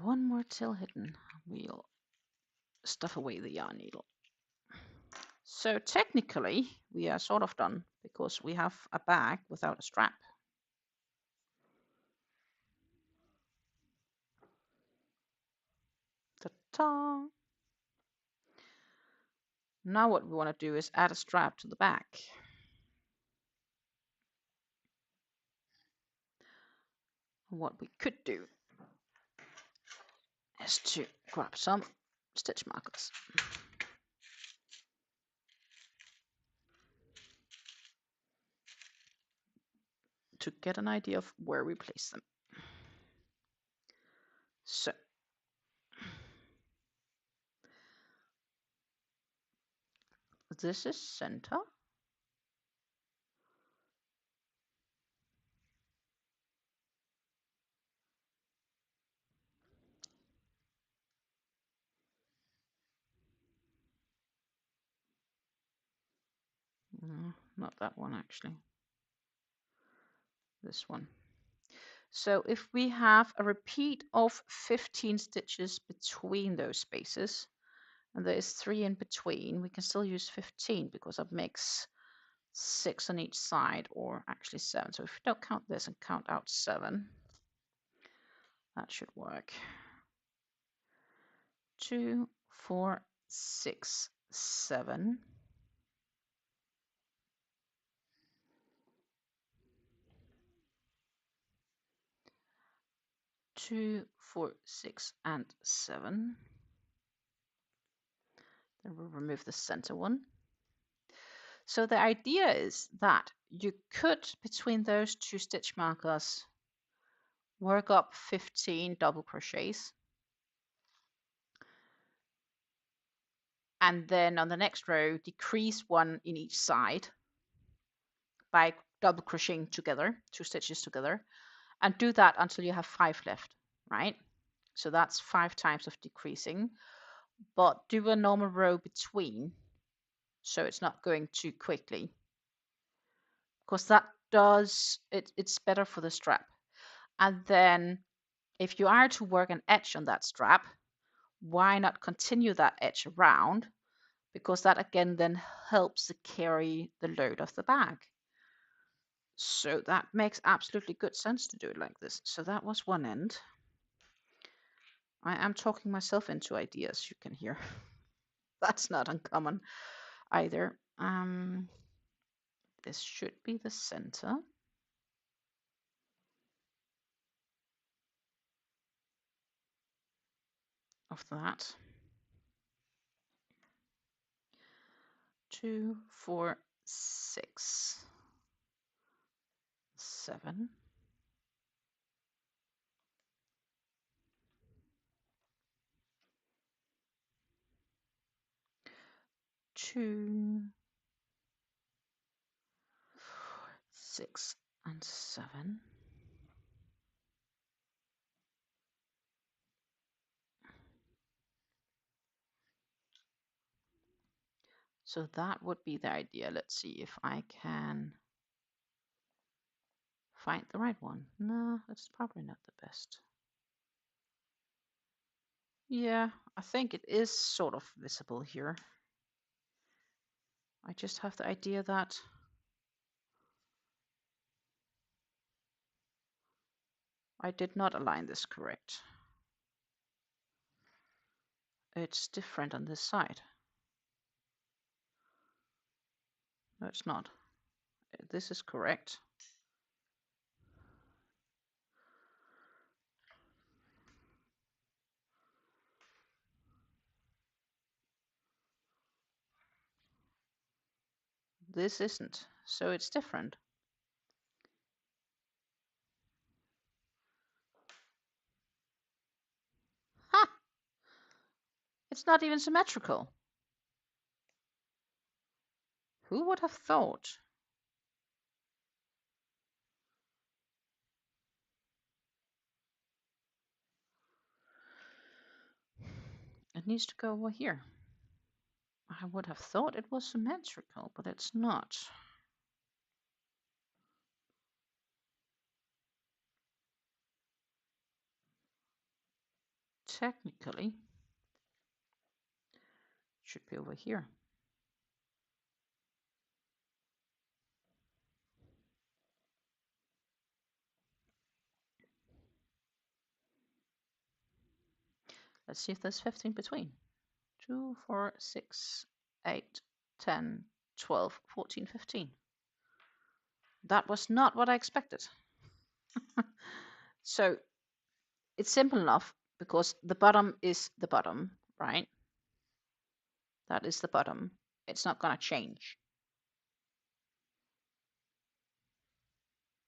One more tail hidden. We'll stuff away the yarn needle. So technically, we are sort of done because we have a bag without a strap. Ta-ta! Now what we want to do is add a strap to the back. What we could do is to grab some stitch markers. to get an idea of where we place them. So this is center. No, not that one actually. This one. So if we have a repeat of 15 stitches between those spaces, and there is 3 in between, we can still use 15 because that makes 6 on each side, or actually 7. So if we don't count this and count out 7, that should work. 2, 4, 6, 7. 2, 4, 6, and 7. Then we'll remove the center one. So the idea is that you could, between those 2 stitch markers, work up 15 double crochets. And then on the next row, decrease 1 in each side by double crocheting together, 2 stitches together, and do that until you have 5 left, right? So that's 5 times of decreasing, but do a normal row between, so it's not going too quickly, because that does, it's better for the strap. And then if you are to work an edge on that strap, why not continue that edge around? Because that again then helps to carry the load of the bag. So that makes absolutely good sense to do it like this. So that was one end. I am talking myself into ideas, you can hear. That's not uncommon either. This should be the center of that. 2, 4, 6, 7. 2, 6, and 7. So that would be the idea. Let's see if I can find the right one. No, that's probably not the best. Yeah, I think it is sort of visible here. I just have the idea that I did not align this correct. It's different on this side. No, it's not. This is correct. This isn't, so it's different. Ha! It's not even symmetrical. Who would have thought? It needs to go over here. I would have thought it was symmetrical, but it's not. Technically, it should be over here. Let's see if there's 15 between. 2, 4, 6, 8, 10, 12, 14, 15. That was not what I expected. So it's simple enough because the bottom is the bottom, right? That is the bottom. It's not going to change.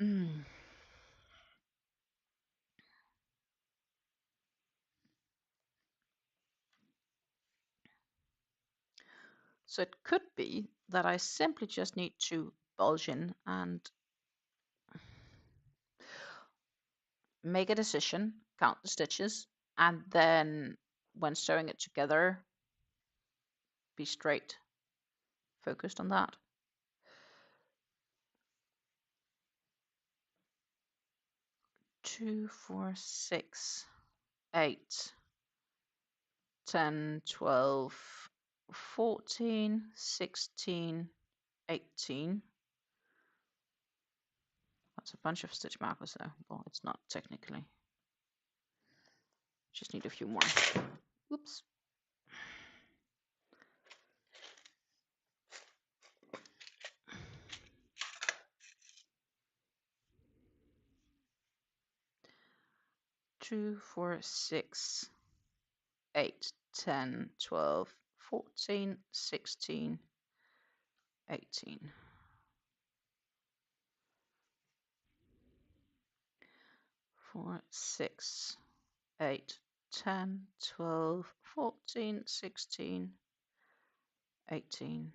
Mm. So it could be that I simply just need to bulge in and make a decision, count the stitches, and then when sewing it together, be straight focused on that. 2, 4, 6, 8, 10, 12, 14, 16, 18. That's a bunch of stitch markers there. Well, it's not technically. Just need a few more. Oops. Two, 4, 6, 8, 10, 12, 14, 16, 18. 4, 6, 8, 10, 12, 14, 16, 18.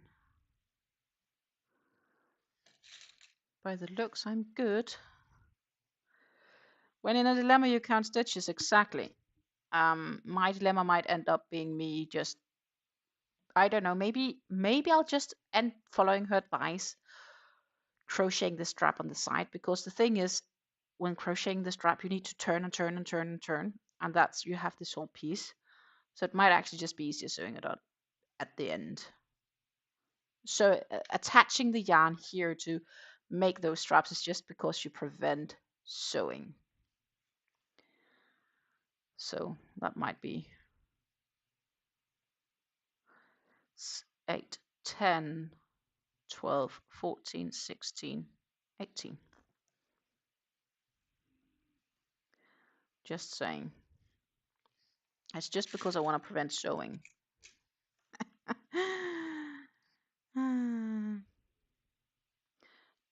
By the looks, I'm good. When in a dilemma, you count stitches, exactly. My dilemma might end up being me just, I don't know, maybe I'll just end following her advice, crocheting the strap on the side, because the thing is, when crocheting the strap, you need to turn and turn and turn and turn, and that's, you have this whole piece. So it might actually just be easier sewing it on at the end. So attaching the yarn here to make those straps is just because you prevent sewing. So that might be 8, 10, 12, 14, 16, 18. Just saying. It's just because I want to prevent sewing.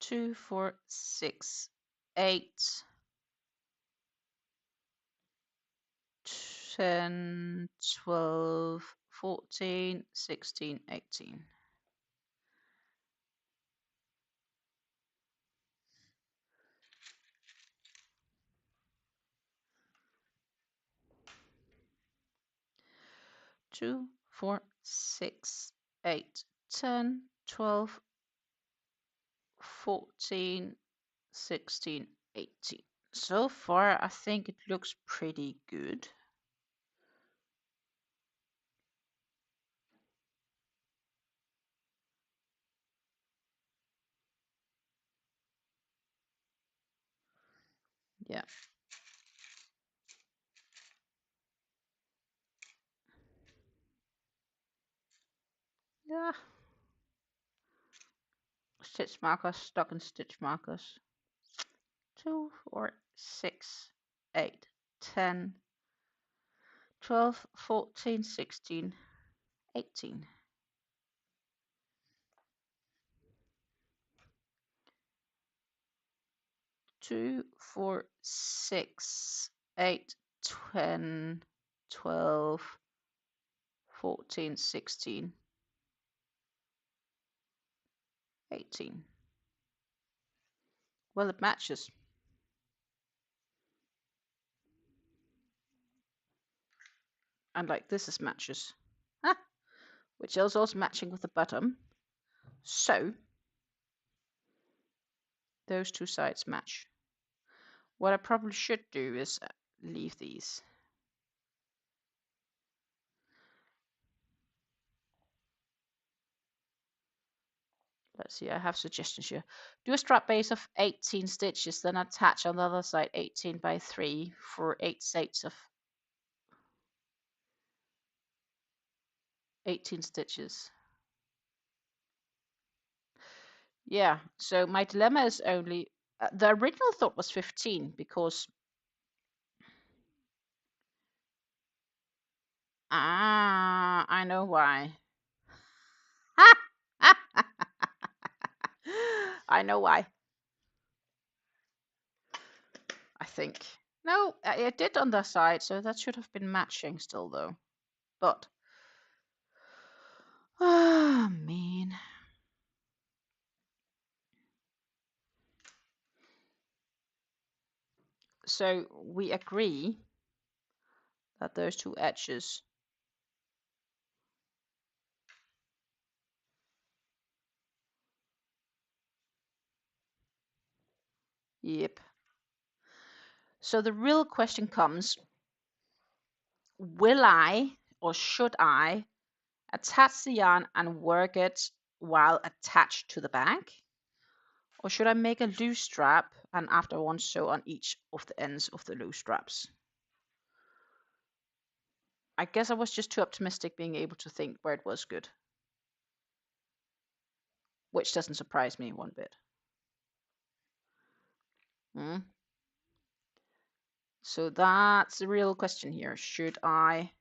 2, 4, 6, 8, 10, 12, 14, 16, 18. Two, 4, 6, 8, 10, 12, 14, 16, 18. So far, I think it looks pretty good. Yeah. Yeah. Stitch markers, stock and stitch markers. 2, 4, 6, 8, 10, 12, 14, 16, 18. 2, 4, 6, 8, 10, 12, 14, 16, 18. Well, it matches. And like this is matches. Which is also matching with the bottom. So those two sides match. What I probably should do is leave these. Let's see, I have suggestions here. Do a strap base of 18 stitches, then attach on the other side 18 by 3 for 8 sets of 18 stitches. Yeah, so my dilemma is only, the original thought was 15 because, I know why. I know why. I think. No, it did on the side, so that should have been matching still, though. But, ah, man. So we agree that those two edges Yep. So the real question comes, will I or should I attach the yarn and work it while attached to the bag? Or should I make a loose strap and afterwards sew on each of the ends of the loose straps? I guess I was just too optimistic being able to think where it was good. Which doesn't surprise me one bit. So that's the real question here. Should I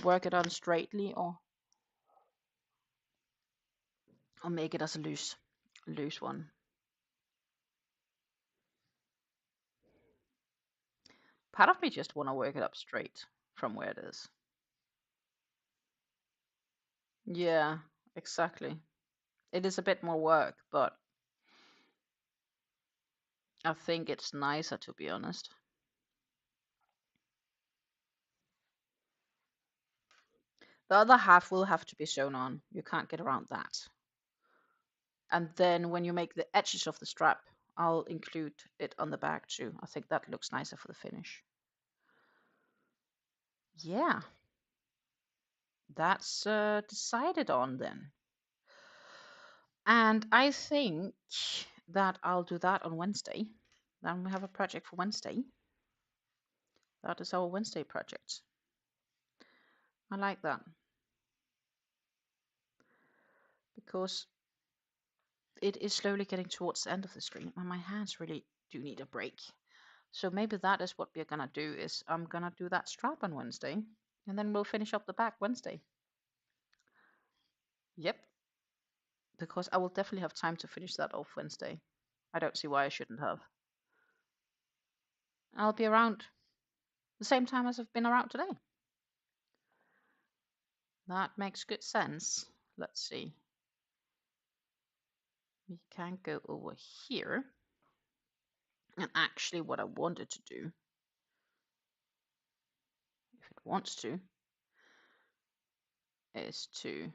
work it on straightly or make it as a loose one? Part of me just want to work it up straight from where it is. Yeah, exactly. It is a bit more work, but I think it's nicer, to be honest. The other half will have to be sewn on. You can't get around that. And then when you make the edges of the strap, I'll include it on the back too. I think that looks nicer for the finish. Yeah, that's decided on then. And I think that I'll do that on Wednesday. Then we have a project for Wednesday. That is our Wednesday project. I like that. Because it is slowly getting towards the end of the stream and my hands really do need a break. So maybe that is what we're going to do is I'm going to do that strap on Wednesday and then we'll finish up the back Wednesday. Yep. Because I will definitely have time to finish that off Wednesday. I don't see why I shouldn't have. I'll be around the same time as I've been around today. That makes good sense. Let's see. We can go over here. And actually what I wanted to do, if it wants to, is to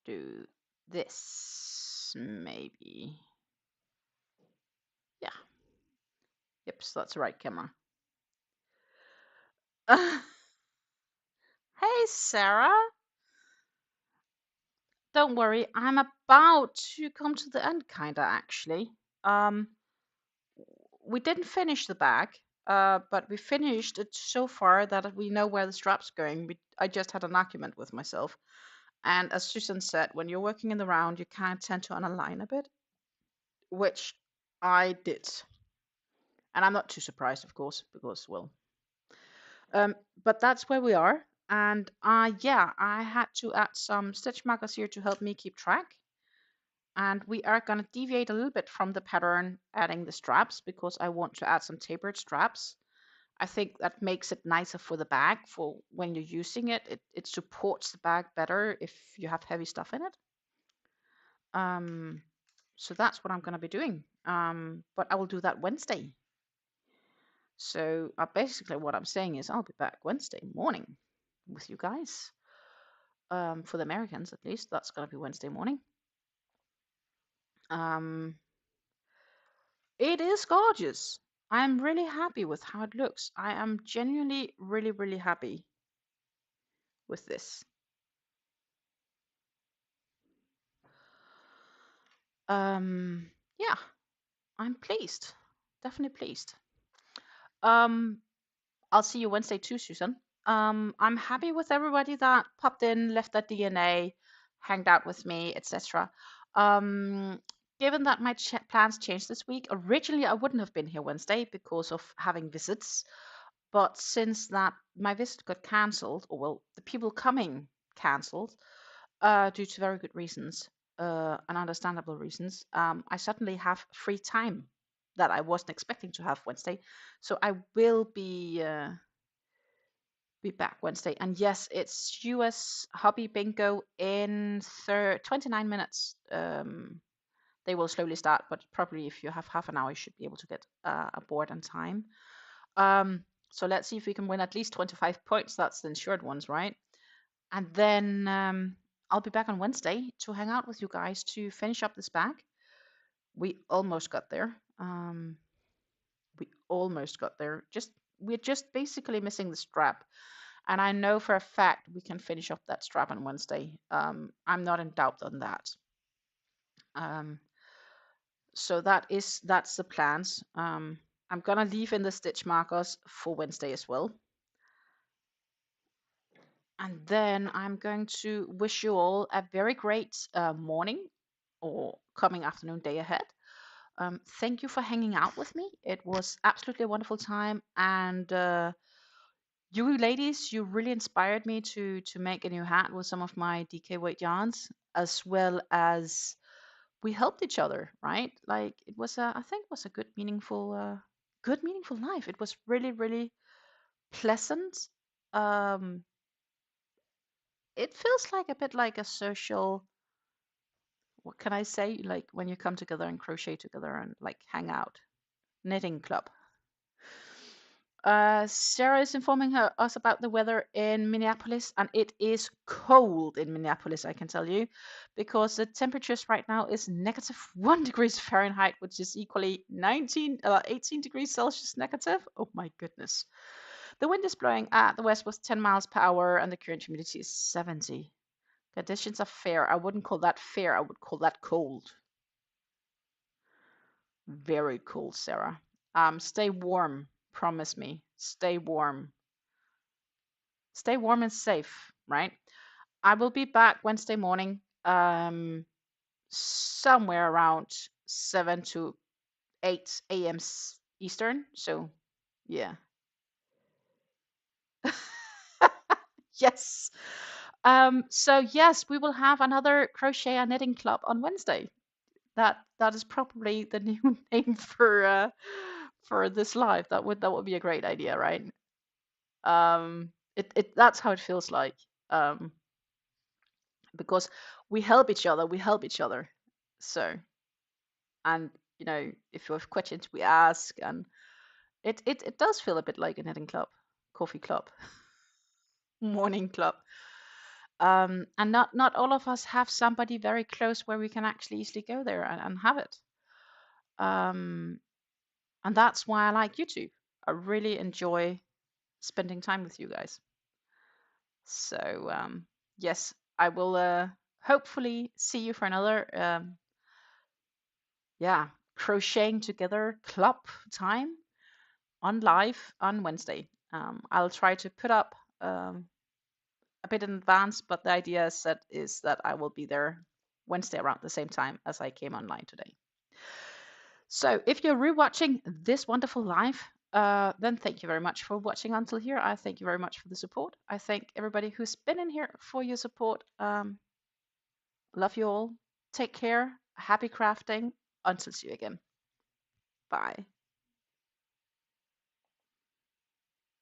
do this, maybe. Yeah. Yep, so that's the right camera. Hey, Sarah. Don't worry, I'm about to come to the end, kinda, actually. We didn't finish the bag, but we finished it so far that we know where the strap's going. I just had an argument with myself. And as Susan said, when you're working in the round, you kind of tend to unalign a bit, which I did. And I'm not too surprised, of course, because, well. But that's where we are. And yeah, I had to add some stitch markers here to help me keep track. And we are going to deviate a little bit from the pattern, adding the straps, because I want to add some tapered straps. I think that makes it nicer for the bag for when you're using it. It supports the bag better if you have heavy stuff in it. So that's what I'm going to be doing. But I will do that Wednesday. So basically what I'm saying is I'll be back Wednesday morning with you guys. For the Americans, at least, that's going to be Wednesday morning. It is gorgeous. I'm really happy with how it looks. I am genuinely really, really happy with this. Yeah, I'm pleased. Definitely pleased. I'll see you Wednesday too, Susan. I'm happy with everybody that popped in, left their DNA, hanged out with me, etc. Given that my plans changed this week, originally I wouldn't have been here Wednesday because of having visits. But since that my visit got cancelled, or well, the people coming cancelled, due to very good reasons, and understandable reasons, I suddenly have free time that I wasn't expecting to have Wednesday. So I will be back Wednesday. And yes, it's US Hobby Bingo in 29 minutes. They will slowly start, but probably if you have half an hour, you should be able to get aboard on time. So let's see if we can win at least 25 points. That's the insured ones, right? And then I'll be back on Wednesday to hang out with you guys to finish up this bag. We almost got there. We almost got there. We're just basically missing the strap. And I know for a fact we can finish up that strap on Wednesday. I'm not in doubt on that. So that's the plans. I'm gonna leave in the stitch markers for Wednesday as well. And then I'm going to wish you all a very great morning or coming afternoon, day ahead. Thank you for hanging out with me. It was absolutely a wonderful time. And you ladies, you really inspired me to make a new hat with some of my DK weight yarns, as well as we helped each other, right? Like it was I think it was a good meaningful life. It was really, really pleasant. Um, it feels like a bit like a social, what can I say? Like when you come together and crochet together and like hang out, knitting club. Sarah is informing us about the weather in Minneapolis, and it is cold in Minneapolis, I can tell you, because the temperatures right now is -1 degrees Fahrenheit, which is equally 18 degrees Celsius negative. Oh my goodness. The wind is blowing at the west with 10 miles per hour, and the current humidity is 70. Conditions are fair. I wouldn't call that fair. I would call that cold. Very cold, Sarah. Stay warm. Promise me. Stay warm. Stay warm and safe, right? I will be back Wednesday morning, somewhere around 7 to 8 a.m. Eastern. So, yeah. Yes. So yes, we will have another crochet and knitting club on Wednesday. That is probably the new name for this live. That would be a great idea, right? It that's how it feels like. Because we help each other, So, and you know, if you have questions, we ask, and it does feel a bit like a knitting club, coffee club, morning club. And not all of us have somebody very close where we can actually easily go there and have it. And that's why I like YouTube. I really enjoy spending time with you guys. So yes, I will hopefully see you for another crocheting together club time on live on Wednesday. I'll try to put up a bit in advance, but the idea is that I will be there Wednesday around the same time as I came online today. So if you're rewatching this wonderful live, then thank you very much for watching until here. I thank you very much for the support. I thank everybody who's been in here for your support. Love you all. Take care. Happy crafting. Until see you again. Bye.